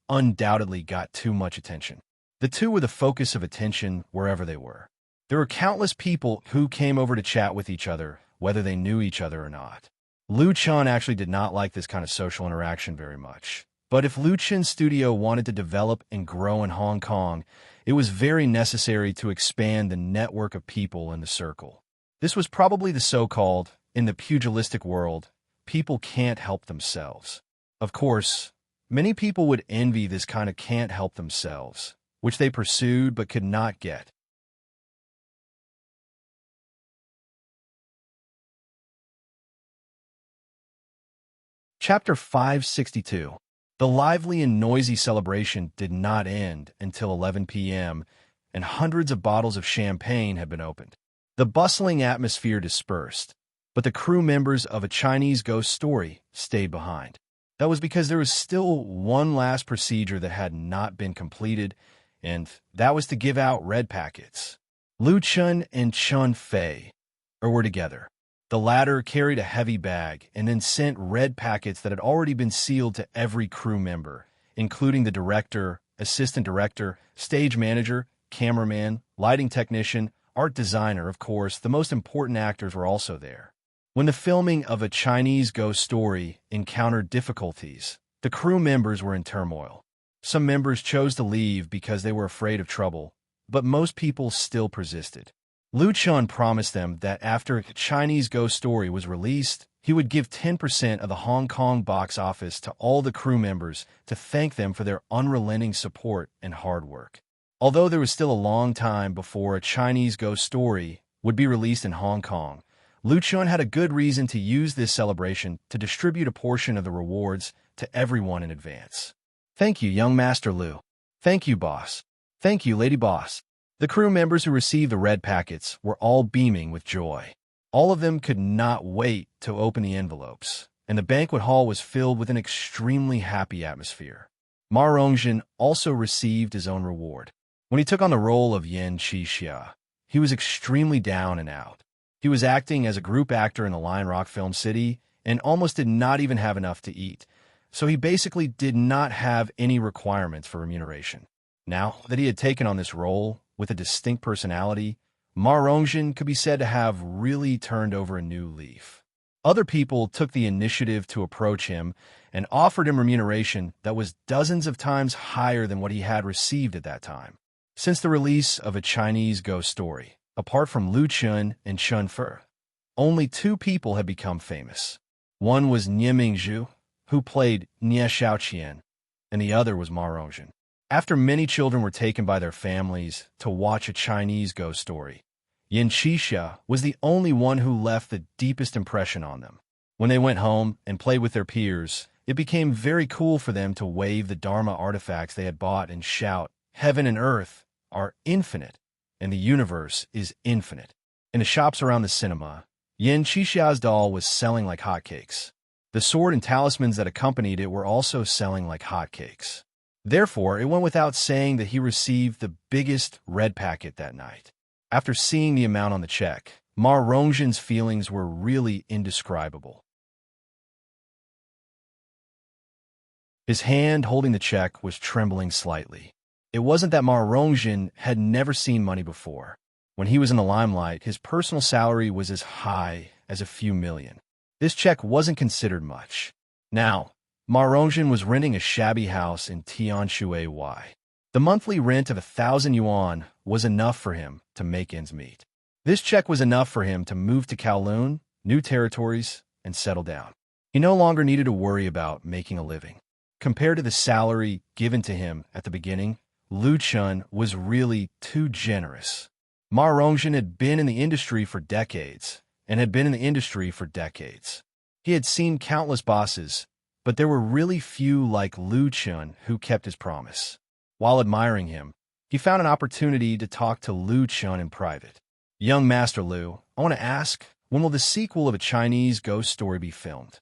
undoubtedly got too much attention. The two were the focus of attention wherever they were. There were countless people who came over to chat with each other, whether they knew each other or not. Lu Chun actually did not like this kind of social interaction very much. But if Lu Chun's studio wanted to develop and grow in Hong Kong, it was very necessary to expand the network of people in the circle. This was probably the so-called, in the pugilistic world, people can't help themselves. Of course, many people would envy this kind of can't help themselves, which they pursued but could not get. Chapter 562. The lively and noisy celebration did not end until 11 p.m., and hundreds of bottles of champagne had been opened. The bustling atmosphere dispersed, but the crew members of A Chinese Ghost Story stayed behind. That was because there was still one last procedure that had not been completed, and that was to give out red packets. Lu Chun and Chun Fei were together. The latter carried a heavy bag and then sent red packets that had already been sealed to every crew member, including the director, assistant director, stage manager, cameraman, lighting technician, art designer. Of course, the most important actors were also there. When the filming of A Chinese Ghost Story encountered difficulties, the crew members were in turmoil. Some members chose to leave because they were afraid of trouble, but most people still persisted. Lu Chun promised them that after A Chinese Ghost Story was released, he would give 10% of the Hong Kong box office to all the crew members to thank them for their unrelenting support and hard work. Although there was still a long time before A Chinese Ghost Story would be released in Hong Kong, Lu Chun had a good reason to use this celebration to distribute a portion of the rewards to everyone in advance. Thank you, young Master Lu. Thank you, boss. Thank you, Lady Boss. The crew members who received the red packets were all beaming with joy. All of them could not wait to open the envelopes, and the banquet hall was filled with an extremely happy atmosphere. Ma Rongjin also received his own reward. When he took on the role of Yan Qixia, he was extremely down and out. He was acting as a group actor in the Lion Rock Film City and almost did not even have enough to eat, so he basically did not have any requirements for remuneration. Now that he had taken on this role with a distinct personality, Ma Rongjin could be said to have really turned over a new leaf. Other people took the initiative to approach him and offered him remuneration that was dozens of times higher than what he had received at that time. Since the release of A Chinese Ghost Story, apart from Lu Chun and Chun Fer, only 2 people had become famous. One was Nie Mingzhu, who played Nie Xiaoqian, and the other was Ma Rongzhen. After many children were taken by their families to watch a Chinese ghost story, Yin Qixia was the only one who left the deepest impression on them. When they went home and played with their peers, it became very cool for them to wave the Dharma artifacts they had bought and shout, "Heaven and earth are infinite, and the universe is infinite." In the shops around the cinema, Yin Qixia's doll was selling like hotcakes. The sword and talismans that accompanied it were also selling like hotcakes. Therefore, it went without saying that he received the biggest red packet that night. After seeing the amount on the check, Ma Rongzhen's feelings were really indescribable. His hand holding the check was trembling slightly. It wasn't that Ma Rongzhen had never seen money before. When he was in the limelight, his personal salary was as high as a few million. This check wasn't considered much. Now, Ma Rongzhen was renting a shabby house in Tianshui. The monthly rent of 1,000 yuan was enough for him to make ends meet. This check was enough for him to move to Kowloon, new territories, and settle down. He no longer needed to worry about making a living. Compared to the salary given to him at the beginning, Lu Chun was really too generous. Ma Rongzhen had been in the industry for decades, and had been in the industry for decades. He had seen countless bosses, but there were really few like Lu Chun who kept his promise. While admiring him, he found an opportunity to talk to Lu Chun in private. "Young Master Lu, I want to ask, when will the sequel of a Chinese ghost story be filmed?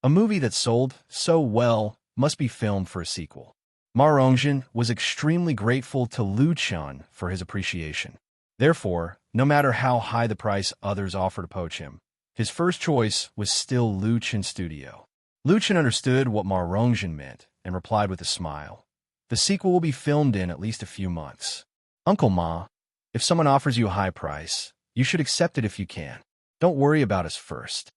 A movie that sold so well must be filmed for a sequel." Ma Rongzhen was extremely grateful to Lu Chun for his appreciation. Therefore, no matter how high the price others offered to poach him, his first choice was still Lu Chun's studio. Lu Chun understood what Ma Rongzhen meant and replied with a smile. "The sequel will be filmed in at least a few months. Uncle Ma, if someone offers you a high price, you should accept it if you can. Don't worry about us first."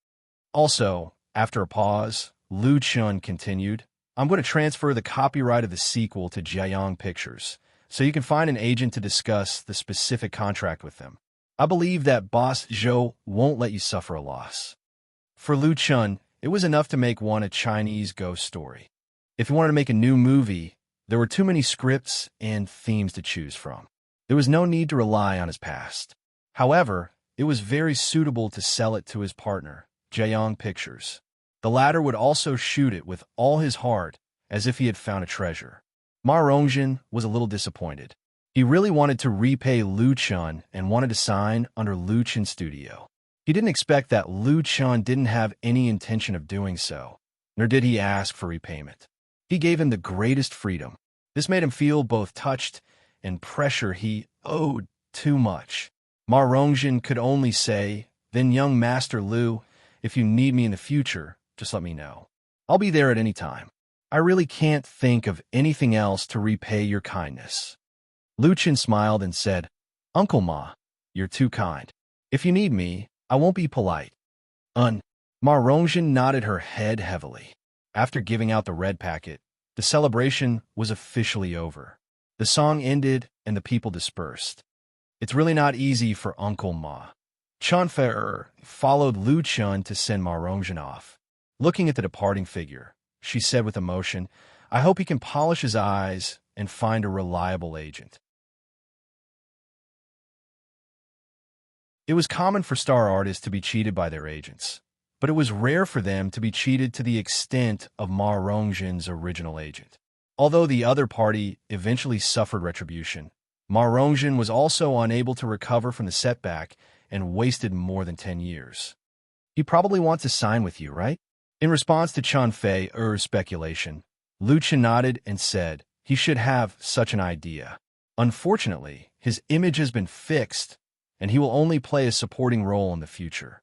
Also, after a pause, Lu Chun continued, "I'm going to transfer the copyright of the sequel to Jiayang Pictures, so you can find an agent to discuss the specific contract with them. I believe that Boss Zhou won't let you suffer a loss." For Lu Chun, it was enough to make one a Chinese ghost story. If he wanted to make a new movie, there were too many scripts and themes to choose from. There was no need to rely on his past. However, it was very suitable to sell it to his partner, Jiayang Pictures. The latter would also shoot it with all his heart, as if he had found a treasure. Ma Rongzhen was a little disappointed. He really wanted to repay Lu Chun and wanted to sign under Lu Chun's studio. He didn't expect that Lu Chun didn't have any intention of doing so, nor did he ask for repayment. He gave him the greatest freedom. This made him feel both touched and pressure he owed too much. Ma Rongzhen could only say, "Then young Master Lu, if you need me in the future, just let me know. I'll be there at any time. I really can't think of anything else to repay your kindness." Lu Chun smiled and said, "Uncle Ma, you're too kind. If you need me, I won't be polite." Ma Rongzhen nodded her head heavily. After giving out the red packet, the celebration was officially over. The song ended and the people dispersed. It's really not easy for Uncle Ma. Chun Fei followed Lu Chun to send Ma Rongzhen off. Looking at the departing figure, she said with emotion, "I hope he can polish his eyes and find a reliable agent." It was common for star artists to be cheated by their agents, but it was rare for them to be cheated to the extent of Ma Rongzhen's original agent. Although the other party eventually suffered retribution, Ma Rongzhen was also unable to recover from the setback and wasted more than 10 years. "He probably wants to sign with you, right?" In response to Chun Fei's speculation, Lu Chun nodded and said he should have such an idea. Unfortunately, his image has been fixed, and he will only play a supporting role in the future.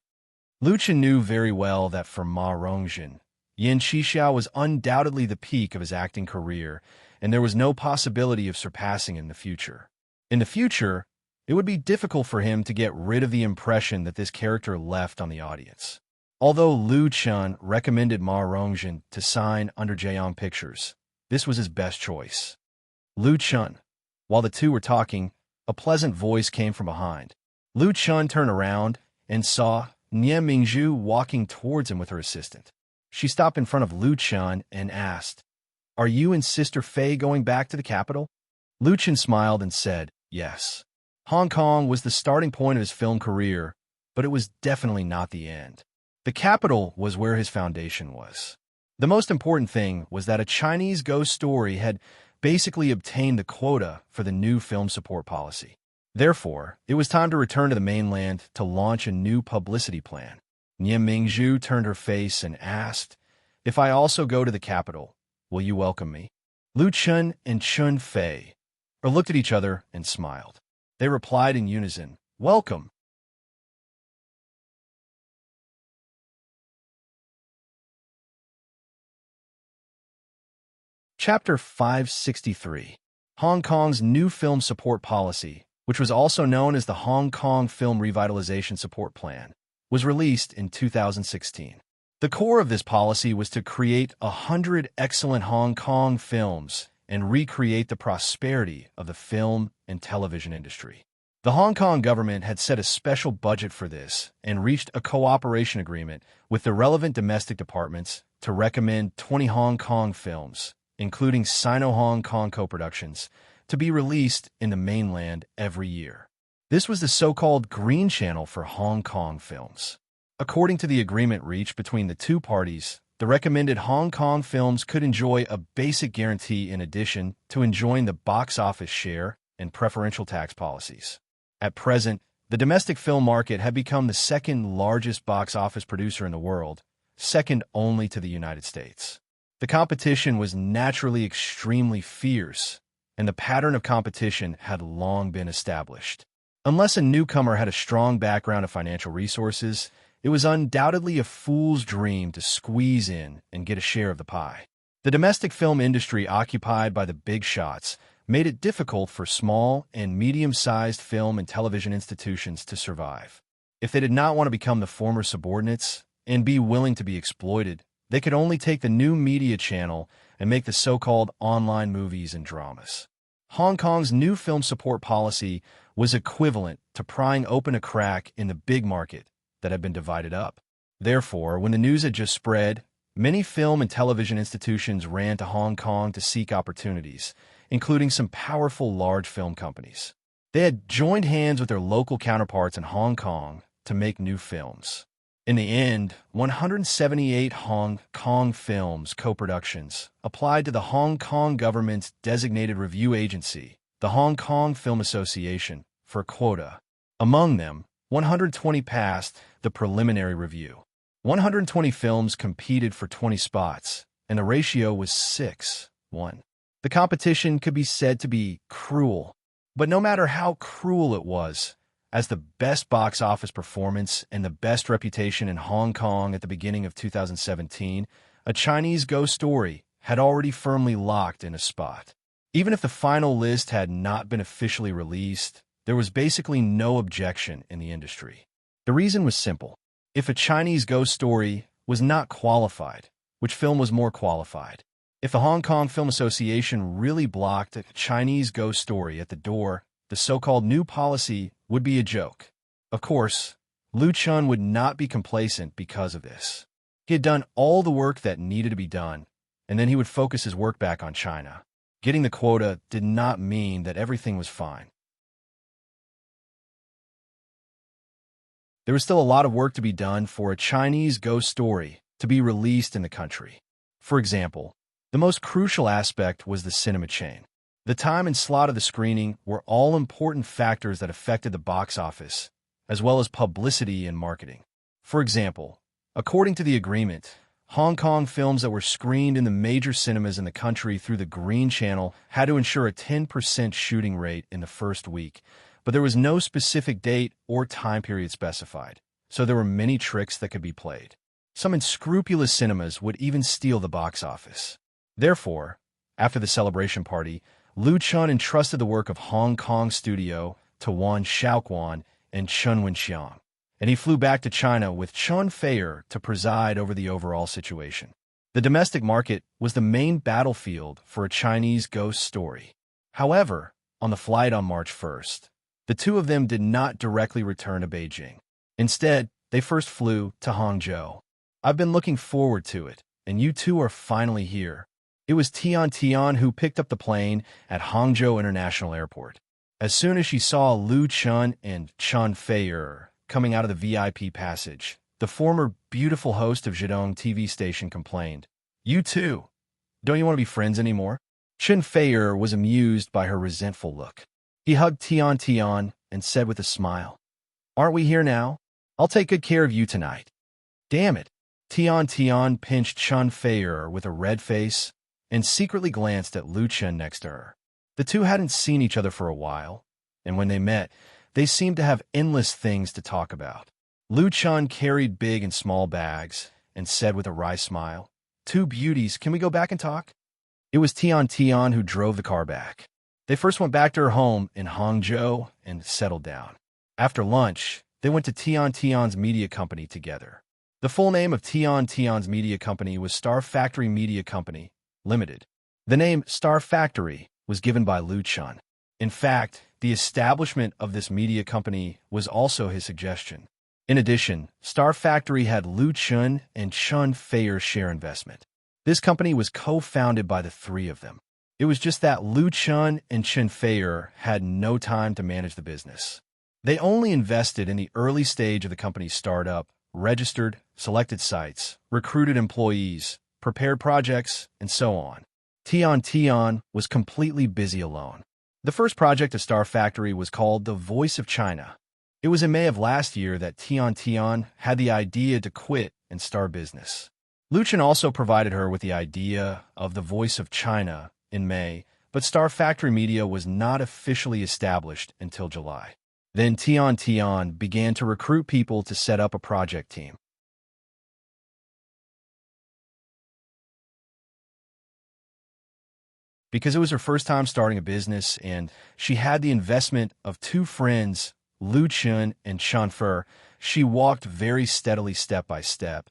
Lu Chun knew very well that for Ma Rongzhen, Yin Qixia was undoubtedly the peak of his acting career, and there was no possibility of surpassing in the future. In the future, it would be difficult for him to get rid of the impression that this character left on the audience. Although Lu Chun recommended Ma Rongzhen to sign under Jiayang Pictures, this was his best choice. "Lu Chun." While the two were talking, a pleasant voice came from behind. Lu Chun turned around and saw Nie Mingzhu walking towards him with her assistant. She stopped in front of Lu Chun and asked, "Are you and Sister Fei going back to the capital?" Lu Chun smiled and said, "Yes." Hong Kong was the starting point of his film career, but it was definitely not the end. The capital was where his foundation was. The most important thing was that a Chinese ghost story had basically obtained the quota for the new film support policy. Therefore, it was time to return to the mainland to launch a new publicity plan. Nian Mingzhu turned her face and asked, "If I also go to the capital, will you welcome me?" Lu Chun and Chun Fei looked at each other and smiled. They replied in unison, "Welcome." Chapter 563. Hong Kong's new film support policy, which was also known as the Hong Kong Film Revitalization Support Plan, was released in 2016. The core of this policy was to create 100 excellent Hong Kong films and recreate the prosperity of the film and television industry. The Hong Kong government had set a special budget for this and reached a cooperation agreement with the relevant domestic departments to recommend 20 Hong Kong films, including Sino-Hong Kong co-productions, to be released in the mainland every year. This was the so-called Green Channel for Hong Kong films. According to the agreement reached between the two parties, the recommended Hong Kong films could enjoy a basic guarantee in addition to enjoying the box office share and preferential tax policies. At present, the domestic film market had become the second largest box office producer in the world, second only to the United States. The competition was naturally extremely fierce, and the pattern of competition had long been established. Unless a newcomer had a strong background of financial resources, it was undoubtedly a fool's dream to squeeze in and get a share of the pie. The domestic film industry occupied by the big shots made it difficult for small and medium-sized film and television institutions to survive. If they did not want to become the former subordinates and be willing to be exploited, they could only take the new media channel and make the so-called online movies and dramas. Hong Kong's new film support policy was equivalent to prying open a crack in the big market that had been divided up. Therefore, when the news had just spread, many film and television institutions ran to Hong Kong to seek opportunities, including some powerful large film companies. They had joined hands with their local counterparts in Hong Kong to make new films. In the end, 178 Hong Kong films co-productions applied to the Hong Kong government's designated review agency, the Hong Kong Film Association, for a quota. Among them, 120 passed the preliminary review. 120 films competed for 20 spots, and the ratio was 6-1. The competition could be said to be cruel, but no matter how cruel it was, as the best box office performance and the best reputation in Hong Kong at the beginning of 2017, a Chinese ghost story had already firmly locked in a spot. Even if the final list had not been officially released, there was basically no objection in the industry. The reason was simple. If a Chinese ghost story was not qualified, which film was more qualified? If the Hong Kong Film Association really blocked a Chinese ghost story at the door, the so-called new policy would be a joke. Of course, Lu Chun would not be complacent because of this. He had done all the work that needed to be done, and then he would focus his work back on China. Getting the quota did not mean that everything was fine. There was still a lot of work to be done for a Chinese ghost story to be released in the country. For example, the most crucial aspect was the cinema chain. The time and slot of the screening were all important factors that affected the box office, as well as publicity and marketing. For example, according to the agreement, Hong Kong films that were screened in the major cinemas in the country through the Green Channel had to ensure a 10% shooting rate in the first week, but there was no specific date or time period specified, so there were many tricks that could be played. Some unscrupulous cinemas would even steal the box office. Therefore, after the celebration party, Lu Chun entrusted the work of Hong Kong studio to Wan Xiaoquan and Chun Wenxiang, and he flew back to China with Chun Fei to preside over the overall situation. The domestic market was the main battlefield for a Chinese ghost story. However, on the flight on March 1st, the two of them did not directly return to Beijing. Instead, they first flew to Hangzhou. I've been looking forward to it, and you two are finally here. It was Tian who picked up the plane at Hangzhou International Airport. As soon as she saw Lu Chun and Chun Fei coming out of the VIP passage, the former beautiful host of Zhidong TV station complained, "You too. Don't you want to be friends anymore?" Chun Fei was amused by her resentful look. He hugged Tian and said with a smile, "Aren't we here now? I'll take good care of you tonight." "Damn it." Tian pinched Chun Fei with a red face and secretly glanced at Lu Chun next to her. The two hadn't seen each other for a while, and when they met, they seemed to have endless things to talk about. Lu Chun carried big and small bags and said with a wry smile, "Two beauties, can we go back and talk?" It was Tian who drove the car back. They first went back to her home in Hangzhou and settled down. After lunch, they went to Tian's media company together. The full name of Tian's media company was Star Factory Media Company, Limited. The name Star Factory was given by Lu Chun. In fact, the establishment of this media company was also his suggestion. In addition, Star Factory had Lu Chun and Chun Fei's share investment. This company was co-founded by the three of them. It was just that Lu Chun and Chun Fei had no time to manage the business. They only invested in the early stage of the company's startup, registered, selected sites, recruited employees, prepared projects, and so on. Tian was completely busy alone. The first project of Star Factory was called The Voice of China. It was in May of last year that Tian had the idea to quit and start business. Lu Chun also provided her with the idea of The Voice of China in May, but Star Factory Media was not officially established until July. Then Tian began to recruit people to set up a project team. Because it was her first time starting a business and she had the investment of two friends, Lu Chun and Chun Fei, she walked very steadily step by step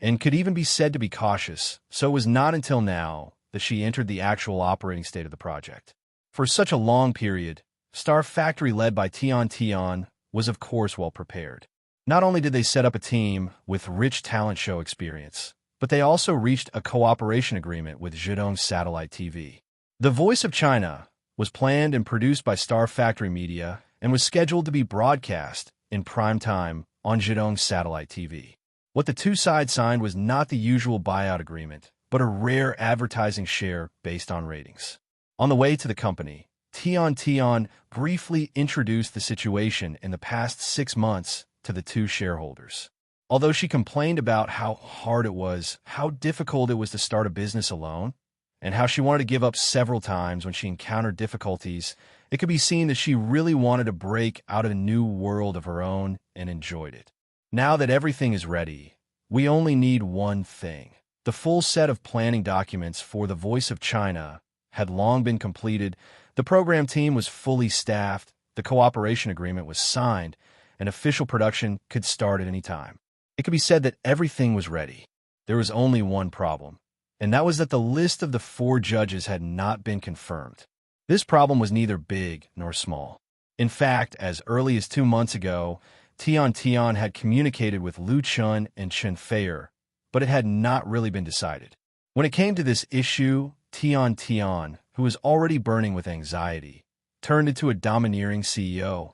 and could even be said to be cautious, so it was not until now that she entered the actual operating state of the project. For such a long period, Star Factory led by Tian was of course well prepared. Not only did they set up a team with rich talent show experience, but they also reached a cooperation agreement with Zhidong Satellite TV. The Voice of China was planned and produced by Star Factory Media and was scheduled to be broadcast in prime time on Zhidong Satellite TV. What the two sides signed was not the usual buyout agreement, but a rare advertising share based on ratings. On the way to the company, Tian briefly introduced the situation in the past 6 months to the two shareholders. Although she complained about how hard it was, how difficult it was to start a business alone, and how she wanted to give up several times when she encountered difficulties, it could be seen that she really wanted to break out of a new world of her own and enjoyed it. Now that everything is ready, we only need one thing. The full set of planning documents for The Voice of China had long been completed, the program team was fully staffed, the cooperation agreement was signed, and official production could start at any time. It could be said that everything was ready. There was only one problem, and that was that the list of the 4 judges had not been confirmed. This problem was neither big nor small. In fact, as early as 2 months ago, Tian had communicated with Lu Chun and Chun Fei, but it had not really been decided. When it came to this issue, Tian, who was already burning with anxiety, turned into a domineering CEO.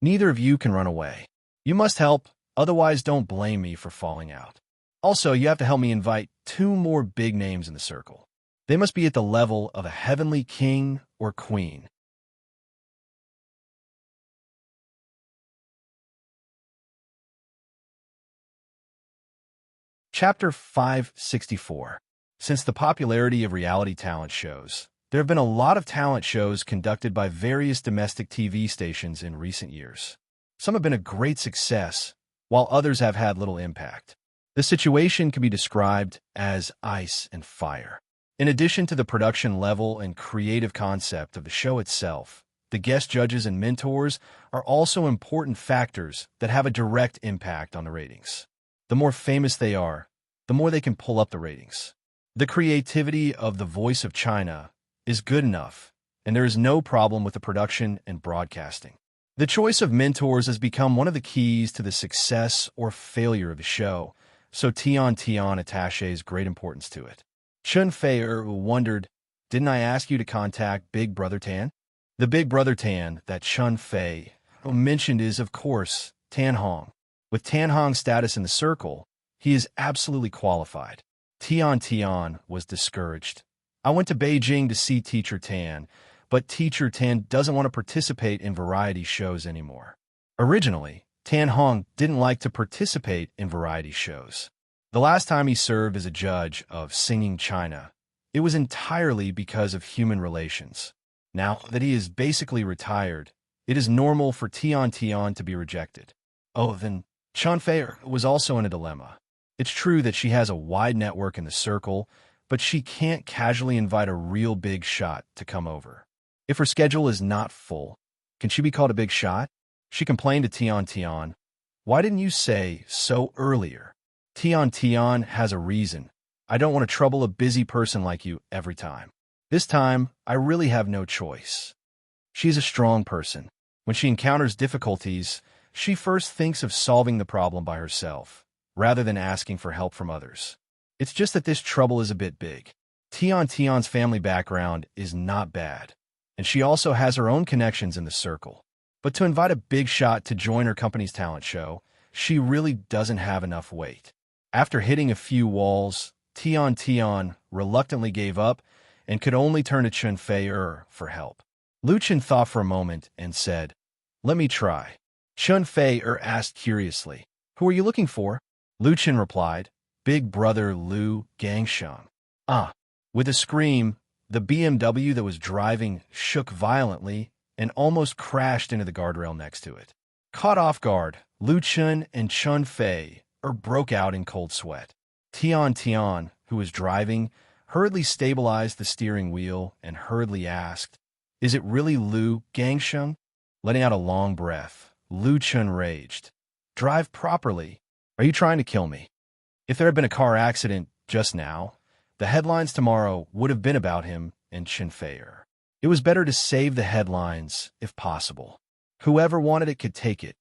"Neither of you can run away. You must help, otherwise don't blame me for falling out. Also, you have to help me invite 2 more big names in the circle. They must be at the level of a heavenly king or queen." Chapter 564. Since the popularity of reality talent shows, there have been a lot of talent shows conducted by various domestic TV stations in recent years. Some have been a great success, while others have had little impact. The situation can be described as ice and fire. In addition to the production level and creative concept of the show itself, the guest judges and mentors are also important factors that have a direct impact on the ratings. The more famous they are, the more they can pull up the ratings. The creativity of The Voice of China is good enough, and there is no problem with the production and broadcasting. The choice of mentors has become one of the keys to the success or failure of the show, so Tian attaches great importance to it. Chun Fei wondered, didn't I ask you to contact Big Brother Tan? The Big Brother Tan that Chun Fei mentioned is, of course, Tan Hong. With Tan Hong's status in the circle, he is absolutely qualified. Tian was discouraged. I went to Beijing to see Teacher Tan, but Teacher Tan doesn't want to participate in variety shows anymore. Originally, Tan Hong didn't like to participate in variety shows. The last time he served as a judge of Singing China, it was entirely because of human relations. Now that he is basically retired, it is normal for Tian to be rejected. Oh, then Chun Fei was also in a dilemma. It's true that she has a wide network in the circle, but she can't casually invite a real big shot to come over. If her schedule is not full, can she be called a big shot? She complained to Tian. Why didn't you say so earlier? Tian has a reason. I don't want to trouble a busy person like you every time. This time, I really have no choice. She's a strong person. When she encounters difficulties, she first thinks of solving the problem by herself, rather than asking for help from others. It's just that this trouble is a bit big. Tian's family background is not bad, and she also has her own connections in the circle. But to invite a big shot to join her company's talent show, she really doesn't have enough weight. After hitting a few walls, Tian reluctantly gave up and could only turn to Chun Fei for help. Lu Chen thought for a moment and said, "Let me try." Chun Fei asked curiously, "Who are you looking for?" Lu Chen replied, "Big Brother Lu Gangsheng." Ah! With a scream, the BMW that was driving shook violently and almost crashed into the guardrail next to it. Caught off guard, Lu Chen and Chun Fei broke out in cold sweat. Tian, who was driving, hurriedly stabilized the steering wheel and hurriedly asked, "Is it really Lu Gangsheng?" Letting out a long breath, Lu Chen raged. "Drive properly. Are you trying to kill me?" If there had been a car accident just now, the headlines tomorrow would have been about him and Chun Fei. It was better to save the headlines, if possible. Whoever wanted it could take it.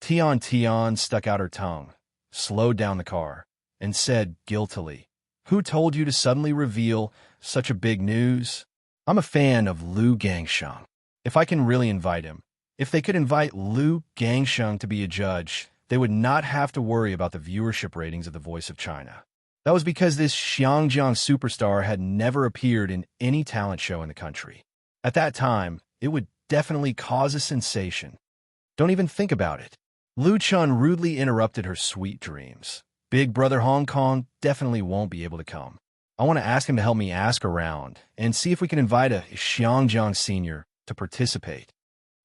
Tian stuck out her tongue, slowed down the car, and said guiltily, "Who told you to suddenly reveal such a big news? I'm a fan of Lu Gangsheng. If I can really invite him, if they could invite Lu Gangsheng to be a judge, they would not have to worry about the viewership ratings of The Voice of China." That was because this Xiangjiang superstar had never appeared in any talent show in the country. At that time, it would definitely cause a sensation. Don't even think about it. Lu Chen rudely interrupted her sweet dreams. Big Brother Hong Kong definitely won't be able to come. I want to ask him to help me ask around and see if we can invite a Xiangjiang senior to participate.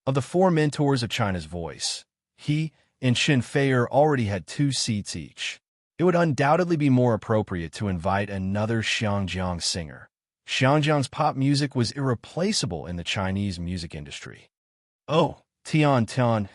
Of the 4 mentors of China's Voice, he and Chun Fei already had 2 seats each. It would undoubtedly be more appropriate to invite another Xiangjiang singer. Xiangjiang's pop music was irreplaceable in the Chinese music industry. Oh, Tian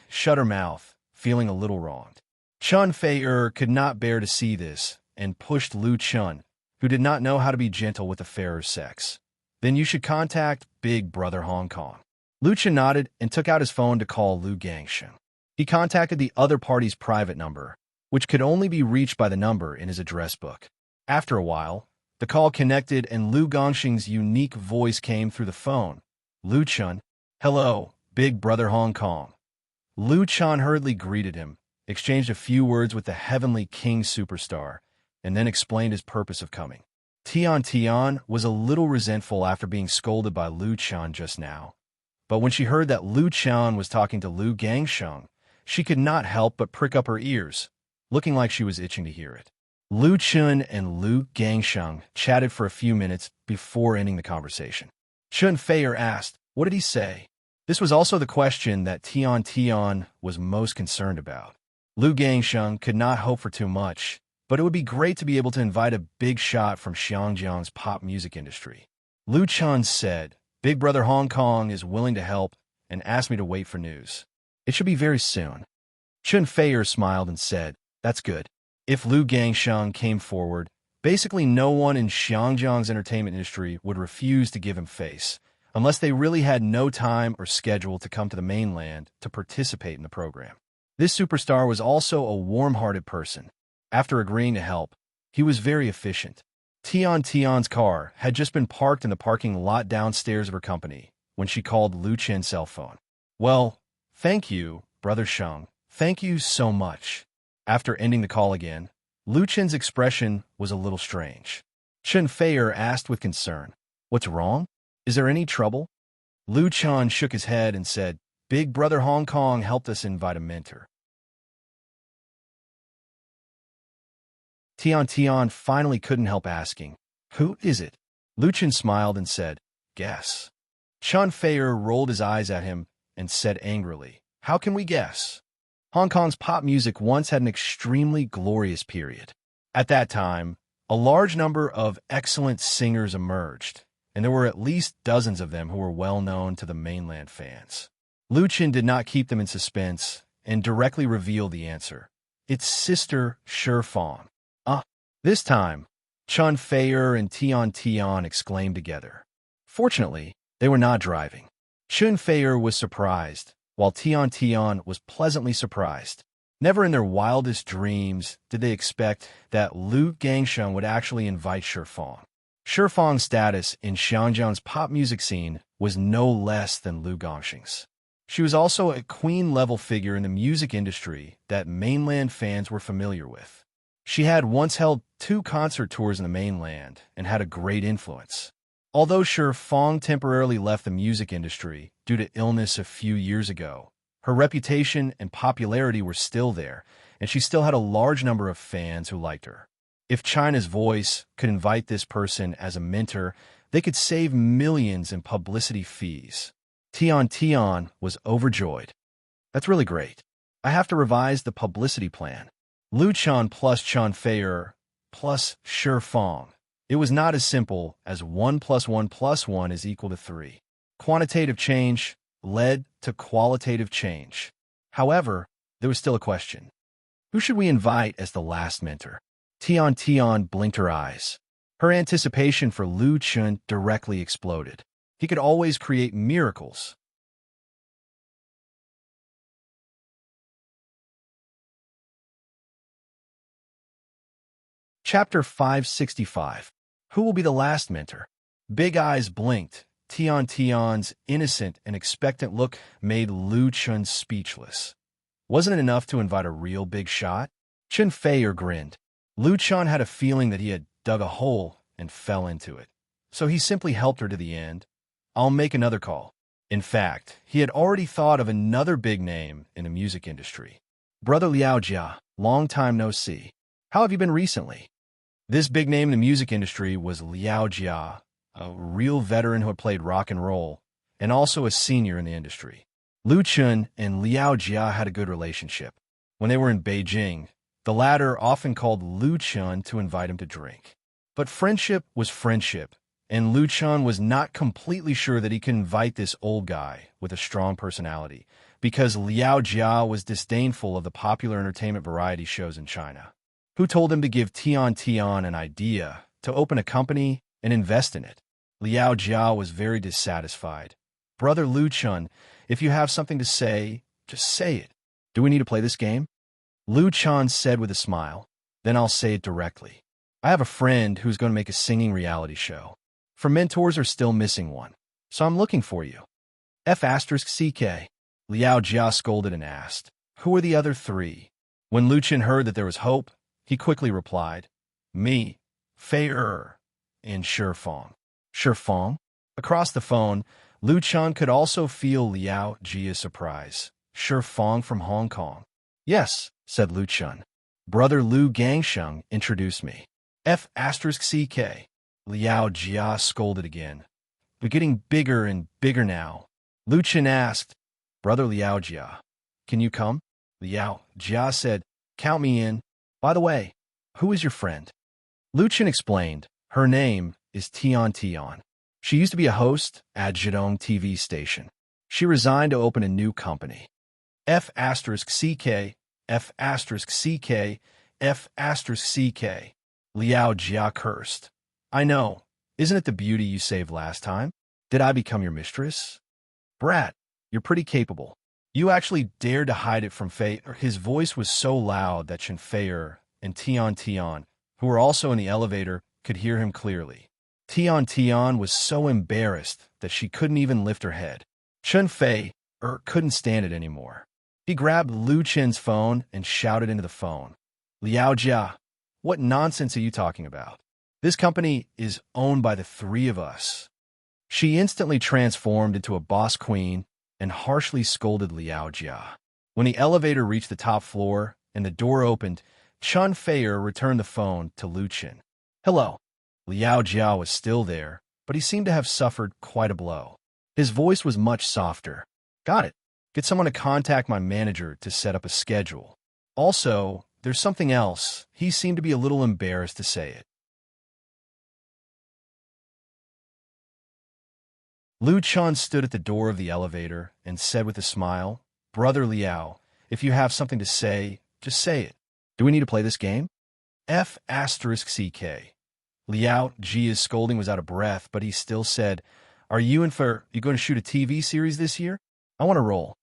shut her mouth, feeling a little wronged. Chun Fei could not bear to see this and pushed Lu Chen, who did not know how to be gentle with the fairer sex. "Then you should contact Big Brother Hong Kong." Lu Chen nodded and took out his phone to call Lu Gangsheng. He contacted the other party's private number, which could only be reached by the number in his address book. After a while, the call connected and Lu Gangsheng's unique voice came through the phone. "Lu Chen, hello, Big Brother Hong Kong." Lu Chen hurriedly greeted him, exchanged a few words with the Heavenly King superstar, and then explained his purpose of coming. Tian was a little resentful after being scolded by Lu Chen just now, but when she heard that Lu Chen was talking to Lu Gangsheng, she could not help but prick up her ears, looking like she was itching to hear it. Lu Chen and Lu Gangsheng chatted for a few minutes before ending the conversation. Chun Fei asked, "What did he say?" This was also the question that Tian was most concerned about. Lu Gangsheng could not hope for too much, but it would be great to be able to invite a big shot from Xiangjiang's pop music industry. Lu Chen said, "Big Brother Hong Kong is willing to help and asked me to wait for news. It should be very soon." Chun Fei smiled and said, "That's good." If Lu Gangsheng came forward, basically no one in Xiangjiang's entertainment industry would refuse to give him face, unless they really had no time or schedule to come to the mainland to participate in the program. This superstar was also a warm-hearted person. After agreeing to help, he was very efficient. Tian's car had just been parked in the parking lot downstairs of her company when she called Lu Chen's cell phone. "Well, thank you, Brother Sheng. Thank you so much." After ending the call again, Lu Chen's expression was a little strange. Chen Feier asked with concern, "What's wrong? Is there any trouble?" Lu Chen shook his head and said, "Big Brother Hong Kong helped us invite a mentor." Tian finally couldn't help asking, "Who is it?" Lu Chen smiled and said, "Guess." Chen Feier rolled his eyes at him and said angrily, "How can we guess? Hong Kong's pop music once had an extremely glorious period. At that time, a large number of excellent singers emerged, and there were at least dozens of them who were well known to the mainland fans." Lu Chen did not keep them in suspense and directly revealed the answer. "It's Sister Shi Fang." This time, Chen Feier and Tian exclaimed together. Fortunately, they were not driving. Chen Feier was surprised, while Tian was pleasantly surprised. Never in their wildest dreams did they expect that Lu Gangsheng would actually invite Shi Fang. Shi Fang's status in Xiangjiang's pop music scene was no less than Lu Gangsheng's. She was also a queen-level figure in the music industry that mainland fans were familiar with. She had once held 2 concert tours in the mainland and had a great influence. Although Shi Fang temporarily left the music industry due to illness a few years ago, her reputation and popularity were still there, and she still had a large number of fans who liked her. If China's Voice could invite this person as a mentor, they could save millions in publicity fees. Tian was overjoyed. "That's really great. I have to revise the publicity plan." Lu Chen plus Chen Feier plus Shi Fang. It was not as simple as 1 + 1 + 1 is equal to 3. Quantitative change led to qualitative change. However, there was still a question. Who should we invite as the last mentor? Tian blinked her eyes. Her anticipation for Lu Chen directly exploded. He could always create miracles. Chapter 565. Who will be the last mentor? Big eyes blinked. Tian's innocent and expectant look made Lu Chen speechless. Wasn't it enough to invite a real big shot? Chen Feier grinned. Lu Chen had a feeling that he had dug a hole and fell into it. So he simply helped her to the end. "I'll make another call." In fact, he had already thought of another big name in the music industry. "Brother Liao Jia, long time no see. How have you been recently?" This big name in the music industry was Liao Jia, a real veteran who had played rock and roll, and also a senior in the industry. Lu Chen and Liao Jia had a good relationship. When they were in Beijing, the latter often called Lu Chen to invite him to drink. But friendship was friendship, and Lu Chen was not completely sure that he could invite this old guy with a strong personality, because Liao Jia was disdainful of the popular entertainment variety shows in China. Who told him to give Tian an idea to open a company and invest in it? Liao Jia was very dissatisfied. "Brother Lu Chen, if you have something to say, just say it. Do we need to play this game?" Lu Chen said with a smile. "Then I'll say it directly. I have a friend who's going to make a singing reality show. For mentors are still missing one, so I'm looking for you." F***CK. Liao Jia scolded and asked, "Who are the other 3? When Lu Chen heard that there was hope, he quickly replied, "Me, Feier, and Shi Fang." "Shi Fang?" Across the phone, Lu Chen could also feel Liao Jia's surprise. "Shi Fang from Hong Kong?" "Yes," said Lu Chen. "Brother Lu Gangsheng introduced me." F***CK. Liao Jia scolded again. "They're getting bigger and bigger now." Lu Chen asked, "Brother Liao Jia, can you come?" Liao Jia said, "Count me in. By the way, who is your friend?" Lu Chen explained, "Her name is Tian. She used to be a host at Zhidong TV station. She resigned to open a new company." F***CK, F***CK, F***CK. Liao Jia cursed. "I know. Isn't it the beauty you saved last time? Did I become your mistress?" "Brat, you're pretty capable. You actually dared to hide it from Fei. His voice was so loud that Chen Feier and Tian, who were also in the elevator, could hear him clearly. Tian was so embarrassed that she couldn't even lift her head. Chen Feier couldn't stand it anymore. He grabbed Lu Chen's phone and shouted into the phone, "Liao Jia, what nonsense are you talking about? This company is owned by the three of us." She instantly transformed into a boss queen and harshly scolded Liao Jia. When the elevator reached the top floor and the door opened, Chen Feier returned the phone to Lu Chen. "Hello." Liao Jia was still there, but he seemed to have suffered quite a blow. His voice was much softer. "Got it. Get someone to contact my manager to set up a schedule. Also, there's something else." He seemed to be a little embarrassed to say it. Lu Chen stood at the door of the elevator and said with a smile, "Brother Liao, if you have something to say, just say it. Do we need to play this game?" F***CK. Liao Jia's scolding was out of breath, but he still said, "Are you going to shoot a TV series this year? I want to roll."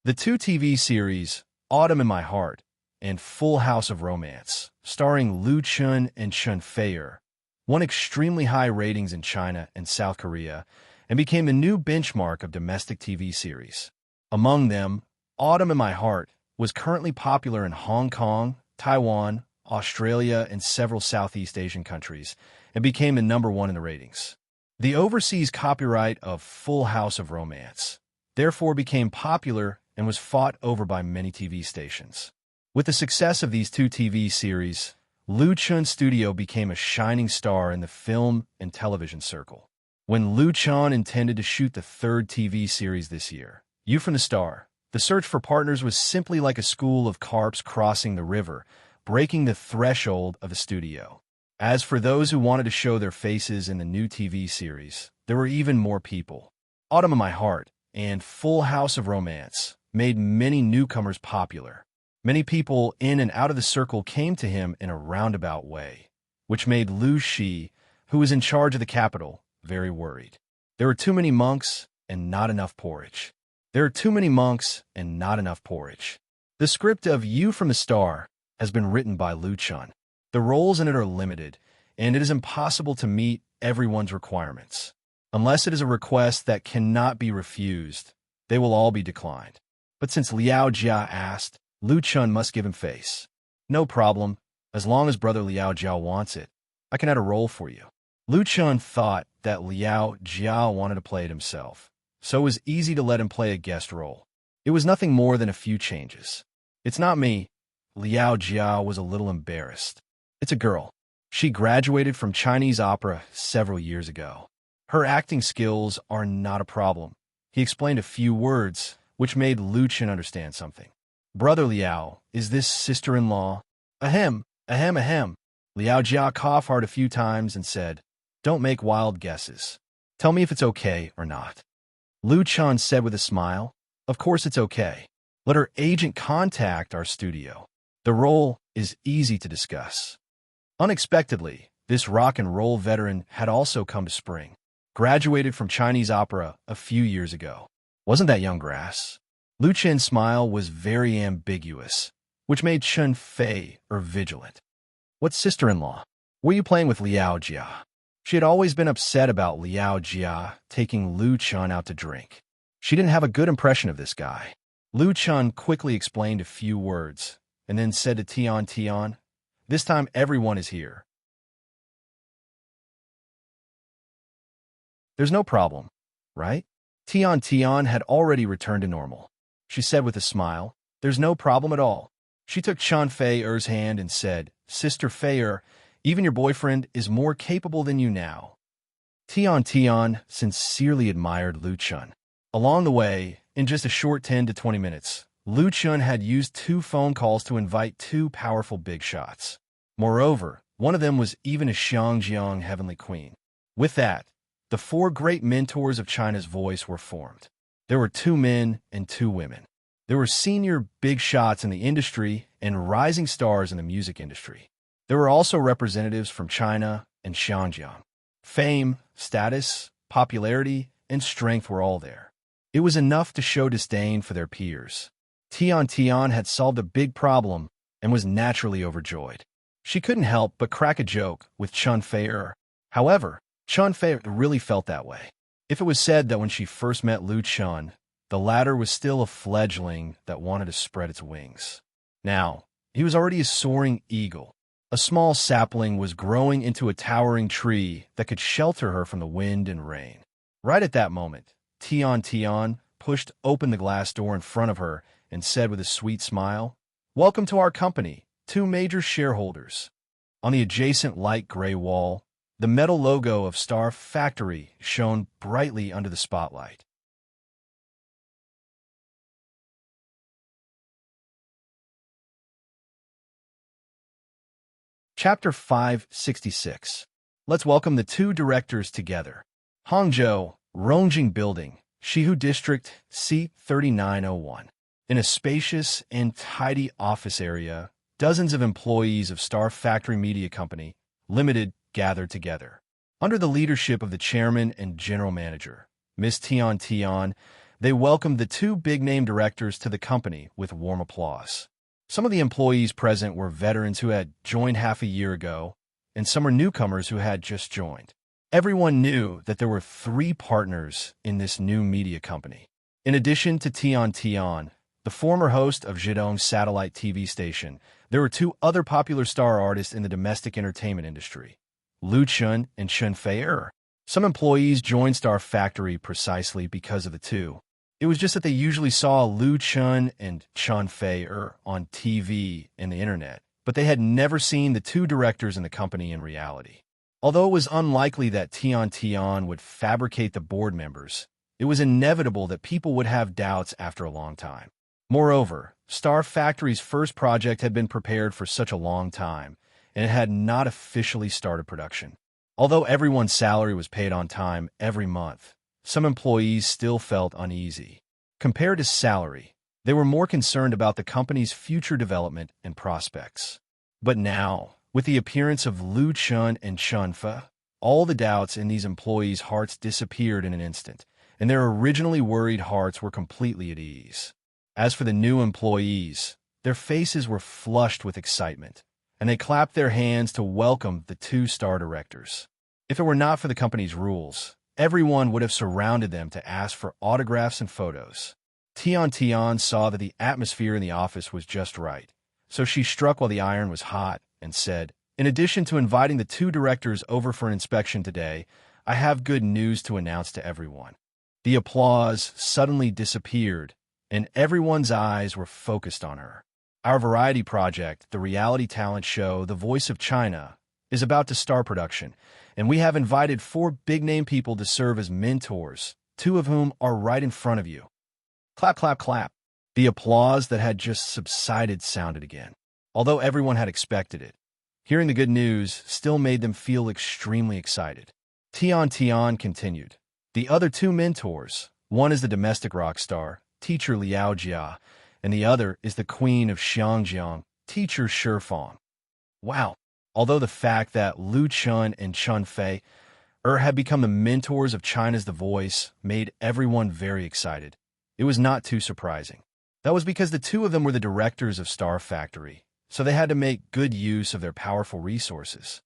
The two TV series, Autumn in My Heart and Full House of Romance, starring Lu Chen and Chen Feier, won extremely high ratings in China and South Korea and became the new benchmark of domestic TV series. Among them, Autumn in My Heart was currently popular in Hong Kong, Taiwan, Australia, and several Southeast Asian countries, and became the #1 in the ratings. The overseas copyright of Full House of Romance therefore became popular and was fought over by many TV stations. With the success of these two TV series, Lu Chen's studio became a shining star in the film and television circle. When Lu Chen intended to shoot the third TV series this year, You from the Star, the search for partners was simply like a school of carps crossing the river, breaking the threshold of a studio. As for those who wanted to show their faces in the new TV series, there were even more people. Autumn in My Heart and Full House of Romance made many newcomers popular. Many people in and out of the circle came to him in a roundabout way, which made Lu Shi, who was in charge of the capital, very worried. There were too many monks and not enough porridge. There are too many monks and not enough porridge. The script of You from the Star has been written by Lu Chen. The roles in it are limited, and it is impossible to meet everyone's requirements. Unless it is a request that cannot be refused, they will all be declined. But since Liao Jia asked, Lu Chen must give him face. "No problem. As long as Brother Liao Jia wants it, I can add a role for you." Lu Chen thought that Liao Jia wanted to play it himself, so it was easy to let him play a guest role. It was nothing more than a few changes. "It's not me." Liao Jia was a little embarrassed. "It's a girl. She graduated from Chinese opera several years ago. Her acting skills are not a problem." He explained a few words, which made Lu Chen understand something. "Brother Liao, is this sister-in-law?" Ahem, ahem, ahem. Liao Jia coughed hard a few times and said, "Don't make wild guesses. Tell me if it's okay or not." Lu Chen said with a smile, "Of course it's okay. Let her agent contact our studio. The role is easy to discuss." Unexpectedly, this rock and roll veteran had also come to Spring, graduated from Chinese opera a few years ago. Wasn't that young grass? Lu Chen's smile was very ambiguous, which made Chen Feier vigilant. "What sister-in-law? Were you playing with Liao Jia?" She had always been upset about Liao Jia taking Lu Chen out to drink. She didn't have a good impression of this guy. Lu Chen quickly explained a few words, and then said to Tian, "This time everyone is here. There's no problem, right?" Tian had already returned to normal. She said with a smile, "There's no problem at all." She took Chen Feier's hand and said, "Sister Feier, even your boyfriend is more capable than you now." Tian sincerely admired Lu Chen. Along the way, in just a short 10 to 20 minutes, Lu Chen had used 2 phone calls to invite 2 powerful big shots. Moreover, one of them was even a Xiangjiang heavenly queen. With that, the 4 great mentors of China's voice were formed. There were 2 men and 2 women. There were senior big shots in the industry and rising stars in the music industry. There were also representatives from China and Xinjiang. Fame, status, popularity, and strength were all there. It was enough to show disdain for their peers. Tian Tian had solved a big problem and was naturally overjoyed. She couldn't help but crack a joke with Chun Fei. However, Chun Fei really felt that way. If it was said that when she first met Lu Chun, the latter was still a fledgling that wanted to spread its wings. Now, he was already a soaring eagle. A small sapling was growing into a towering tree that could shelter her from the wind and rain. Right at that moment, Tian Tian pushed open the glass door in front of her and said with a sweet smile, "Welcome to our company, two major shareholders." On the adjacent light gray wall, the metal logo of Star Factory shone brightly under the spotlight. Chapter 566. Let's welcome the two directors together. Hangzhou, Rongjing Building, Shihu District, C3901. In a spacious and tidy office area, dozens of employees of Star Factory Media Company Limited gathered together. Under the leadership of the chairman and general manager, Miss Tian Tian, they welcomed the two big-name directors to the company with warm applause. Some of the employees present were veterans who had joined half a year ago, and some were newcomers who had just joined. Everyone knew that there were three partners in this new media company. In addition to Tian Tian, the former host of Zhejiang satellite TV station, there were two other popular star artists in the domestic entertainment industry, Lu Chun and Chun Fei. Some employees joined Star Factory precisely because of the two. It was just that they usually saw Lu Chun and Chun Fei on TV and the internet, but they had never seen the two directors in the company in reality. Although it was unlikely that Tian Tian would fabricate the board members, it was inevitable that people would have doubts after a long time. Moreover, Star Factory's first project had been prepared for such a long time, and it had not officially started production. Although everyone's salary was paid on time every month, some employees still felt uneasy. Compared to salary, they were more concerned about the company's future development and prospects. But now, with the appearance of Lu Chun and Chun Fei, all the doubts in these employees' hearts disappeared in an instant, and their originally worried hearts were completely at ease. As for the new employees, their faces were flushed with excitement, and they clapped their hands to welcome the two star directors. If it were not for the company's rules, everyone would have surrounded them to ask for autographs and photos. Tian Tian saw that the atmosphere in the office was just right, so she struck while the iron was hot and said, "In addition to inviting the two directors over for an inspection today, I have good news to announce to everyone." The applause suddenly disappeared, and everyone's eyes were focused on her. Our variety project, the reality talent show The Voice of China, is about to start production, and we have invited four big-name people to serve as mentors, two of whom are right in front of you. Clap, clap, clap. The applause that had just subsided sounded again. Although everyone had expected it, hearing the good news still made them feel extremely excited. Tian Tian continued. The other two mentors, one is the domestic rock star, teacher Liao Jia, and the other is the queen of Xiangjiang, teacher Shi Fang. Wow. Although the fact that Lu Chun and Chun Fei had become the mentors of China's The Voice made everyone very excited, it was not too surprising. That was because the two of them were the directors of Star Factory, so they had to make good use of their powerful resources.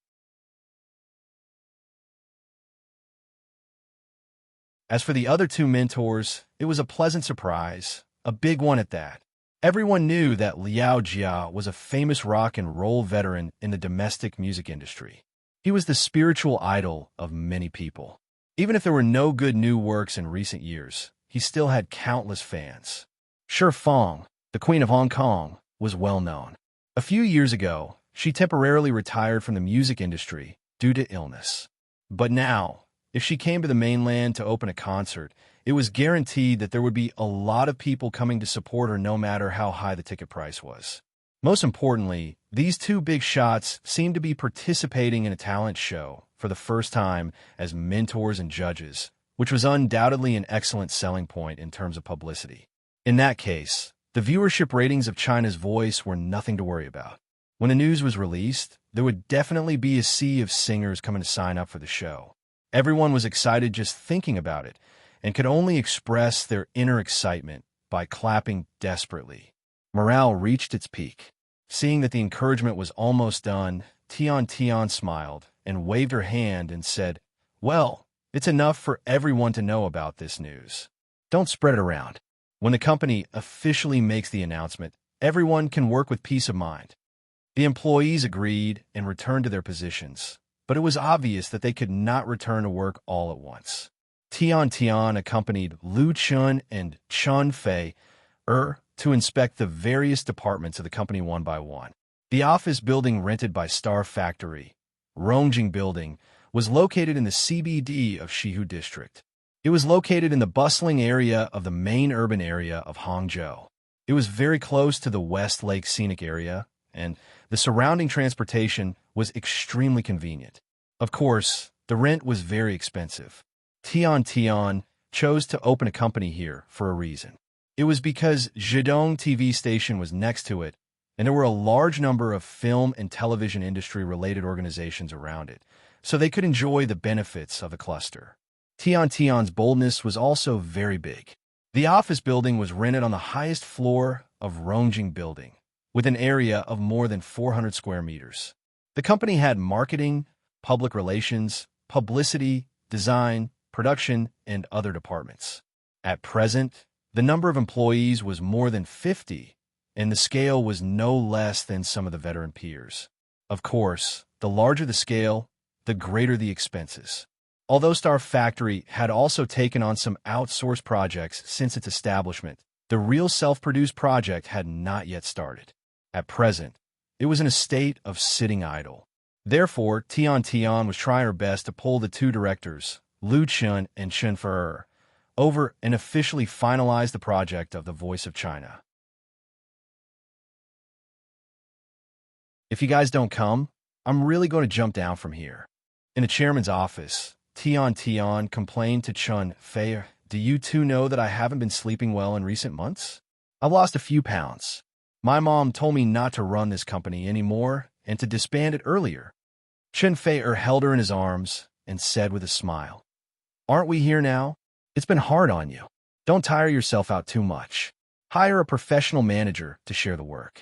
As for the other two mentors, it was a pleasant surprise, a big one at that. Everyone knew that Liao Jia was a famous rock and roll veteran in the domestic music industry. He was the spiritual idol of many people. Even if there were no good new works in recent years, he still had countless fans. Shi Fang, the Queen of Hong Kong, was well known. A few years ago, she temporarily retired from the music industry due to illness. But now, if she came to the mainland to open a concert, it was guaranteed that there would be a lot of people coming to support her no matter how high the ticket price was. Most importantly, these two big shots seemed to be participating in a talent show for the first time as mentors and judges, which was undoubtedly an excellent selling point in terms of publicity. In that case, the viewership ratings of China's Voice were nothing to worry about. When the news was released, there would definitely be a sea of singers coming to sign up for the show. Everyone was excited just thinking about it, and could only express their inner excitement by clapping desperately. Morale reached its peak. Seeing that the encouragement was almost done, Tian Tian smiled and waved her hand and said, "Well, it's enough for everyone to know about this news. Don't spread it around. When the company officially makes the announcement, everyone can work with peace of mind." The employees agreed and returned to their positions, but it was obvious that they could not return to work all at once. Tian Tian accompanied Lu Chun and Chun Fei to inspect the various departments of the company one by one. The office building rented by Star Factory, Rongjing Building, was located in the CBD of Shihu District. It was located in the bustling area of the main urban area of Hangzhou. It was very close to the West Lake Scenic Area, and the surrounding transportation was extremely convenient. Of course, the rent was very expensive. Tian Tian chose to open a company here for a reason. It was because Zhidong TV station was next to it, and there were a large number of film and television industry-related organizations around it, so they could enjoy the benefits of the cluster. Tian Tian's boldness was also very big. The office building was rented on the highest floor of Rongjing Building, with an area of more than 400 square meters. The company had marketing, public relations, publicity, design, production, and other departments. At present, the number of employees was more than 50, and the scale was no less than some of the veteran peers. Of course, the larger the scale, the greater the expenses. Although Star Factory had also taken on some outsourced projects since its establishment, the real self-produced project had not yet started. At present, it was in a state of sitting idle. Therefore, Tian Tian was trying her best to pull the two directors, Lu Chun and Chen Fer, over and officially finalize the project of The Voice of China. If you guys don't come, I'm really going to jump down from here. In the chairman's office, Tian Tian complained to Chun Fei, "Do you two know that I haven't been sleeping well in recent months? I've lost a few pounds. My mom told me not to run this company anymore and to disband it earlier." Chen Fei held her in his arms and said with a smile, "Aren't we here now? It's been hard on you. Don't tire yourself out too much. Hire a professional manager to share the work."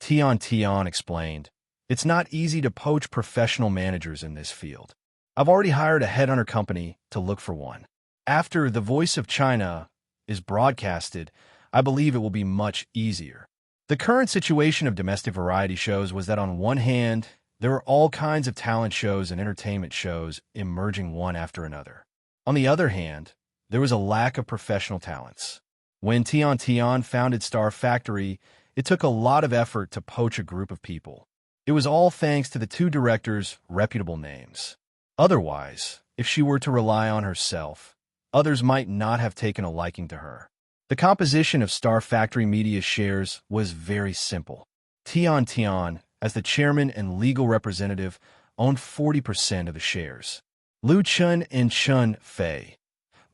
Tian Tian explained, "It's not easy to poach professional managers in this field. I've already hired a headhunter company to look for one. After The Voice of China is broadcasted, I believe it will be much easier." The current situation of domestic variety shows was that on one hand, there were all kinds of talent shows and entertainment shows emerging one after another. On the other hand, there was a lack of professional talents. When Tian Tian founded Star Factory, it took a lot of effort to poach a group of people. It was all thanks to the two directors' reputable names. Otherwise, if she were to rely on herself, others might not have taken a liking to her. The composition of Star Factory Media's shares was very simple. Tian Tian, as the chairman and legal representative, owned 40% of the shares. Lu Chun and Chun Fei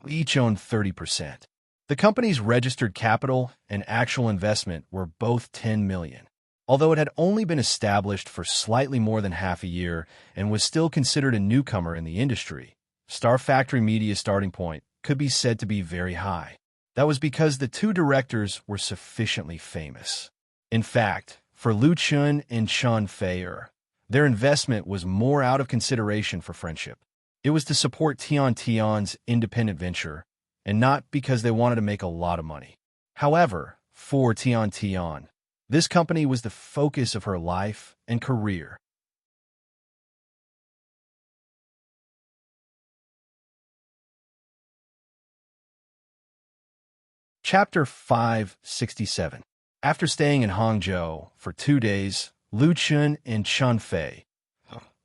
each owned 30%. The company's registered capital and actual investment were both $10 million. Although it had only been established for slightly more than half a year and was still considered a newcomer in the industry, Star Factory Media's starting point could be said to be very high. That was because the two directors were sufficiently famous. In fact, for Lu Chun and Chun Fei, their investment was more out of consideration for friendship. It was to support Tian Tian's independent venture, and not because they wanted to make a lot of money. However, for Tian Tian, this company was the focus of her life and career. Chapter 567. After staying in Hangzhou for 2 days, Lu Chun and Chun Fei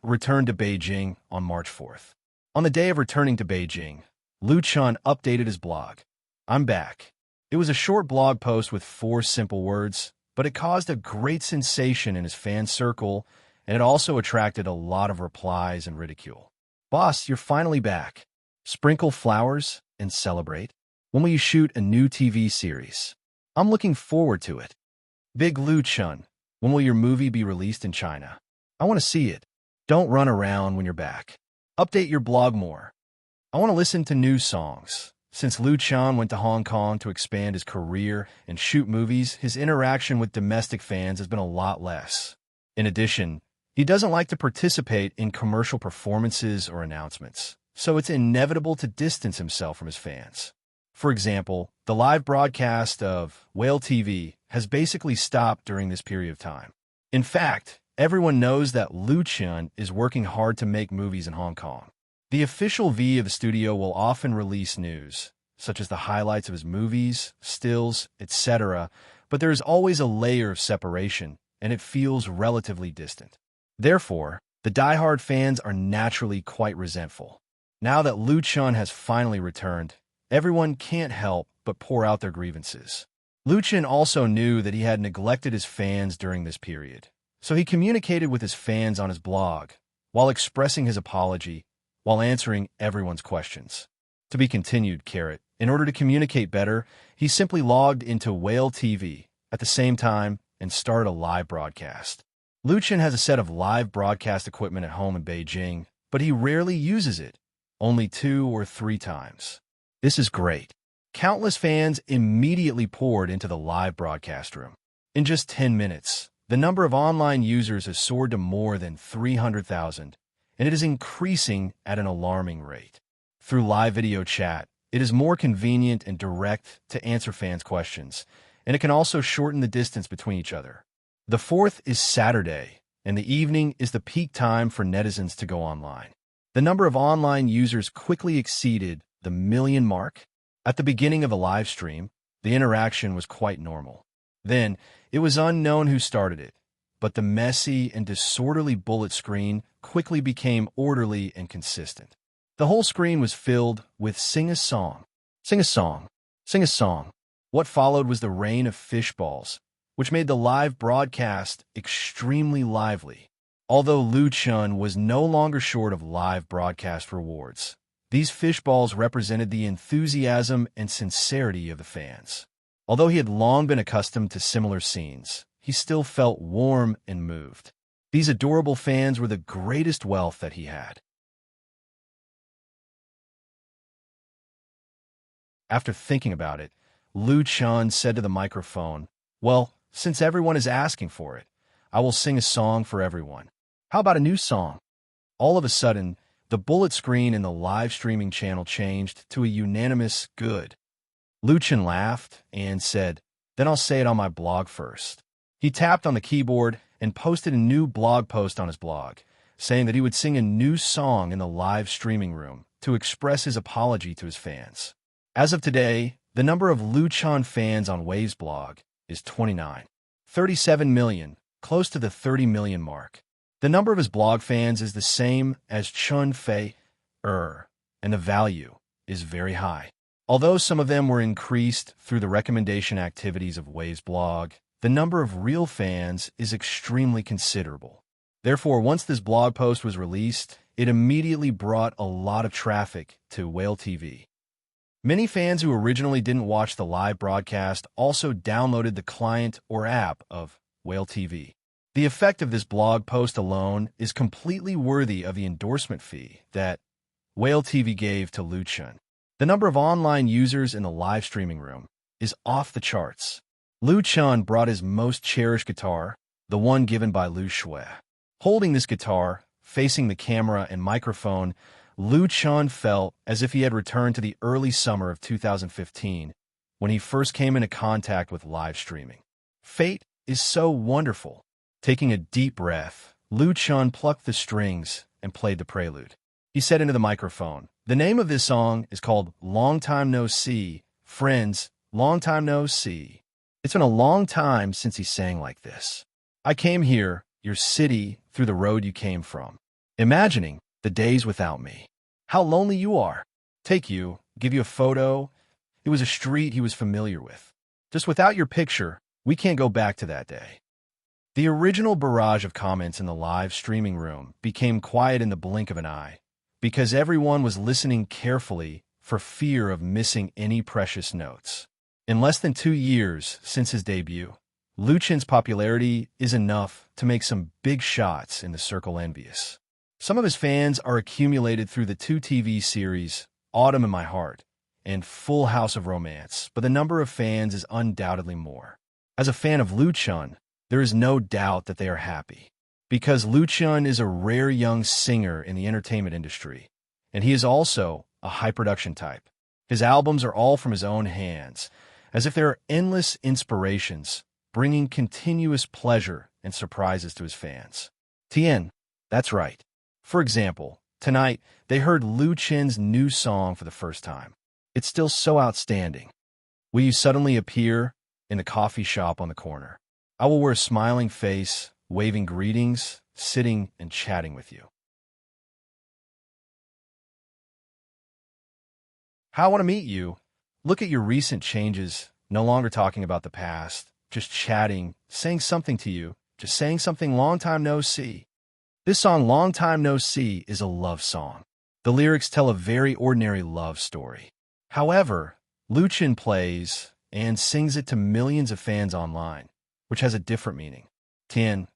returned to Beijing on March 4th. On the day of returning to Beijing, Lu Chun updated his blog. "I'm back." It was a short blog post with 4 simple words, but it caused a great sensation in his fan circle, and it also attracted a lot of replies and ridicule. "Boss, you're finally back. Sprinkle flowers and celebrate. When will you shoot a new TV series? I'm looking forward to it. Big Lu Chun, when will your movie be released in China? I want to see it. Don't run around when you're back. Update your blog more. I want to listen to new songs. Since Liu Chan went to Hong Kong to expand his career and shoot movies, his interaction with domestic fans has been a lot less. In addition, he doesn't like to participate in commercial performances or announcements, so it's inevitable to distance himself from his fans. For example, the live broadcast of Whale TV has basically stopped during this period of time. In fact, everyone knows that Liu Chan is working hard to make movies in Hong Kong. The official V of the studio will often release news, such as the highlights of his movies, stills, etc., but there is always a layer of separation, and it feels relatively distant. Therefore, the diehard fans are naturally quite resentful. Now that Liu Chan has finally returned, everyone can't help but pour out their grievances. Liu Chan also knew that he had neglected his fans during this period, so he communicated with his fans on his blog, while expressing his apology, while answering everyone's questions. To be continued, Carrot. In order to communicate better, he simply logged into Whale TV at the same time and started a live broadcast. Liu Chan has a set of live broadcast equipment at home in Beijing, but he rarely uses it, only 2 or 3 times. This is great. Countless fans immediately poured into the live broadcast room. In just 10 minutes, the number of online users has soared to more than 300,000, and it is increasing at an alarming rate. Through live video chat, it is more convenient and direct to answer fans' questions, and it can also shorten the distance between each other. The 4th is Saturday, and the evening is the peak time for netizens to go online. The number of online users quickly exceeded the million mark. At the beginning of the live stream, the interaction was quite normal. Then, it was unknown who started it, but the messy and disorderly bullet screen quickly became orderly and consistent. The whole screen was filled with "Sing a song, sing a song, sing a song." What followed was the rain of fishballs, which made the live broadcast extremely lively. Although Liu Chan was no longer short of live broadcast rewards, these fishballs represented the enthusiasm and sincerity of the fans. Although he had long been accustomed to similar scenes, he still felt warm and moved. These adorable fans were the greatest wealth that he had. After thinking about it, Liu Chan said to the microphone, "Well, since everyone is asking for it, I will sing a song for everyone. How about a new song?" All of a sudden, the bullet screen in the live streaming channel changed to a unanimous "good." Liu Chan laughed and said, "Then I'll say it on my blog first." He tapped on the keyboard and posted a new blog post on his blog, saying that he would sing a new song in the live streaming room to express his apology to his fans. As of today, the number of Liu Chan fans on Wave's blog is 29. 37 million, close to the 30 million mark. The number of his blog fans is the same as Chun Fei, and the value is very high. Although some of them were increased through the recommendation activities of Wave's blog, the number of real fans is extremely considerable. Therefore, once this blog post was released, it immediately brought a lot of traffic to Whale TV. Many fans who originally didn't watch the live broadcast also downloaded the client or app of Whale TV. The effect of this blog post alone is completely worthy of the endorsement fee that Whale TV gave to Liu Chan. The number of online users in the live streaming room is off the charts. Liu Chan brought his most cherished guitar, the one given by Liu Shui. Holding this guitar, facing the camera and microphone, Liu Chan felt as if he had returned to the early summer of 2015, when he first came into contact with live streaming. Fate is so wonderful. Taking a deep breath, Liu Chan plucked the strings and played the prelude. He said into the microphone, "The name of this song is called Long Time No See. Friends, long time no see." It's been a long time since he sang like this. "I came here, your city, through the road you came from, imagining the days without me. How lonely you are. Take you, give you a photo." It was a street he was familiar with. "Just without your picture, we can't go back to that day." The original barrage of comments in the live streaming room became quiet in the blink of an eye, because everyone was listening carefully for fear of missing any precious notes. In less than 2 years since his debut, Liu Chan's popularity is enough to make some big shots in the circle envious. Some of his fans are accumulated through the 2 TV series, Autumn in My Heart and full house of romance, but the number of fans is undoubtedly more. As a fan of Lu Chun, there is no doubt that they are happy. Because Lu Chun is a rare young singer in the entertainment industry, and he is also a high-production type. His albums are all from his own hands, as if there are endless inspirations, bringing continuous pleasure and surprises to his fans. Tien, that's right. For example, tonight, they heard Lu Chen's new song for the first time. It's still so outstanding. Will you suddenly appear in the coffee shop on the corner? I will wear a smiling face, waving greetings, sitting and chatting with you. How I want to meet you. Look at your recent changes, no longer talking about the past, just chatting, saying something to you, just saying something long time no see. This song, Long Time No See, is a love song. The lyrics tell a very ordinary love story. However, Lu Chen plays and sings it to millions of fans online, which has a different meaning. Tien,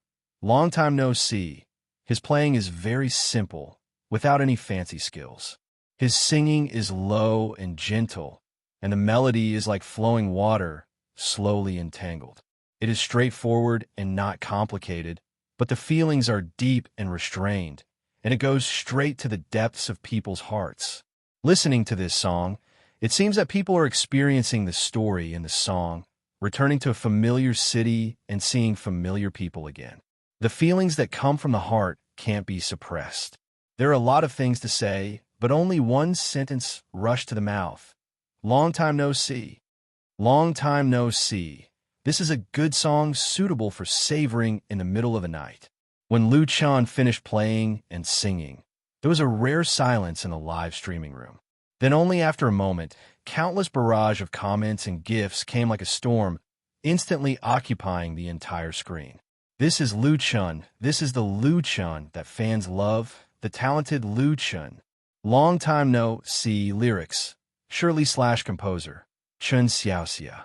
Long Time No See. His playing is very simple, without any fancy skills. His singing is low and gentle, and the melody is like flowing water, slowly entangled. It is straightforward and not complicated, but the feelings are deep and restrained, and it goes straight to the depths of people's hearts. Listening to this song, it seems that people are experiencing the story in the song, returning to a familiar city and seeing familiar people again. The feelings that come from the heart can't be suppressed. There are a lot of things to say, but only one sentence rushed to the mouth. Long time no see. Long time no see. This is a good song suitable for savoring in the middle of the night. When Lu Chan finished playing and singing, there was a rare silence in the live streaming room. Then only after a moment, countless barrage of comments and gifs came like a storm, instantly occupying the entire screen. This is Lu Chun. This is the Lu Chun that fans love, the talented Lu Chun. Long time no see lyrics. Shirley/composer. Chun Xiaoxia.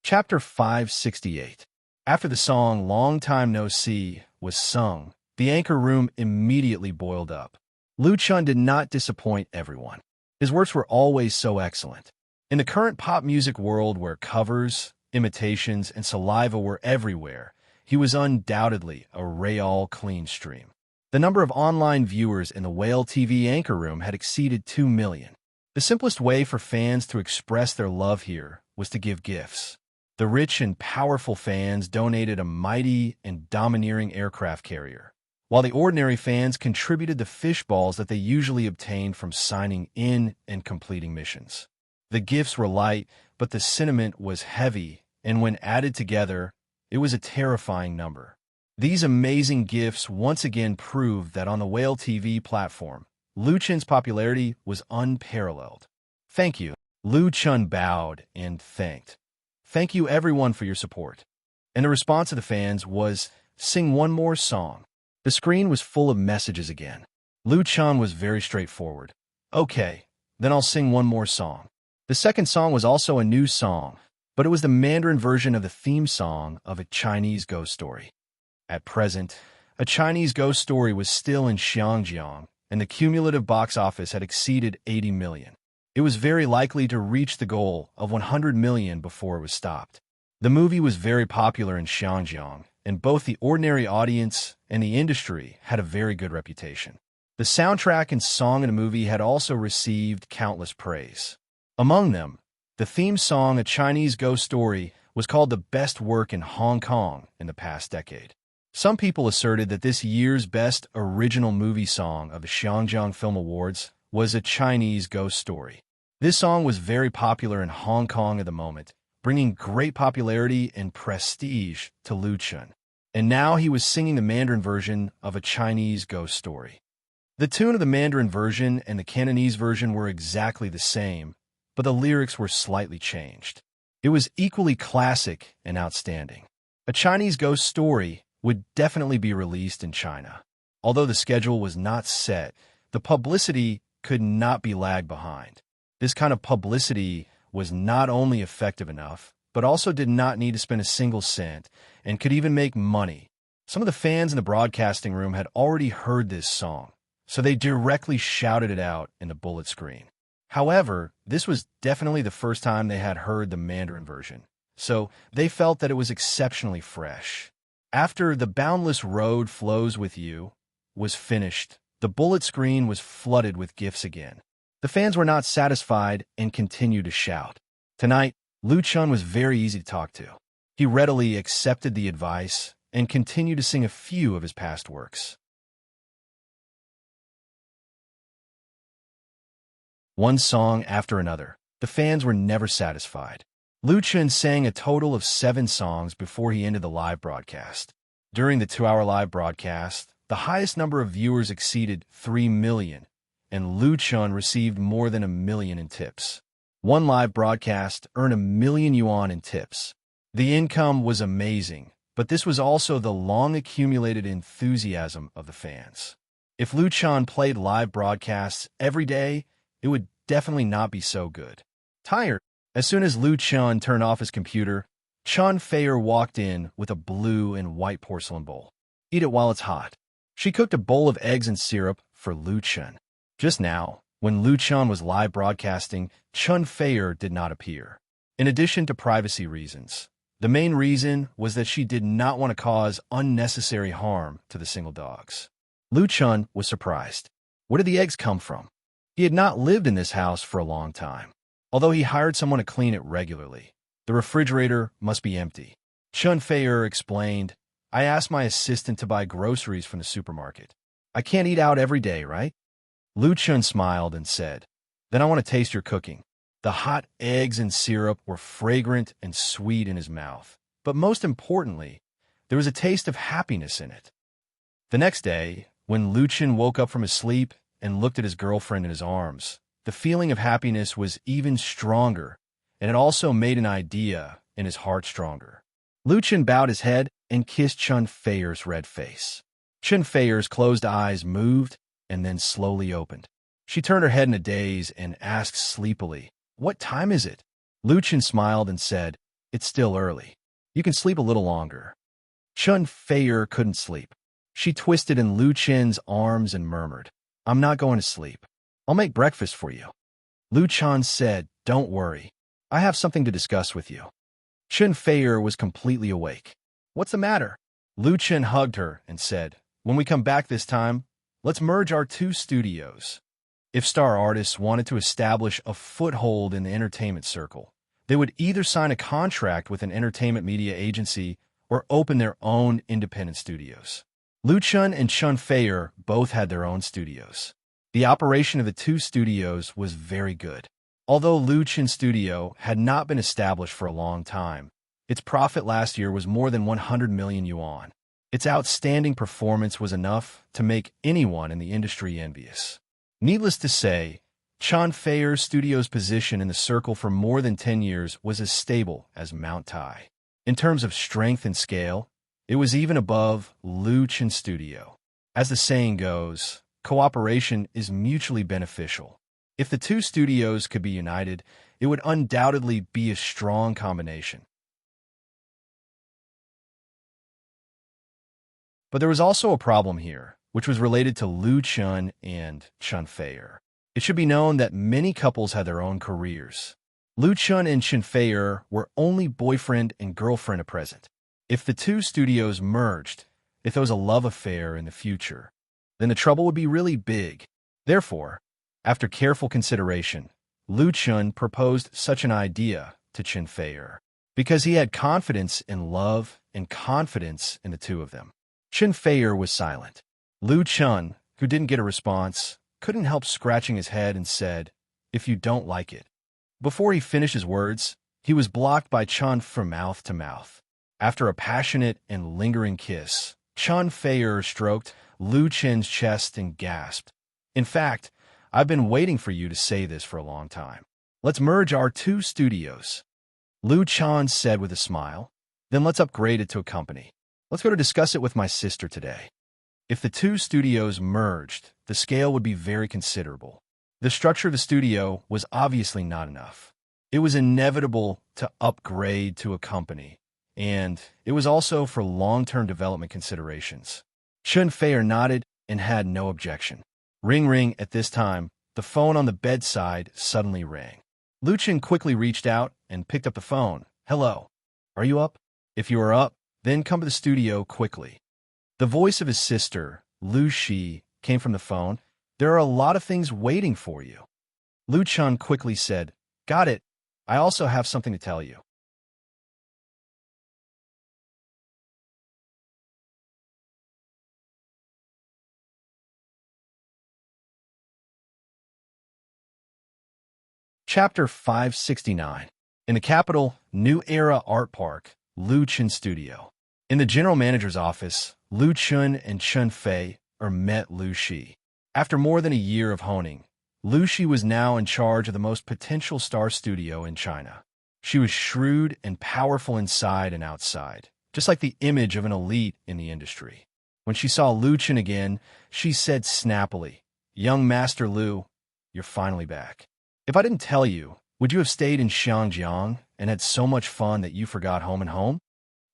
Chapter 568. After the song Long Time No See was sung, the anchor room immediately boiled up. Lu Chun did not disappoint everyone. His works were always so excellent. In the current pop music world where covers, imitations, and saliva were everywhere, he was undoubtedly a real clean stream. The number of online viewers in the Whale TV anchor room had exceeded 2 million. The simplest way for fans to express their love here was to give gifts. The rich and powerful fans donated a mighty and domineering aircraft carrier, while the ordinary fans contributed the fish balls that they usually obtained from signing in and completing missions. The gifts were light, but the sentiment was heavy, and when added together, it was a terrifying number. These amazing gifts once again proved that on the Whale TV platform, Lu Chen's popularity was unparalleled. Thank you. Lu Chun bowed and thanked. Thank you everyone for your support. And the response of the fans was, sing one more song. The screen was full of messages again. Lu Chun was very straightforward. Okay, then I'll sing one more song. The second song was also a new song, but it was the Mandarin version of the theme song of A Chinese Ghost Story. At present, A Chinese Ghost Story was still in Xinjiang, and the cumulative box office had exceeded 80 million. It was very likely to reach the goal of 100 million before it was stopped. The movie was very popular in Xinjiang, and both the ordinary audience and the industry had a very good reputation. The soundtrack and song in the movie had also received countless praise. Among them, the theme song A Chinese Ghost Story was called the best work in Hong Kong in the past decade. Some people asserted that this year's best original movie song of the Xinjiang Film Awards was A Chinese Ghost Story. This song was very popular in Hong Kong at the moment, bringing great popularity and prestige to Lu Chun. And now he was singing the Mandarin version of A Chinese Ghost Story. The tune of the Mandarin version and the Cantonese version were exactly the same, but the lyrics were slightly changed. It was equally classic and outstanding. A Chinese Ghost Story would definitely be released in China. Although the schedule was not set, the publicity could not be lagged behind. This kind of publicity was not only effective enough, but also did not need to spend a single cent and could even make money. Some of the fans in the broadcasting room had already heard this song, so they directly shouted it out in the bullet screen. However, this was definitely the first time they had heard the Mandarin version, so they felt that it was exceptionally fresh. After "The Boundless Road Flows With You" was finished, the bullet screen was flooded with gifs again. The fans were not satisfied and continued to shout. Tonight, Lu Chun was very easy to talk to. He readily accepted the advice and continued to sing a few of his past works. One song after another, the fans were never satisfied. Lu Chun sang a total of 7 songs before he ended the live broadcast. During the 2-hour live broadcast, the highest number of viewers exceeded 3 million, and Lu Chun received more than 1 million in tips. One live broadcast earned 1 million yuan in tips. The income was amazing, but this was also the long-accumulated enthusiasm of the fans. If Lu Chun played live broadcasts every day, it would definitely not be so good. Tired, as soon as Lu Chun turned off his computer, Chun Feier walked in with a blue and white porcelain bowl. Eat it while it's hot. She cooked a bowl of eggs and syrup for Lu Chun. Just now, when Lu Chun was live broadcasting, Chun Feier did not appear. In addition to privacy reasons, the main reason was that she did not want to cause unnecessary harm to the single dogs. Lu Chun was surprised. Where did the eggs come from? He had not lived in this house for a long time. Although he hired someone to clean it regularly, the refrigerator must be empty. Chun Feier explained, "I asked my assistant to buy groceries from the supermarket. I can't eat out every day, right?" Lu Chun smiled and said, "Then I want to taste your cooking." The hot eggs and syrup were fragrant and sweet in his mouth, but most importantly, there was a taste of happiness in it. The next day, when Lu Chun woke up from his sleep and looked at his girlfriend in his arms, the feeling of happiness was even stronger, and it also made an idea in his heart stronger. Lu Chun bowed his head and kissed Chun Feier's red face. Chun Feier's closed eyes moved and then slowly opened. She turned her head in a daze and asked sleepily, "What time is it?" Lu Chun smiled and said, "It's still early. You can sleep a little longer." Chun Feier couldn't sleep. She twisted in Lu Chun's arms and murmured, "I'm not going to sleep. I'll make breakfast for you." Lu Chun said, "Don't worry. I have something to discuss with you." Chun Feier was completely awake. "What's the matter?" Lu Chun hugged her and said, "When we come back this time, let's merge our 2 studios." If star artists wanted to establish a foothold in the entertainment circle, they would either sign a contract with an entertainment media agency or open their own independent studios. Lu Chun and Chun Feier both had their own studios. The operation of the 2 studios was very good. Although Lu Chun's studio had not been established for a long time, its profit last year was more than 100 million yuan. Its outstanding performance was enough to make anyone in the industry envious. Needless to say, Chun Feier's studio's position in the circle for more than 10 years was as stable as Mount Tai. In terms of strength and scale, it was even above Lu Chun's studio. As the saying goes, cooperation is mutually beneficial. If the 2 studios could be united, it would undoubtedly be a strong combination. But there was also a problem here, which was related to Lu Chun and Chun Feier. It should be known that many couples had their own careers. Lu Chun and Chun Feier were only boyfriend and girlfriend at present. If the 2 studios merged, if there was a love affair in the future, then the trouble would be really big. Therefore, after careful consideration, Lu Chun proposed such an idea to Chun Feier, because he had confidence in love and confidence in the 2 of them. Chun Feier was silent. Lu Chun, who didn't get a response, couldn't help scratching his head and said, "If you don't like it." Before he finished his words, he was blocked by Chun from mouth to mouth. After a passionate and lingering kiss, Chun Feier stroked Lu Chun's chest and gasped, "In fact, I've been waiting for you to say this for a long time. Let's merge our 2 studios." Lu Chun said with a smile, "Then let's upgrade it to a company. Let's go to discuss it with my sister today." If the 2 studios merged, the scale would be very considerable. The structure of the studio was obviously not enough. It was inevitable to upgrade to a company, and it was also for long-term development considerations. Chun Fei nodded and had no objection. Ring ring at this time, the phone on the bedside suddenly rang. Lu Chen quickly reached out and picked up the phone. Hello. Are you up? If you are up, then come to the studio quickly. The voice of his sister, Lu Shi, came from the phone. There are a lot of things waiting for you. Lu Chen quickly said, Got it. I also have something to tell you. Chapter 569. In the capital, New Era Art Park, Lu Chen Studio. In the general manager's office, Lu Chen and Chun Fei met Lu Shi. After more than a year of honing, Lu Shi was now in charge of the most potential star studio in China. She was shrewd and powerful inside and outside, just like the image of an elite in the industry. When she saw Lu Chen again, she said snappily, Young Master Lu, you're finally back. If I didn't tell you, would you have stayed in Xiangjiang and had so much fun that you forgot home and home?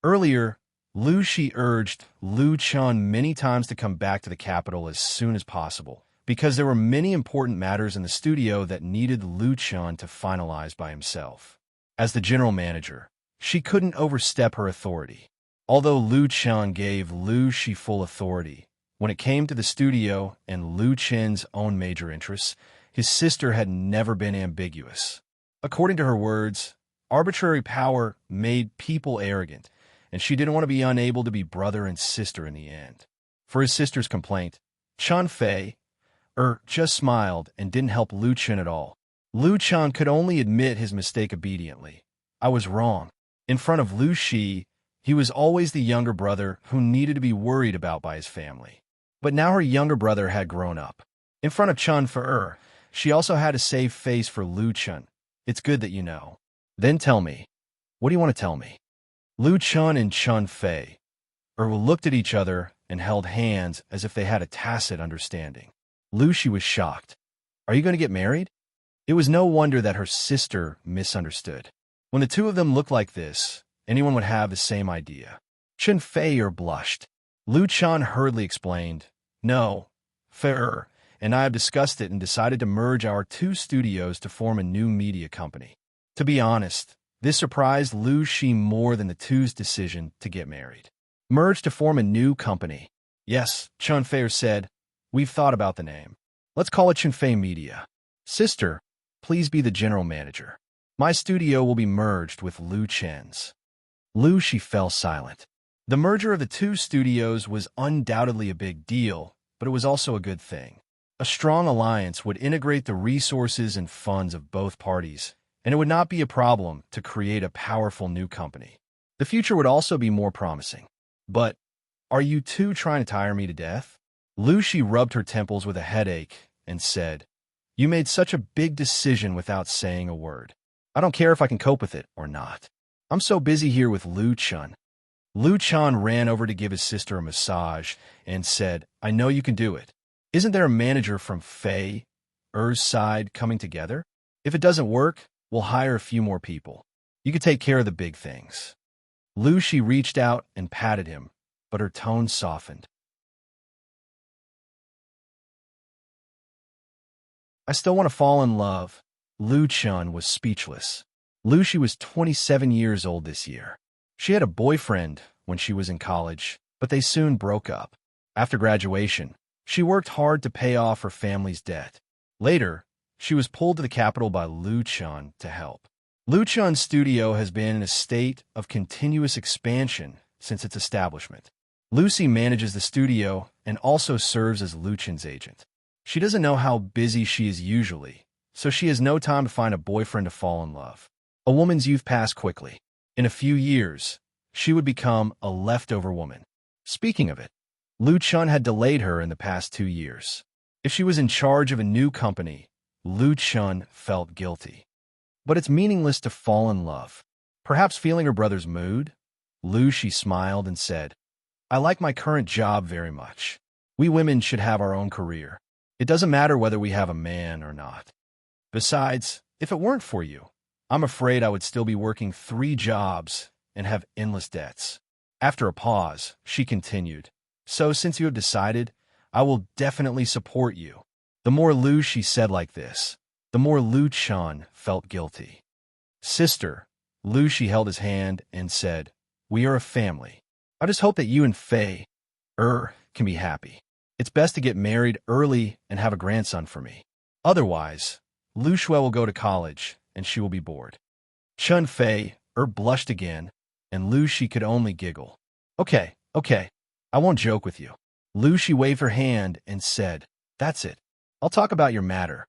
Earlier, Lu Shi urged Lu Chen many times to come back to the capital as soon as possible, because there were many important matters in the studio that needed Lu Chen to finalize by himself. As the general manager, she couldn't overstep her authority. Although Lu Chen gave Lu Shi full authority, when it came to the studio and Lu Chen's own major interests, his sister had never been ambiguous. According to her words, arbitrary power made people arrogant, and she didn't want to be unable to be brother and sister in the end. For his sister's complaint, Chun Fei just smiled and didn't help Lu Chen at all. Lu Chen could only admit his mistake obediently. I was wrong. In front of Lu Shi, he was always the younger brother who needed to be worried about by his family. But now her younger brother had grown up. In front of Chun Fei, she also had to save face for Lu Chen. It's good that you know. Then tell me. What do you want to tell me? Lu Chen and Chun Fei looked at each other and held hands as if they had a tacit understanding. Lu Shi was shocked. Are you going to get married? It was no wonder that her sister misunderstood. When the two of them looked like this, anyone would have the same idea. Chun Fei blushed. Lu Chen hurriedly explained, No, Fei and I have discussed it and decided to merge our two studios to form a new media company. To be honest, this surprised Lu Shi more than the two's decision to get married. Merge to form a new company. Yes, Chun Fei said. We've thought about the name. Let's call it Chun Fei Media. Sister, please be the general manager. My studio will be merged with Lu Chen's. Lu Shi fell silent. The merger of the two studios was undoubtedly a big deal, but it was also a good thing. A strong alliance would integrate the resources and funds of both parties, and it would not be a problem to create a powerful new company. The future would also be more promising. But, are you two trying to tire me to death? Lu Shi rubbed her temples with a headache and said, You made such a big decision without saying a word. I don't care if I can cope with it or not. I'm so busy here with Lu Chen. Lu Chen ran over to give his sister a massage and said, I know you can do it. Isn't there a manager from Fei's side coming together? If it doesn't work, we'll hire a few more people. You could take care of the big things. Lu Shi reached out and patted him, but her tone softened. I still want to fall in love. Lu Chen was speechless. Lu Shi was 27 years old this year. She had a boyfriend when she was in college, but they soon broke up. After graduation, she worked hard to pay off her family's debt. Later, she was pulled to the capital by Lu Chen to help. Lu Chen's studio has been in a state of continuous expansion since its establishment. Lucy manages the studio and also serves as Lu Chen's agent. She doesn't know how busy she is usually, so she has no time to find a boyfriend to fall in love. A woman's youth passed quickly. In a few years, she would become a leftover woman. Speaking of it, Lu Chen had delayed her in the past 2 years. If she was in charge of a new company, Lu Chen felt guilty. But it's meaningless to fall in love. Perhaps feeling her brother's mood, Lu Shi smiled and said, I like my current job very much. We women should have our own career. It doesn't matter whether we have a man or not. Besides, if it weren't for you, I'm afraid I would still be working 3 jobs and have endless debts. After a pause, she continued, So since you have decided, I will definitely support you. The more Lu she said like this, the more Lu Chun felt guilty. Sister, Lu she held his hand and said, We are a family. I just hope that you and Fei, can be happy. It's best to get married early and have a grandson for me. Otherwise, Lu Shui will go to college and she will be bored. Chun Fei, blushed again, and Lu Shi could only giggle. Okay, I won't joke with you. Lu Shi waved her hand and said, That's it. I'll talk about your matter.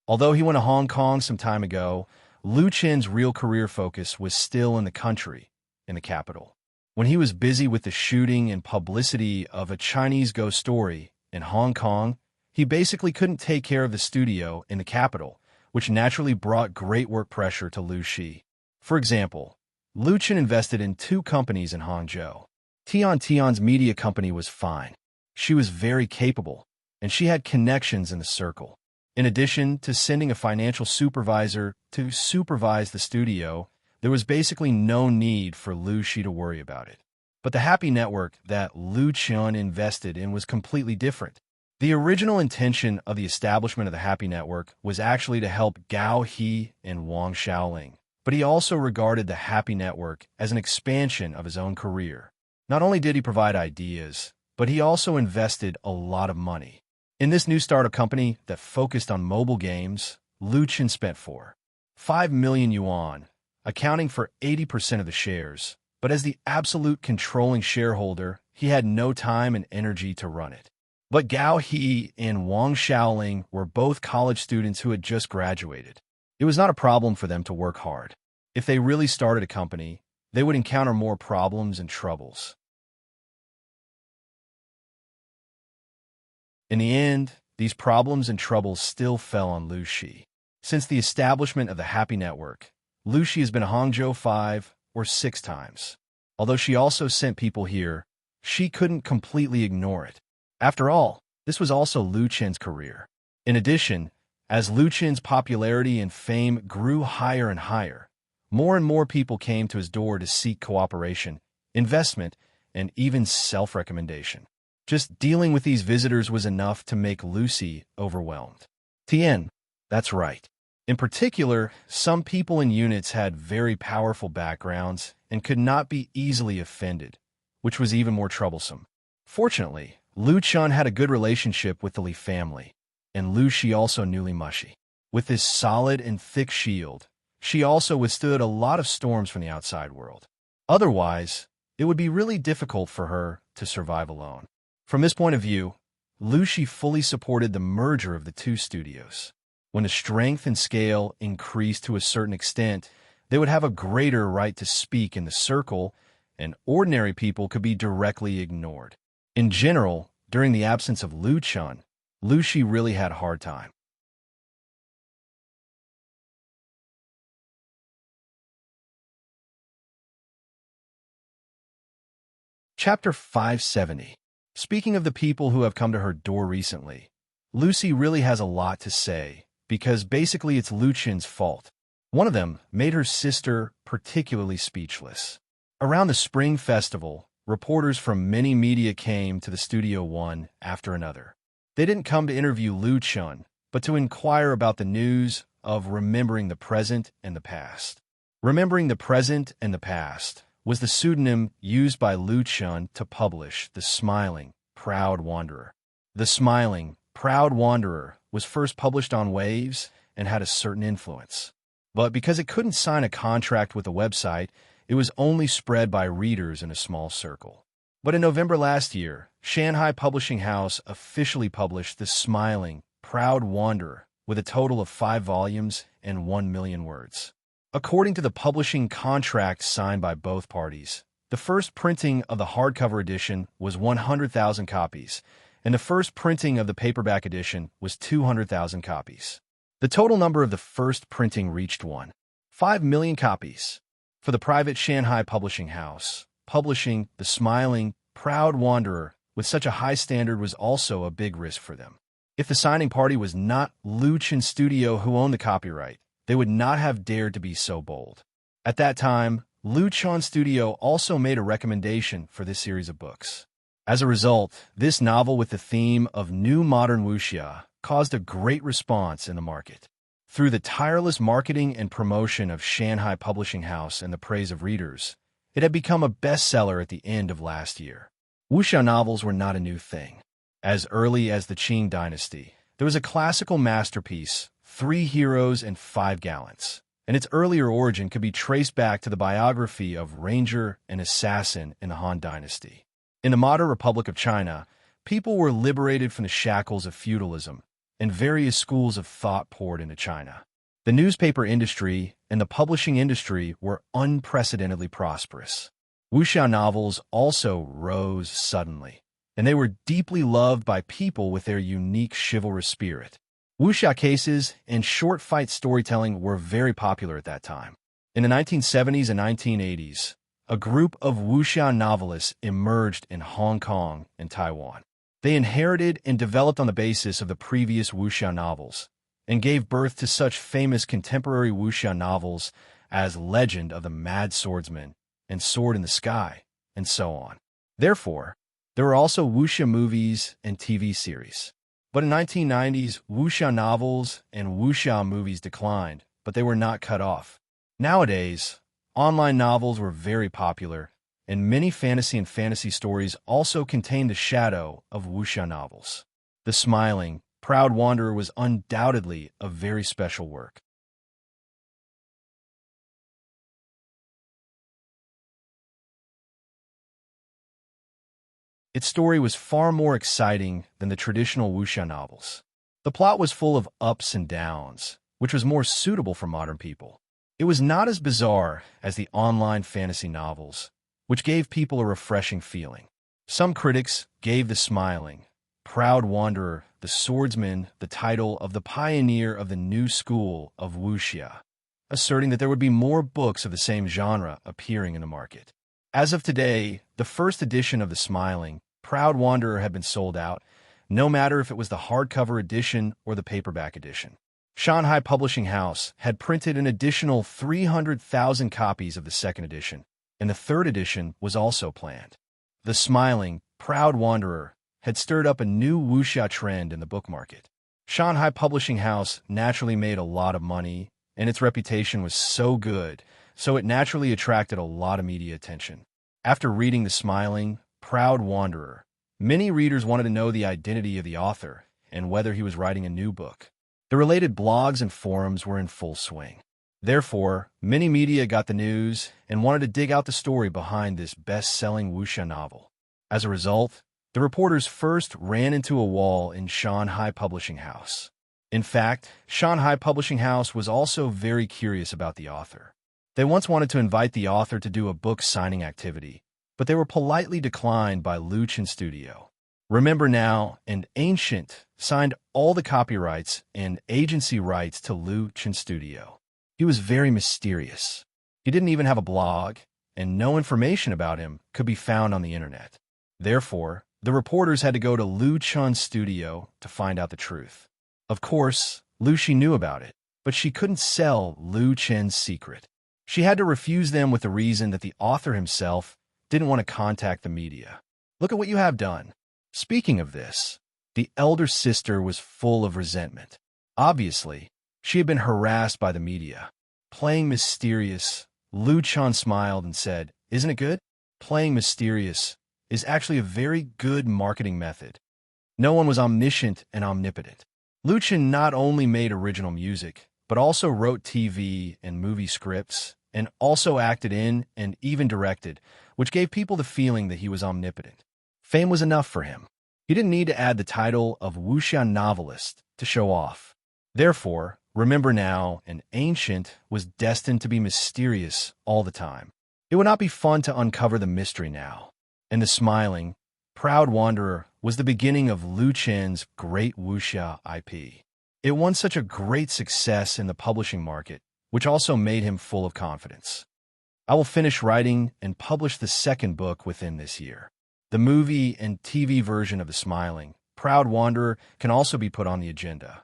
Although he went to Hong Kong some time ago, Lu Chen's real career focus was still in the country, in the capital. When he was busy with the shooting and publicity of a Chinese ghost story in Hong Kong, he basically couldn't take care of the studio in the capital, which naturally brought great work pressure to Lu Shi. For example, Lu Chen invested in 2 companies in Hangzhou. Tian's media company was fine. She was very capable, and she had connections in the circle. In addition to sending a financial supervisor to supervise the studio, there was basically no need for Lu Shi to worry about it. But the Happy Network that Lu Chen invested in was completely different. The original intention of the establishment of the Happy Network was actually to help Gao He and Wang Xiaoling, but he also regarded the Happy Network as an expansion of his own career. Not only did he provide ideas, but he also invested a lot of money. In this new startup company that focused on mobile games, Lu Chen spent 5 million yuan, accounting for 80% of the shares, but as the absolute controlling shareholder, he had no time and energy to run it. But Gao He and Wang Xiaoling were both college students who had just graduated. It was not a problem for them to work hard. If they really started a company, they would encounter more problems and troubles. In the end, these problems and troubles still fell on Lu Shi. Since the establishment of the Happy Network, Lu Shi has been to Hangzhou 5 or 6 times. Although she also sent people here, she couldn't completely ignore it. After all, this was also Lu Chen's career. In addition, as Lu Chen's popularity and fame grew higher and higher, more and more people came to his door to seek cooperation, investment, and even self-recommendation. Just dealing with these visitors was enough to make Lucy overwhelmed. Tian, that's right. In particular, some people in units had very powerful backgrounds and could not be easily offended, which was even more troublesome. Fortunately, Lu Chun had a good relationship with the Li family, and Lu Shi also knew Li Mushi. With this solid and thick shield, she also withstood a lot of storms from the outside world. Otherwise, it would be really difficult for her to survive alone. From this point of view, Lu Shi fully supported the merger of the 2 studios. When the strength and scale increased to a certain extent, they would have a greater right to speak in the circle, and ordinary people could be directly ignored. In general, during the absence of Lu Chun, Lu Shi really had a hard time. Chapter 570. Speaking of the people who have come to her door recently, Lucy really has a lot to say, because basically it's Lu Chen's fault. One of them made her sister particularly speechless. Around the Spring Festival, reporters from many media came to the studio one after another. They didn't come to interview Lu Chun, but to inquire about the news of Remembering the Present and the Past. Remembering the Present and the Past was the pseudonym used by Lu Chun to publish The Smiling, Proud Wanderer. The Smiling, Proud Wanderer was first published on Waves and had a certain influence. But because it couldn't sign a contract with a website, it was only spread by readers in a small circle. But in November last year, Shanghai Publishing House officially published The Smiling, Proud Wanderer with a total of 5 volumes and 1 million words. According to the publishing contract signed by both parties, the first printing of the hardcover edition was 100,000 copies, and the first printing of the paperback edition was 200,000 copies. The total number of the first printing reached 1.5 million copies. For the private Shanghai Publishing House, publishing The Smiling, Proud Wanderer with such a high standard was also a big risk for them. If the signing party was not Lu Chen Studio who owned the copyright, they would not have dared to be so bold. At that time, Luchan Studio also made a recommendation for this series of books. As a result, this novel with the theme of new modern wuxia caused a great response in the market. Through the tireless marketing and promotion of Shanghai Publishing House and the praise of readers, it had become a bestseller at the end of last year. Wuxia novels were not a new thing. As early as the Qing dynasty, there was a classical masterpiece, 3 Heroes and 5 Gallants, and its earlier origin could be traced back to the biography of Ranger and Assassin in the Han Dynasty. In the modern Republic of China, people were liberated from the shackles of feudalism, and various schools of thought poured into China. The newspaper industry and the publishing industry were unprecedentedly prosperous. Wuxia novels also rose suddenly, and they were deeply loved by people with their unique chivalrous spirit. Wuxia cases and short fight storytelling were very popular at that time. In the 1970s and 1980s, a group of wuxia novelists emerged in Hong Kong and Taiwan. They inherited and developed on the basis of the previous wuxia novels and gave birth to such famous contemporary wuxia novels as Legend of the Mad Swordsman and Sword in the Sky, and so on. Therefore, there were also wuxia movies and TV series. But in the 1990s, wuxia novels and wuxia movies declined, but they were not cut off. Nowadays, online novels were very popular, and many fantasy stories also contain the shadow of wuxia novels. The Smiling, Proud Wanderer was undoubtedly a very special work. Its story was far more exciting than the traditional wuxia novels. The plot was full of ups and downs, which was more suitable for modern people. It was not as bizarre as the online fantasy novels, which gave people a refreshing feeling. Some critics gave The Smiling, Proud Wanderer, the Swordsman, the title of the pioneer of the new school of wuxia, asserting that there would be more books of the same genre appearing in the market. As of today, the first edition of The Smiling, Proud Wanderer had been sold out, no matter if it was the hardcover edition or the paperback edition. Shanghai Publishing House had printed an additional 300,000 copies of the second edition, and the third edition was also planned. The Smiling, Proud Wanderer had stirred up a new wuxia trend in the book market. Shanghai Publishing House naturally made a lot of money, and its reputation was so good, so it naturally attracted a lot of media attention. After reading The Smiling, Proud Wanderer, many readers wanted to know the identity of the author and whether he was writing a new book. The related blogs and forums were in full swing. Therefore, many media got the news and wanted to dig out the story behind this best-selling wuxia novel. As a result, the reporters first ran into a wall in Shanghai Publishing House. In fact, Shanghai Publishing House was also very curious about the author. They once wanted to invite the author to do a book signing activity, but they were politely declined by Luchan Studio. Remember Now and Ancient signed all the copyrights and agency rights to Luchan Studio. He was very mysterious. He didn't even have a blog, and no information about him could be found on the internet. Therefore, the reporters had to go to Luchan Studio to find out the truth. Of course, Lucy knew about it, but she couldn't sell Lu Chen's secret. She had to refuse them with the reason that the author himself didn't want to contact the media. Look at what you have done. Speaking of this, the elder sister was full of resentment. Obviously, she had been harassed by the media. Playing mysterious, Lu Chan smiled and said, "Isn't it good? Playing mysterious is actually a very good marketing method." No one was omniscient and omnipotent. Lu Chan not only made original music, but also wrote TV and movie scripts, and also acted in and even directed, which gave people the feeling that he was omnipotent. Fame was enough for him. He didn't need to add the title of wuxia novelist to show off. Therefore, Remember Now and Ancient was destined to be mysterious all the time. It would not be fun to uncover the mystery now. And The Smiling, Proud Wanderer was the beginning of Lu Chen's great wuxia IP. It won such a great success in the publishing market, which also made him full of confidence. I will finish writing and publish the second book within this year. The movie and TV version of The Smiling, Proud Wanderer can also be put on the agenda.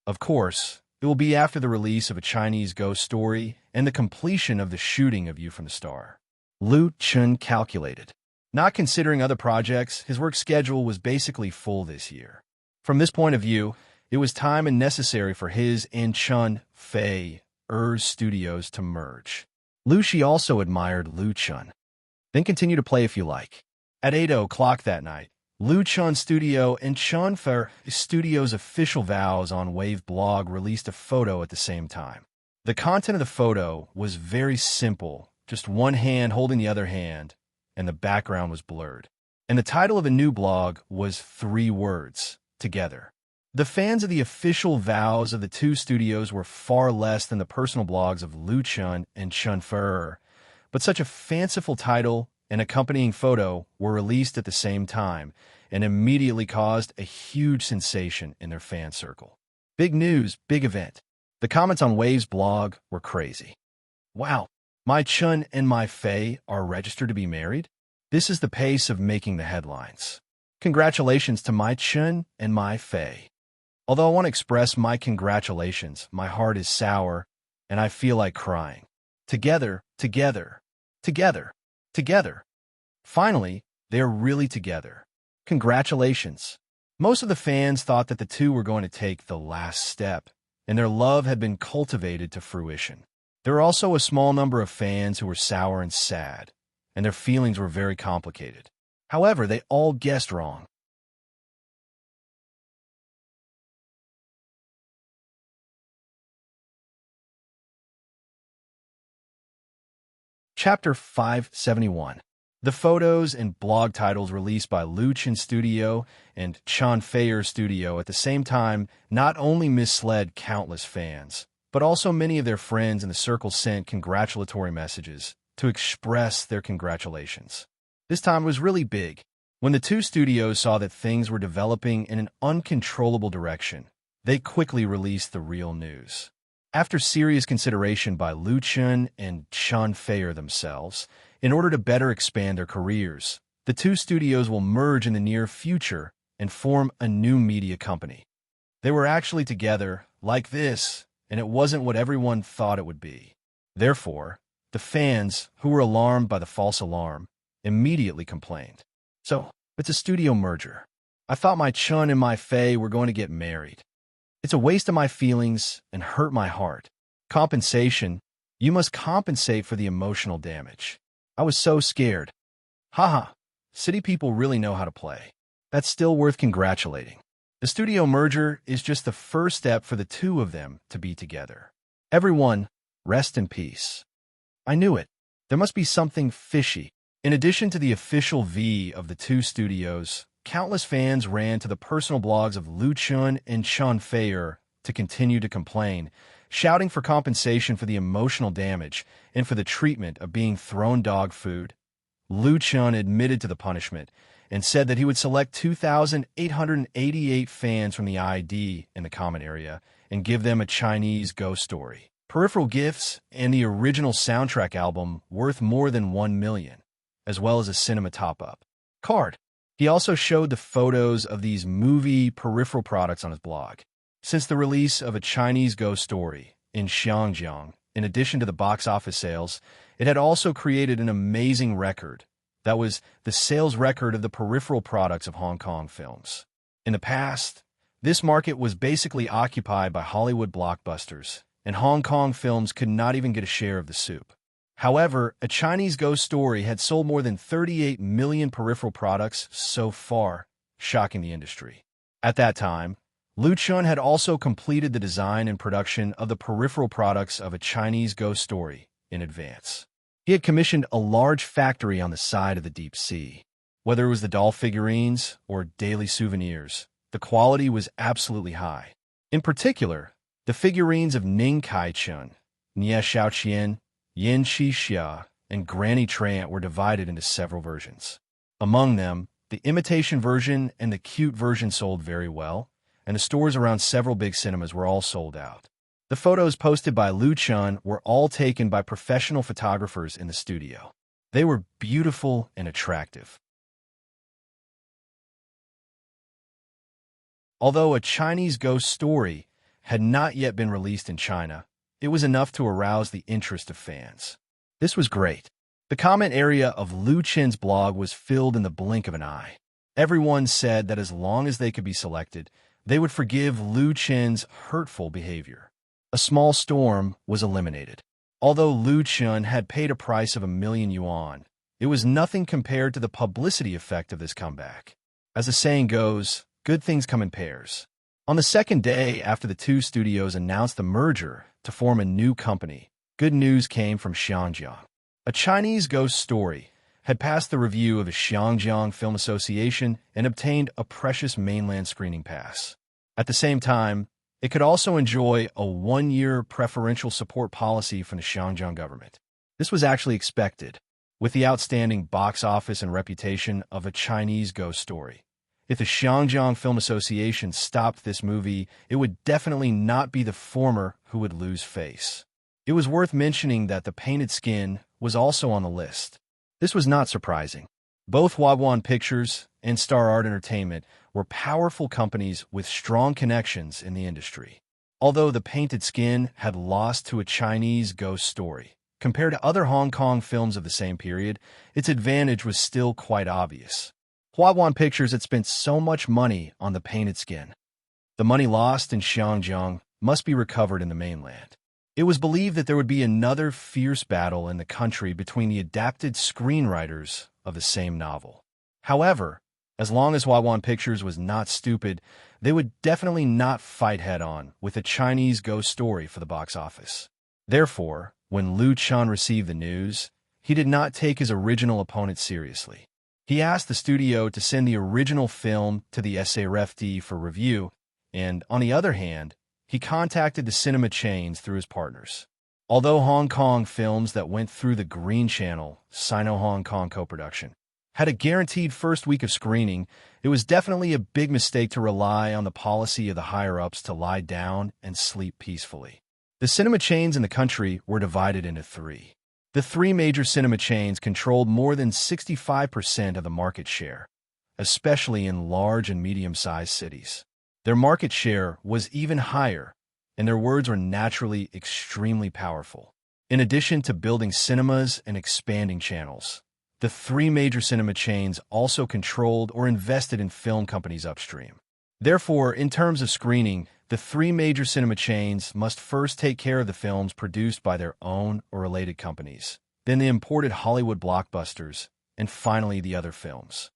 Of course, it will be after the release of A Chinese Ghost Story and the completion of the shooting of You from the Star. Lu Chun calculated. Not considering other projects, his work schedule was basically full this year. From this point of view, it was time and necessary for his and Chun Fei-er's studios to merge. Lu Shi also admired Lu Chun. Then continue to play if you like. At 8 o'clock that night, Lu Chun's studio and Chun Fei Studio's official vows on Wave blog released a photo at the same time. The content of the photo was very simple, just one hand holding the other hand, and the background was blurred. And the title of the new blog was 3 words, Together. The fans of the official vows of the two studios were far less than the personal blogs of Lu Chun and Chun Fei, but such a fanciful title and accompanying photo were released at the same time and immediately caused a huge sensation in their fan circle. Big news, big event. The comments on Wave's blog were crazy. Wow, my Chun and my Fei are registered to be married? This is the pace of making the headlines. Congratulations to my Chun and my Fei. Although I want to express my congratulations, my heart is sour and I feel like crying. Together, together, together, together. Finally, they're really together. Congratulations. Most of the fans thought that the two were going to take the last step, and their love had been cultivated to fruition. There were also a small number of fans who were sour and sad, and their feelings were very complicated. However, they all guessed wrong. Chapter 571. The photos and blog titles released by Lu Chun Studio and Chun Fei-er's studio at the same time not only misled countless fans, but also many of their friends in the circle sent congratulatory messages to express their congratulations. This time was really big. When the two studios saw that things were developing in an uncontrollable direction, they quickly released the real news. After serious consideration by Lu Chun and Chun Fei-er themselves, in order to better expand their careers, the two studios will merge in the near future and form a new media company. They were actually together, like this, and it wasn't what everyone thought it would be. Therefore, the fans, who were alarmed by the false alarm, immediately complained. So, it's a studio merger. I thought my Chun and my Fei were going to get married. It's a waste of my feelings and hurt my heart. Compensation. You must compensate for the emotional damage. I was so scared. Haha, city people really know how to play. That's still worth congratulating. The studio merger is just the first step for the two of them to be together. Everyone, rest in peace. I knew it. There must be something fishy. In addition to the official V of the two studios, countless fans ran to the personal blogs of Lu Chun and Chun Fei-er to continue to complain, shouting for compensation for the emotional damage and for the treatment of being thrown dog food. Lu Chun admitted to the punishment and said that he would select 2,888 fans from the ID in the comment area and give them a Chinese ghost story, peripheral gifts, and the original soundtrack album worth more than 1 million, as well as a cinema top-up card. He also showed the photos of these movie peripheral products on his blog. Since the release of A Chinese Ghost Story in Xiangjiang, in addition to the box office sales, it had also created an amazing record. That was the sales record of the peripheral products of Hong Kong films. In the past, this market was basically occupied by Hollywood blockbusters, and Hong Kong films could not even get a share of the soup. However, A Chinese Ghost Story had sold more than 38 million peripheral products so far, shocking the industry. At that time, Lu Chun had also completed the design and production of the peripheral products of A Chinese Ghost Story in advance. He had commissioned a large factory on the side of the deep sea. Whether it was the doll figurines or daily souvenirs, the quality was absolutely high. In particular, the figurines of Ning Kai-chun, Nie Xiaoqian, Yin Qixia, and Granny Trant were divided into several versions. Among them, the imitation version and the cute version sold very well, and the stores around several big cinemas were all sold out. The photos posted by Lu Chun were all taken by professional photographers in the studio. They were beautiful and attractive. Although A Chinese Ghost Story had not yet been released in China, it was enough to arouse the interest of fans. This was great. The comment area of Lu Chen's blog was filled in the blink of an eye. Everyone said that as long as they could be selected, they would forgive Lu Chen's hurtful behavior. A small storm was eliminated. Although Lu Chen had paid a price of 1,000,000 yuan, it was nothing compared to the publicity effect of this comeback. As the saying goes, good things come in pairs. On the second day after the two studios announced the merger to form a new company, good news came from Xinjiang. A Chinese ghost story had passed the review of the Xinjiang Film Association and obtained a precious mainland screening pass. At the same time, it could also enjoy a 1-year preferential support policy from the Xinjiang government. This was actually expected, with the outstanding box office and reputation of a Chinese ghost story. If the Xinjiang Film Association stopped this movie, it would definitely not be the former who would lose face. It was worth mentioning that The Painted Skin was also on the list. This was not surprising. Both Huaguan Pictures and Star Art Entertainment were powerful companies with strong connections in the industry. Although The Painted Skin had lost to a Chinese ghost story, compared to other Hong Kong films of the same period, its advantage was still quite obvious. Huaguan Pictures had spent so much money on The Painted Skin. The money lost in Xinjiang must be recovered in the mainland. It was believed that there would be another fierce battle in the country between the adapted screenwriters of the same novel. However, as long as Huaguan Pictures was not stupid, they would definitely not fight head-on with a Chinese ghost story for the box office. Therefore, when Lu Chen received the news, he did not take his original opponent seriously. He asked the studio to send the original film to the SARFD for review, and, on the other hand, he contacted the cinema chains through his partners. Although Hong Kong films that went through the Green Channel, Sino-Hong Kong co-production, had a guaranteed first week of screening, it was definitely a big mistake to rely on the policy of the higher-ups to lie down and sleep peacefully. The cinema chains in the country were divided into three. The three major cinema chains controlled more than 65% of the market share, especially in large and medium-sized cities. Their market share was even higher, and their words were naturally extremely powerful. In addition to building cinemas and expanding channels, the three major cinema chains also controlled or invested in film companies upstream. Therefore, in terms of screening, the three major cinema chains must first take care of the films produced by their own or related companies, then the imported Hollywood blockbusters, and finally the other films.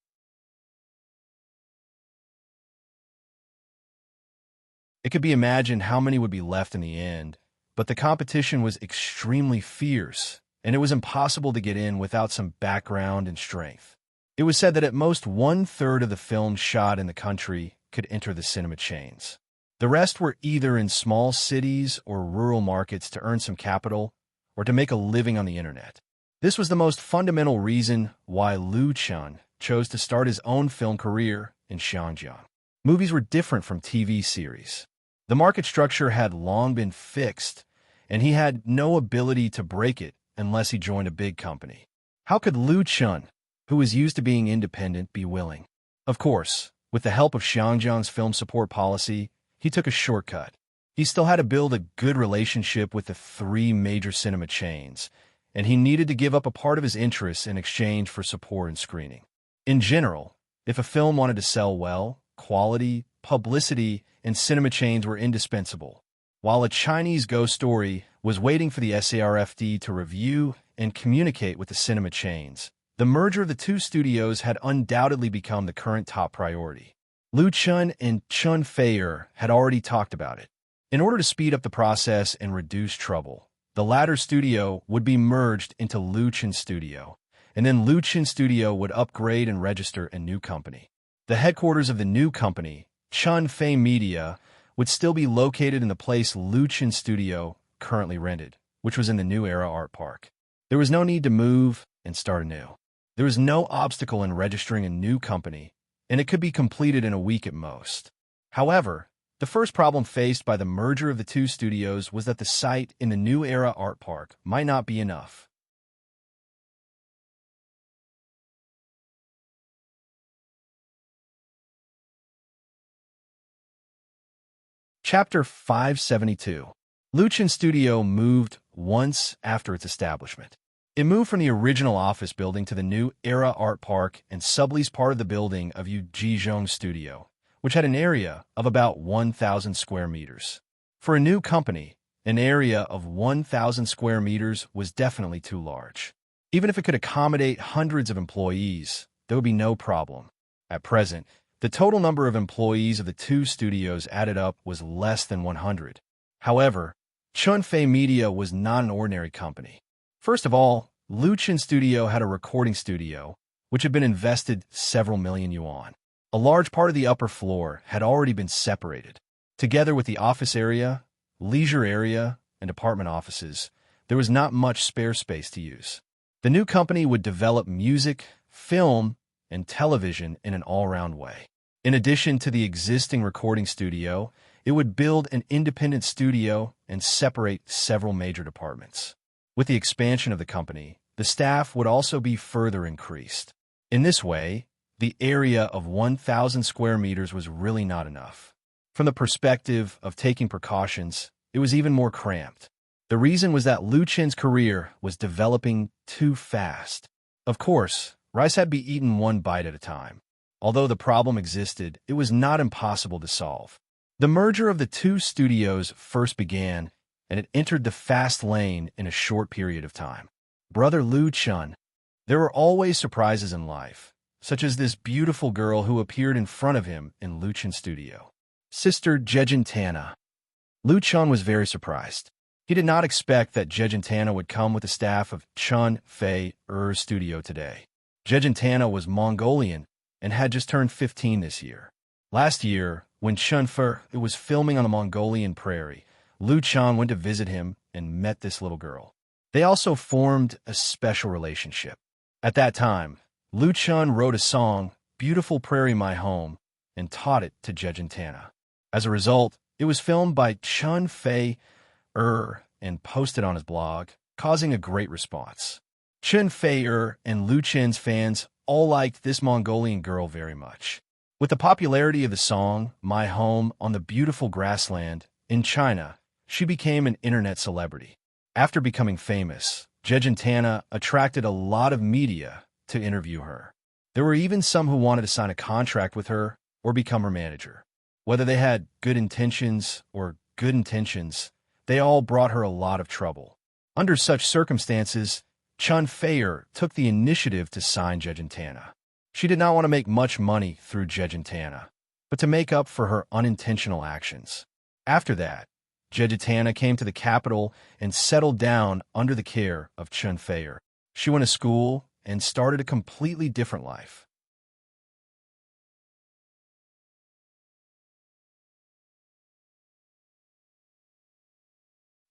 It could be imagined how many would be left in the end, but the competition was extremely fierce, and it was impossible to get in without some background and strength. It was said that at most 1/3 of the films shot in the country could enter the cinema chains. The rest were either in small cities or rural markets to earn some capital or to make a living on the internet. This was the most fundamental reason why Lu Chen chose to start his own film career in Xinjiang. Movies were different from TV series. The market structure had long been fixed, and he had no ability to break it unless he joined a big company. How could Lu Chen, who was used to being independent, be willing? Of course, with the help of Xinjiang's film support policy, he took a shortcut. He still had to build a good relationship with the three major cinema chains, and he needed to give up a part of his interests in exchange for support and screening. In general, if a film wanted to sell well, quality, publicity, and cinema chains were indispensable, while a Chinese ghost story was waiting for the SARFD to review and communicate with the cinema chains. The merger of the two studios had undoubtedly become the current top priority. Lu Chen and Chun Feier had already talked about it. In order to speed up the process and reduce trouble, the latter studio would be merged into Lu Chen Studio, and then Lu Chen Studio would upgrade and register a new company. The headquarters of the new company, Chun Fei Media, would still be located in the place Lu Chen Studio currently rented, which was in the New Era Art Park. There was no need to move and start anew. There was no obstacle in registering a new company, and it could be completed in a week at most. However, the first problem faced by the merger of the two studios was that the site in the New Era Art Park might not be enough. Chapter 572. Luchin Studio moved once after its establishment. It moved from the original office building to the new Era Art Park and subleased part of the building of Jizhong Studio, which had an area of about 1,000 square meters. For a new company, an area of 1,000 square meters was definitely too large. Even if it could accommodate hundreds of employees, there would be no problem. At present, the total number of employees of the two studios added up was less than 100. However, Chunfei Media was not an ordinary company. First of all, Luchin Studio had a recording studio, which had been invested several million yuan. A large part of the upper floor had already been separated. Together with the office area, leisure area, and apartment offices, there was not much spare space to use. The new company would develop music, film, and television in an all-round way. In addition to the existing recording studio, it would build an independent studio and separate several major departments. With the expansion of the company, the staff would also be further increased. In this way, the area of 1,000 square meters was really not enough. From the perspective of taking precautions, it was even more cramped. The reason was that Luchin's career was developing too fast. Of course, rice had to be eaten one bite at a time. Although the problem existed, it was not impossible to solve. The merger of the two studios first began, and it entered the fast lane in a short period of time. Brother Lu Chun. There were always surprises in life, such as this beautiful girl who appeared in front of him in Luchin Studio. Sister Jejin Tana. Lu Chun was very surprised. He did not expect that Jejin Tana would come with the staff of Chun Fei Studio today. Jejin Tana was Mongolian and had just turned 15 this year. Last year, when Chun Fei was filming on the Mongolian prairie, Lu Chun went to visit him and met this little girl. They also formed a special relationship. At that time, Lu Chun wrote a song, Beautiful Prairie My Home, and taught it to Jejin Tana. As a result, it was filmed by Chun Fei and posted on his blog, causing a great response. Chun Fei and Lu Chen's fans all liked this Mongolian girl very much. With the popularity of the song, My Home on the Beautiful Grassland, in China, she became an internet celebrity. After becoming famous, Jejin Tana attracted a lot of media to interview her. There were even some who wanted to sign a contract with her or become her manager. Whether they had good intentions or good intentions, they all brought her a lot of trouble. Under such circumstances, Chun Fei took the initiative to sign Jejin Tana. She did not want to make much money through Jejin Tana, but to make up for her unintentional actions. After that, Jejin Tana came to the capital and settled down under the care of Chun Fei. She went to school and started a completely different life.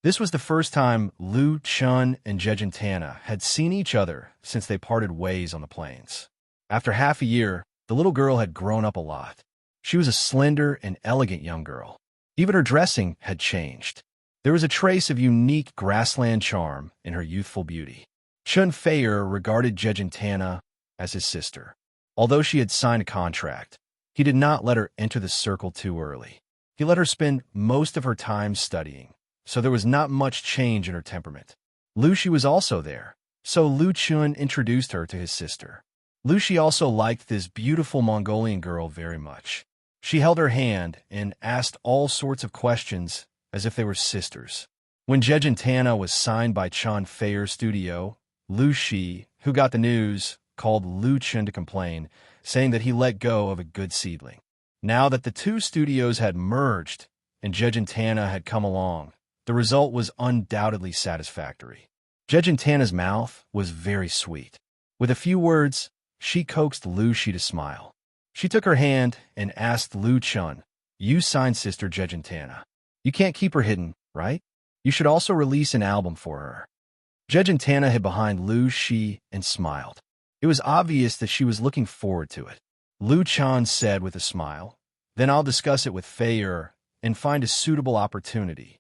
This was the first time Lu Chun and Jejin Tana had seen each other since they parted ways on the plains. After half a year, the little girl had grown up a lot. She was a slender and elegant young girl. Even her dressing had changed. There was a trace of unique grassland charm in her youthful beauty. Chun Fei regarded Jejin Tana as his sister. Although she had signed a contract, he did not let her enter the circle too early. He let her spend most of her time studying, so there was not much change in her temperament. Lu Shi was also there, so Lu Chun introduced her to his sister. Lu Shi also liked this beautiful Mongolian girl very much. She held her hand and asked all sorts of questions as if they were sisters. When Jejin Tana was signed by Chun Fei Studio, Lu Shi, who got the news, called Lu Chun to complain, saying that he let go of a good seedling. Now that the two studios had merged and Jejin Tana had come along, the result was undoubtedly satisfactory. Jejin Tana's mouth was very sweet. With a few words, she coaxed Lu Shi to smile. She took her hand and asked Lu Chun, "You signed Sister Jejin Tana. You can't keep her hidden, right? You should also release an album for her." Jejin Tana hid behind Lu Shi and smiled. It was obvious that she was looking forward to it. Lu Chun said with a smile, "Then I'll discuss it with Fei and find a suitable opportunity."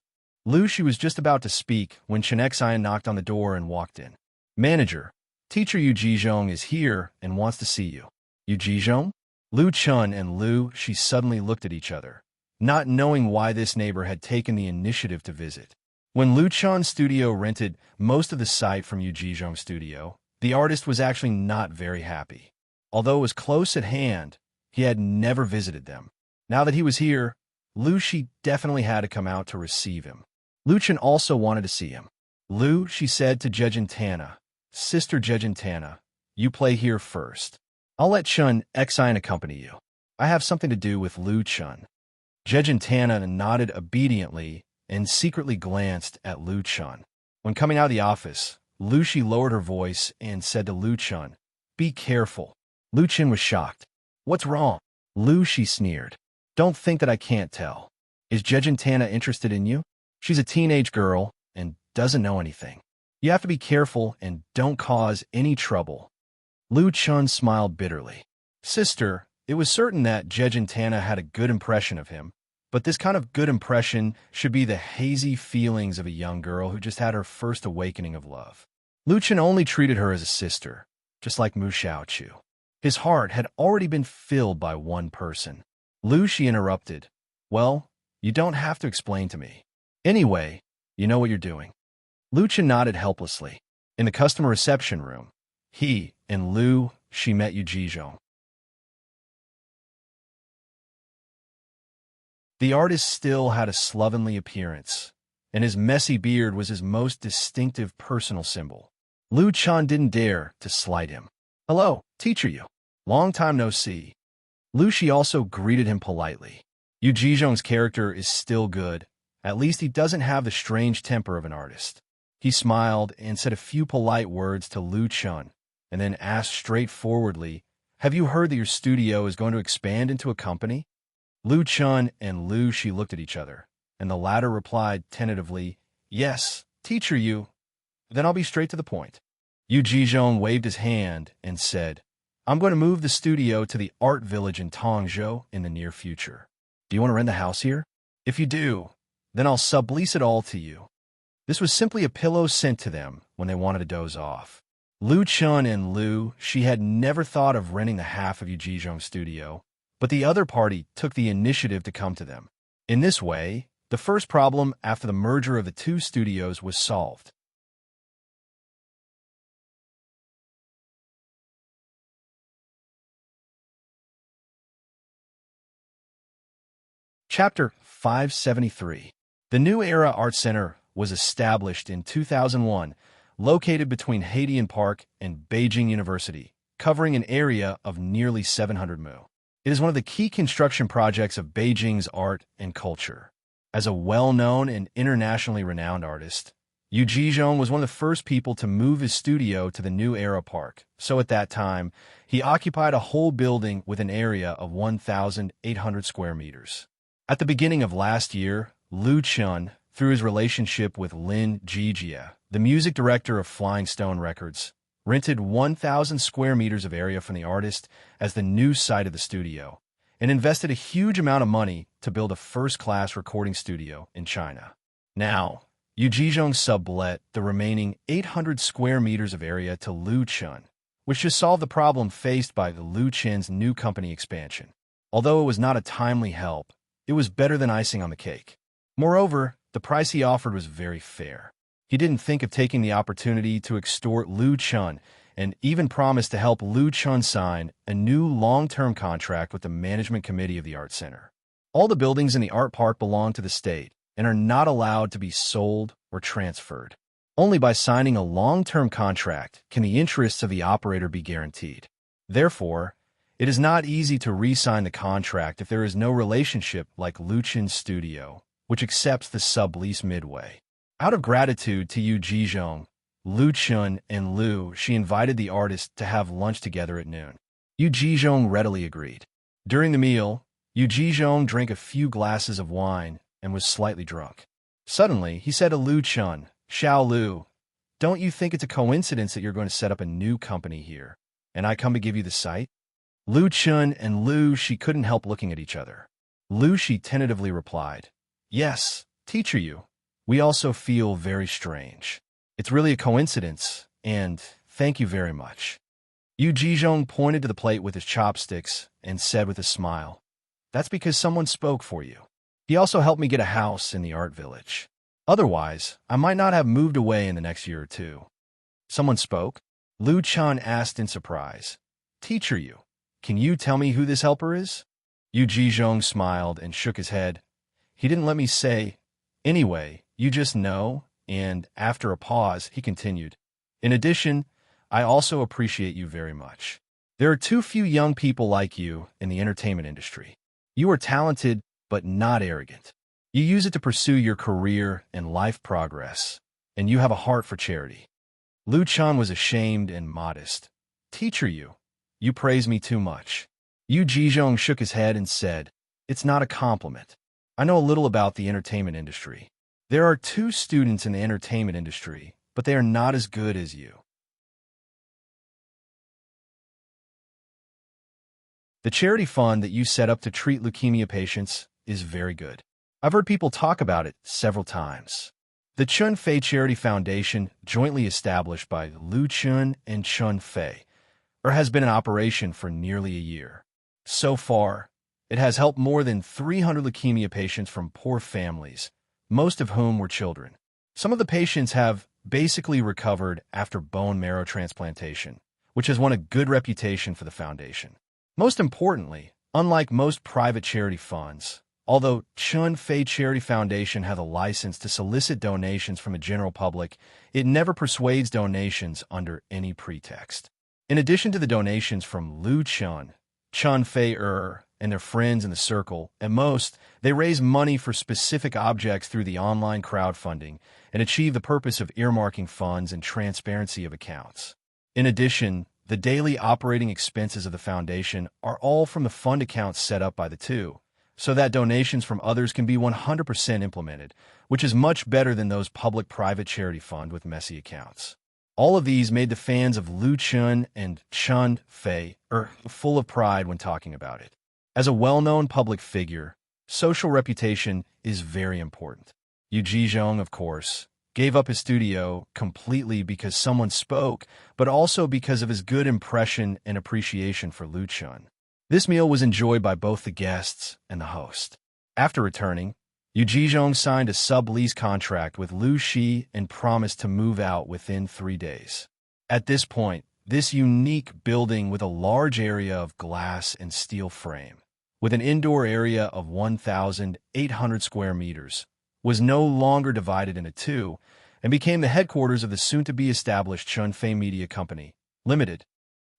Lu Shi was just about to speak when Chen Xian knocked on the door and walked in. "Manager, Teacher Yu Jizhong is here and wants to see you." "Yu Jizhong?" Lu Chun and Lu Shi suddenly looked at each other. not knowing why this neighbor had taken the initiative to visit. When Lu Chan's studio rented most of the site from Yu Jizhong's studio, the artist was actually not very happy. Although it was close at hand, he had never visited them. Now that he was here, Lu Shi definitely had to come out to receive him. Lu Chen also wanted to see him. Lu, she said to Jejin Tana, "Sister Jejin Tana, you play here first. I'll let Chun Xin accompany you. I have something to do with Lu Chun." Jejin Tana nodded obediently and secretly glanced at Lu Chun. When coming out of the office, Lu Shi lowered her voice and said to Lu Chun, "Be careful." Lu Chen was shocked. "What's wrong?" Lu Shi sneered. "Don't think that I can't tell. Is Jejin Tana interested in you? She's a teenage girl and doesn't know anything. You have to be careful and don't cause any trouble." Lu Chun smiled bitterly. "Sister, it was certain that Jejin Tana had a good impression of him, but this kind of good impression should be the hazy feelings of a young girl who just had her first awakening of love." Lu Chen only treated her as a sister, just like Mu Xiaochu. His heart had already been filled by one person. Lu Shi interrupted, "Well, you don't have to explain to me. Anyway, you know what you're doing." Lu Chen nodded helplessly. In the customer reception room, he and Lu Shi met Yu Jizhong. The artist still had a slovenly appearance, and his messy beard was his most distinctive personal symbol. Lu Chan didn't dare to slight him. "Hello, teacher Yu. Long time no see." Lu Shi also greeted him politely. Yu Jizhong's character is still good. At least he doesn't have the strange temper of an artist. He smiled and said a few polite words to Lu Chun, and then asked straightforwardly, "Have you heard that your studio is going to expand into a company?" Lu Chun and Lu Shi looked at each other, and the latter replied tentatively, "Yes, teacher Yu." "Then I'll be straight to the point." Yu Jizhong waved his hand and said, "I'm going to move the studio to the art village in Tongzhou in the near future. Do you want to rent the house here? If you do, then I'll sublease it all to you." This was simply a pillow sent to them when they wanted to doze off. Lu Chun and Lu Shi had never thought of renting the half of Yu Jizhong's studio, but the other party took the initiative to come to them. In this way, the first problem after the merger of the two studios was solved. Chapter 573. The New Era Art Center was established in 2001, located between Haidian Park and Beijing University, covering an area of nearly 700 mu. It is one of the key construction projects of Beijing's art and culture. As a well-known and internationally renowned artist, Yu Jizhong was one of the first people to move his studio to the New Era Park, so at that time, he occupied a whole building with an area of 1,800 square meters. At the beginning of last year, Lu Chun, through his relationship with Lin Jijia, the music director of Flying Stone Records, rented 1,000 square meters of area from the artist as the new site of the studio, and invested a huge amount of money to build a first-class recording studio in China. Now, Yu Jizhong sublet the remaining 800 square meters of area to Lu Chun, which should solve the problem faced by the Lu Chen's new company expansion. Although it was not a timely help, it was better than icing on the cake. Moreover, the price he offered was very fair. He didn't think of taking the opportunity to extort Lu Chun and even promised to help Lu Chun sign a new long-term contract with the management committee of the art center. All the buildings in the art park belong to the state and are not allowed to be sold or transferred. Only by signing a long-term contract can the interests of the operator be guaranteed. Therefore, it is not easy to re-sign the contract if there is no relationship like Lu Chen's studio, which accepts the sublease midway. Out of gratitude to Yu Jizhong, Lu Chun and Lu Shi invited the artist to have lunch together at noon. Yu Jizhong readily agreed. During the meal, Yu Jizhong drank a few glasses of wine and was slightly drunk. Suddenly, he said to Lu Chun, "Xiao Lu, don't you think it's a coincidence that you're going to set up a new company here, and I come to give you the site?" Lu Chun and Lu Shi couldn't help looking at each other. Lu Shi tentatively replied, "Yes, teacher Yu. We also feel very strange. It's really a coincidence, and thank you very much." Yu Jizhong pointed to the plate with his chopsticks and said with a smile, "That's because someone spoke for you." He also helped me get a house in the art village. Otherwise, I might not have moved away in the next year or two. Someone spoke. Lu Chun asked in surprise, "Teacher Yu, can you tell me who this helper is?" Yu Jizhong smiled and shook his head. He didn't let me say, "Anyway, you just know," and after a pause, he continued, "In addition, I also appreciate you very much. There are too few young people like you in the entertainment industry. You are talented, but not arrogant. You use it to pursue your career and life progress, and you have a heart for charity." Lu Chun was ashamed and modest. "Teacher Yu, you praise me too much." Yu Jizhong shook his head and said, "It's not a compliment. I know a little about the entertainment industry. There are 2 students in the entertainment industry, but they are not as good as you." The charity fund that you set up to treat leukemia patients is very good. I've heard people talk about it several times. The Chun Fei Charity Foundation, jointly established by Lu Chun and Chun Fei, has been in operation for nearly a year. So far, it has helped more than 300 leukemia patients from poor families, most of whom were children. Some of the patients have basically recovered after bone marrow transplantation, which has won a good reputation for the foundation. Most importantly, unlike most private charity funds, although Chun Fei Charity Foundation has a license to solicit donations from the general public, it never persuades donations under any pretext. In addition to the donations from Lu Chun, Chun Fei and their friends in the circle, at most, they raise money for specific objects through the online crowdfunding and achieve the purpose of earmarking funds and transparency of accounts. In addition, the daily operating expenses of the foundation are all from the fund accounts set up by the two, so that donations from others can be 100% implemented, which is much better than those public-private charity fund with messy accounts. All of these made the fans of Lu Chun and Chun Fei full of pride when talking about it. As a well-known public figure, social reputation is very important. Yu Jizhong, of course, gave up his studio completely because someone spoke, but also because of his good impression and appreciation for Lu Chun. This meal was enjoyed by both the guests and the host. After returning, Yu Jizhong signed a sublease contract with Lu Shi and promised to move out within 3 days. At this point, this unique building with a large area of glass and steel frame, with an indoor area of 1,800 square meters, was no longer divided into 2 and became the headquarters of the soon-to-be-established Chun Fei Media Company, Limited.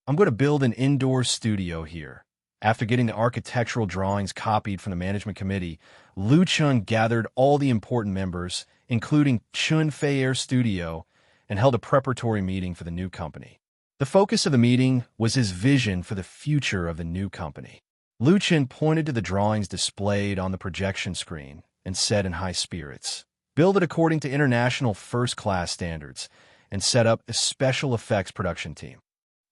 "I'm going to build an indoor studio here." After getting the architectural drawings copied from the management committee, Lu Chun gathered all the important members, including Chun Fei Air Studio, and held a preparatory meeting for the new company. The focus of the meeting was his vision for the future of the new company. Lu Chun pointed to the drawings displayed on the projection screen and said in high spirits, "Build it according to international first-class standards," and set up a special effects production team.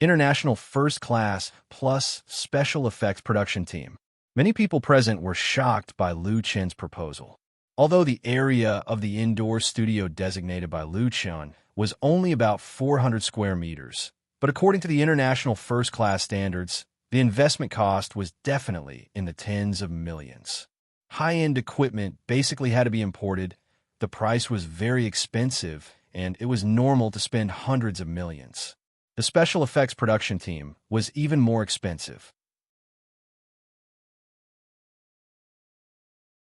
International first-class plus special effects production team. Many people present were shocked by Lu Chun's proposal. Although the area of the indoor studio designated by Lu Chun was only about 400 square meters, but according to the international first-class standards, the investment cost was definitely in the tens of millions. High-end equipment basically had to be imported, the price was very expensive, and it was normal to spend hundreds of millions. The special effects production team was even more expensive.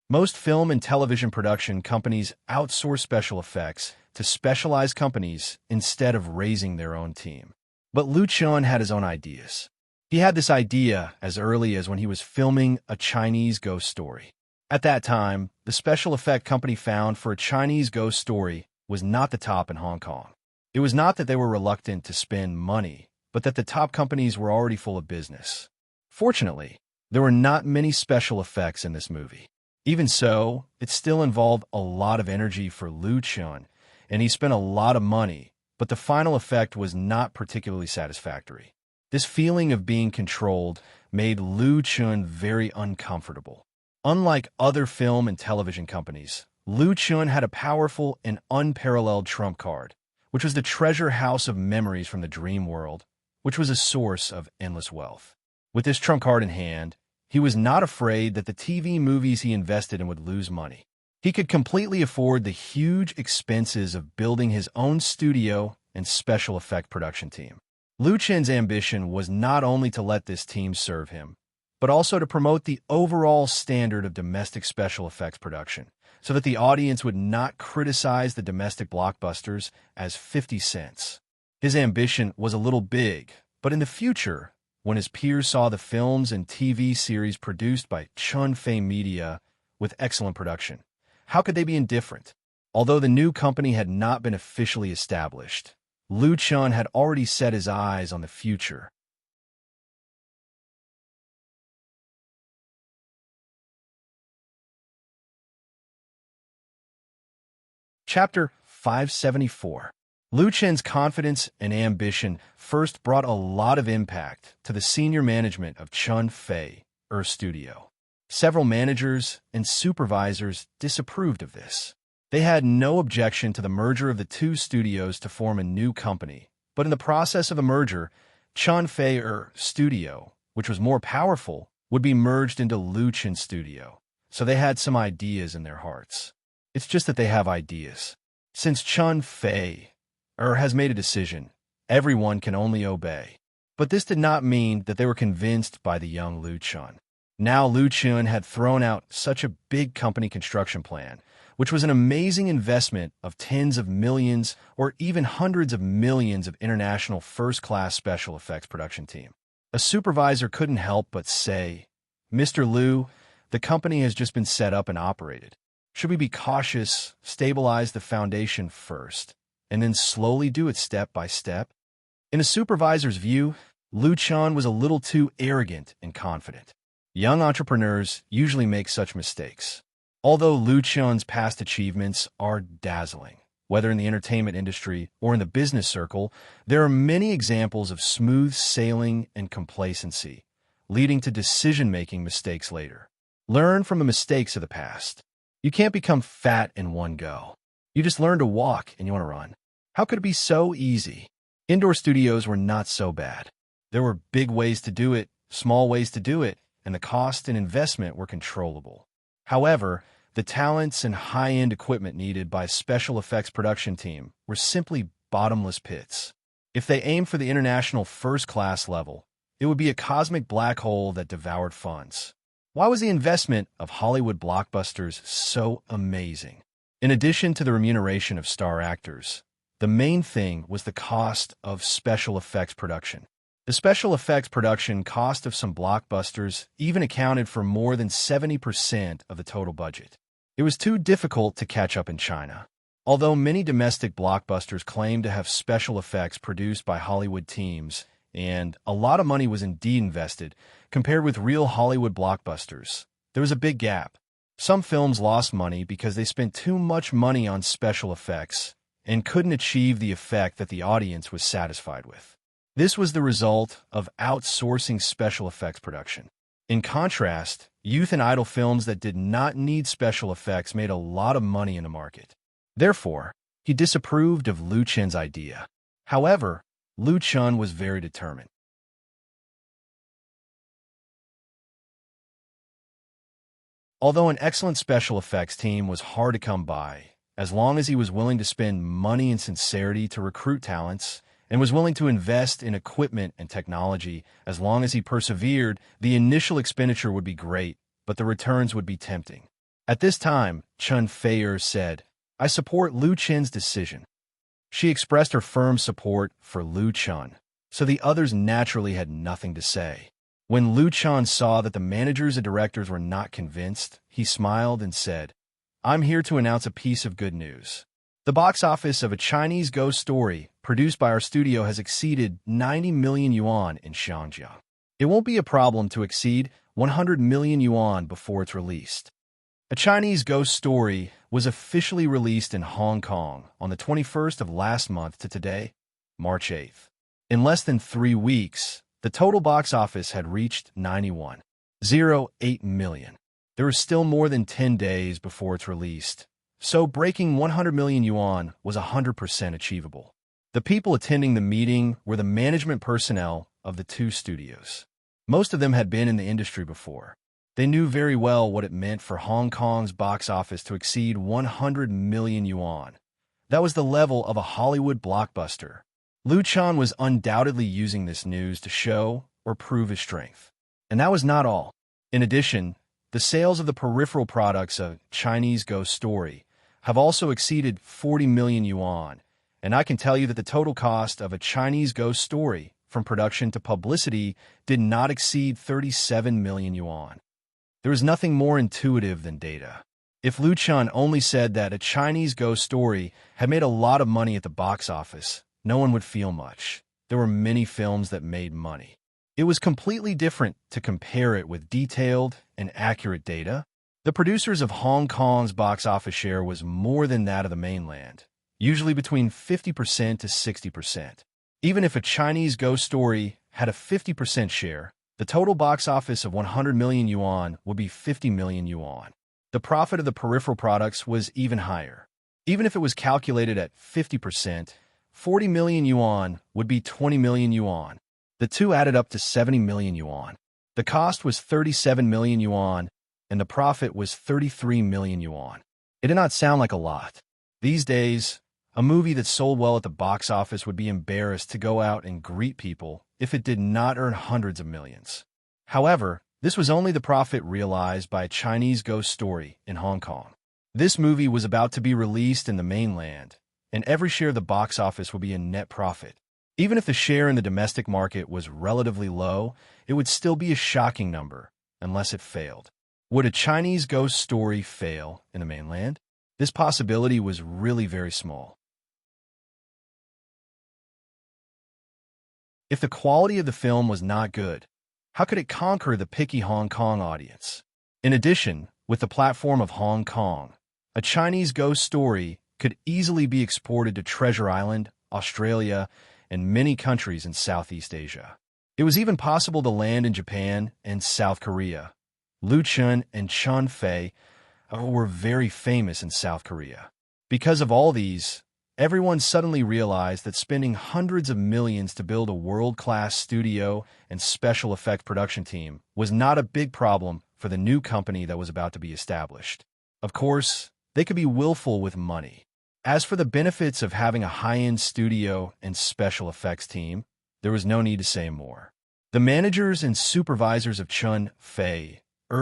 Most film and television production companies outsource special effects to specialized companies instead of raising their own team. But Lu Chun had his own ideas. He had this idea as early as when he was filming a Chinese ghost story. At that time, the special effect company found for a Chinese ghost story was not the top in Hong Kong. It was not that they were reluctant to spend money, but that the top companies were already full of business. Fortunately, there were not many special effects in this movie. Even so, it still involved a lot of energy for Lu Chun, and he spent a lot of money, but the final effect was not particularly satisfactory. This feeling of being controlled made Lu Chun very uncomfortable. Unlike other film and television companies, Lu Chun had a powerful and unparalleled trump card, which was the treasure house of memories from the dream world, which was a source of endless wealth. With this trump card in hand, He was not afraid that the TV movies he invested in would lose money. He could completely afford the huge expenses of building his own studio and special effect production team. Liu Chen's ambition was not only to let this team serve him, but also to promote the overall standard of domestic special effects production, so that the audience would not criticize the domestic blockbusters as 50 cents. His ambition was a little big, but in the future, when his peers saw the films and TV series produced by Chun Fei Media with excellent production, how could they be indifferent? Although the new company had not been officially established, Liu Chun had already set his eyes on the future. Chapter 574. Liu Chen's confidence and ambition first brought a lot of impact to the senior management of Chun Fei Studio. Several managers and supervisors disapproved of this. They had no objection to the merger of the two studios to form a new company, but in the process of a merger, Chun Fei Studio, which was more powerful, would be merged into Liu Chen Studio. So they had some ideas in their hearts. It's just that they have ideas. Since Chun Fei has made a decision, everyone can only obey. But this did not mean that they were convinced by the young Liu Chun. Now Liu Chun had thrown out such a big company construction plan, which was an amazing investment of tens of millions or even hundreds of millions of international first-class special effects production team. A supervisor couldn't help but say, "Mr. Liu, the company has just been set up and operated. Should we be cautious, stabilize the foundation first, and then slowly do it step by step?" In a supervisor's view, Liu Chun was a little too arrogant and confident. Young entrepreneurs usually make such mistakes. Although Liu Chun's past achievements are dazzling, whether in the entertainment industry or in the business circle, there are many examples of smooth sailing and complacency, leading to decision-making mistakes later. Learn from the mistakes of the past. You can't become fat in one go. You just learn to walk and you want to run. How could it be so easy? Indoor studios were not so bad. There were big ways to do it, small ways to do it, and the cost and investment were controllable. However, the talents and high-end equipment needed by a special effects production team were simply bottomless pits. If they aimed for the international first-class level, it would be a cosmic black hole that devoured funds. Why was the investment of Hollywood blockbusters so amazing? In addition to the remuneration of star actors, the main thing was the cost of special effects production. The special effects production cost of some blockbusters even accounted for more than 70% of the total budget. It was too difficult to catch up in China. Although many domestic blockbusters claimed to have special effects produced by Hollywood teams, and a lot of money was indeed invested, compared with real Hollywood blockbusters, there was a big gap. Some films lost money because they spent too much money on special effects and couldn't achieve the effect that the audience was satisfied with. This was the result of outsourcing special effects production. In contrast, youth and idol films that did not need special effects made a lot of money in the market. Therefore, he disapproved of Liu Chen's idea. However, Liu Chun was very determined. Although an excellent special effects team was hard to come by, as long as he was willing to spend money and sincerity to recruit talents, and was willing to invest in equipment and technology, as long as he persevered, the initial expenditure would be great, but the returns would be tempting. At this time, Chun Fei said, "I support Liu Chen's decision." She expressed her firm support for Liu Chun, so the others naturally had nothing to say. When Liu Chun saw that the managers and directors were not convinced, he smiled and said, "I'm here to announce a piece of good news. The box office of a Chinese ghost story produced by our studio has exceeded 90 million yuan in Shangjia. It won't be a problem to exceed 100 million yuan before it's released." A Chinese ghost story was officially released in Hong Kong on the 21st of last month to today, March 8th. In less than 3 weeks, the total box office had reached 91.08 million. There was still more than 10 days before it's released, so breaking 100 million yuan was 100% achievable. The people attending the meeting were the management personnel of the two studios. Most of them had been in the industry before. They knew very well what it meant for Hong Kong's box office to exceed 100 million yuan. That was the level of a Hollywood blockbuster. Liu Chan was undoubtedly using this news to show or prove his strength. And that was not all. In addition, the sales of the peripheral products of Chinese Ghost Story have also exceeded 40 million yuan, and I can tell you that the total cost of a Chinese Ghost Story, from production to publicity, did not exceed 37 million yuan. There is nothing more intuitive than data. If Liu Chan only said that a Chinese Ghost Story had made a lot of money at the box office, no one would feel much. There were many films that made money. It was completely different to compare it with detailed and accurate data. The producers of Hong Kong's box office share was more than that of the mainland, usually between 50% to 60%. Even if a Chinese Ghost Story had a 50% share, the total box office of 100 million yuan would be 50 million yuan. The profit of the peripheral products was even higher. Even if it was calculated at 50%, 40 million yuan would be 20 million yuan. The two added up to 70 million yuan. The cost was 37 million yuan, and the profit was 33 million yuan. It did not sound like a lot. These days, a movie that sold well at the box office would be embarrassed to go out and greet people if it did not earn hundreds of millions. However, this was only the profit realized by a Chinese Ghost Story in Hong Kong. This movie was about to be released in the mainland, and every share of the box office would be a net profit. Even if the share in the domestic market was relatively low, it would still be a shocking number, unless it failed. Would a Chinese Ghost Story fail in the mainland? This possibility was really very small. If the quality of the film was not good, how could it conquer the picky Hong Kong audience? In addition, with the platform of Hong Kong, a Chinese Ghost Story could easily be exported to Treasure Island, Australia, and many countries in Southeast Asia. It was even possible to land in Japan and South Korea. Liu Chan and Chun Fei were very famous in South Korea. Because of all these, everyone suddenly realized that spending hundreds of millions to build a world-class studio and special effect production team was not a big problem for the new company that was about to be established. Of course, they could be willful with money. As for the benefits of having a high-end studio and special effects team, there was no need to say more. The managers and supervisors of Chun Fei's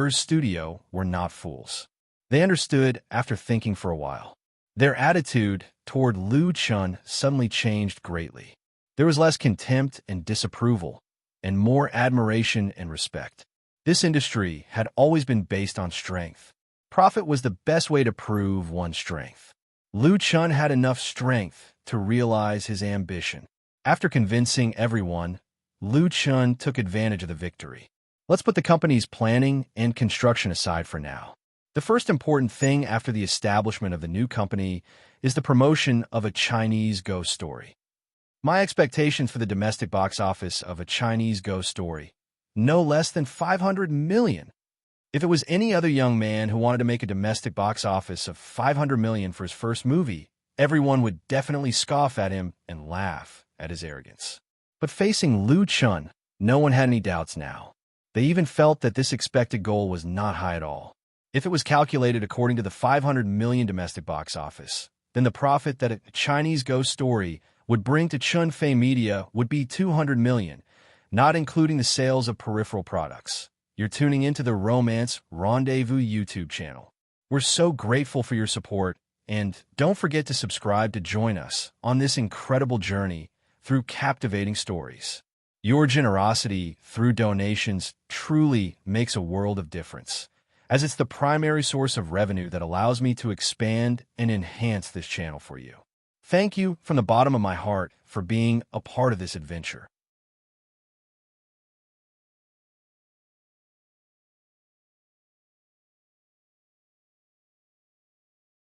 studio were not fools. They understood after thinking for a while. Their attitude toward Liu Chan suddenly changed greatly. There was less contempt and disapproval, and more admiration and respect. This industry had always been based on strength. Profit was the best way to prove one's strength. Liu Chan had enough strength to realize his ambition. After convincing everyone, Liu Chan took advantage of the victory. Let's put the company's planning and construction aside for now. The first important thing after the establishment of the new company is the promotion of a Chinese Ghost Story. My expectations for the domestic box office of a Chinese Ghost Story, no less than 500 million. If it was any other young man who wanted to make a domestic box office of 500 million for his first movie, everyone would definitely scoff at him and laugh at his arrogance. But facing Liu Chan, no one had any doubts now. They even felt that this expected goal was not high at all. If it was calculated according to the 500 million domestic box office, then the profit that a Chinese Ghost Story would bring to Chun Fei Media would be 200 million, not including the sales of peripheral products. You're tuning into the Romance Rendezvous YouTube channel. We're so grateful for your support, and don't forget to subscribe to join us on this incredible journey through captivating stories. Your generosity through donations truly makes a world of difference, as it's the primary source of revenue that allows me to expand and enhance this channel for you. Thank you from the bottom of my heart for being a part of this adventure.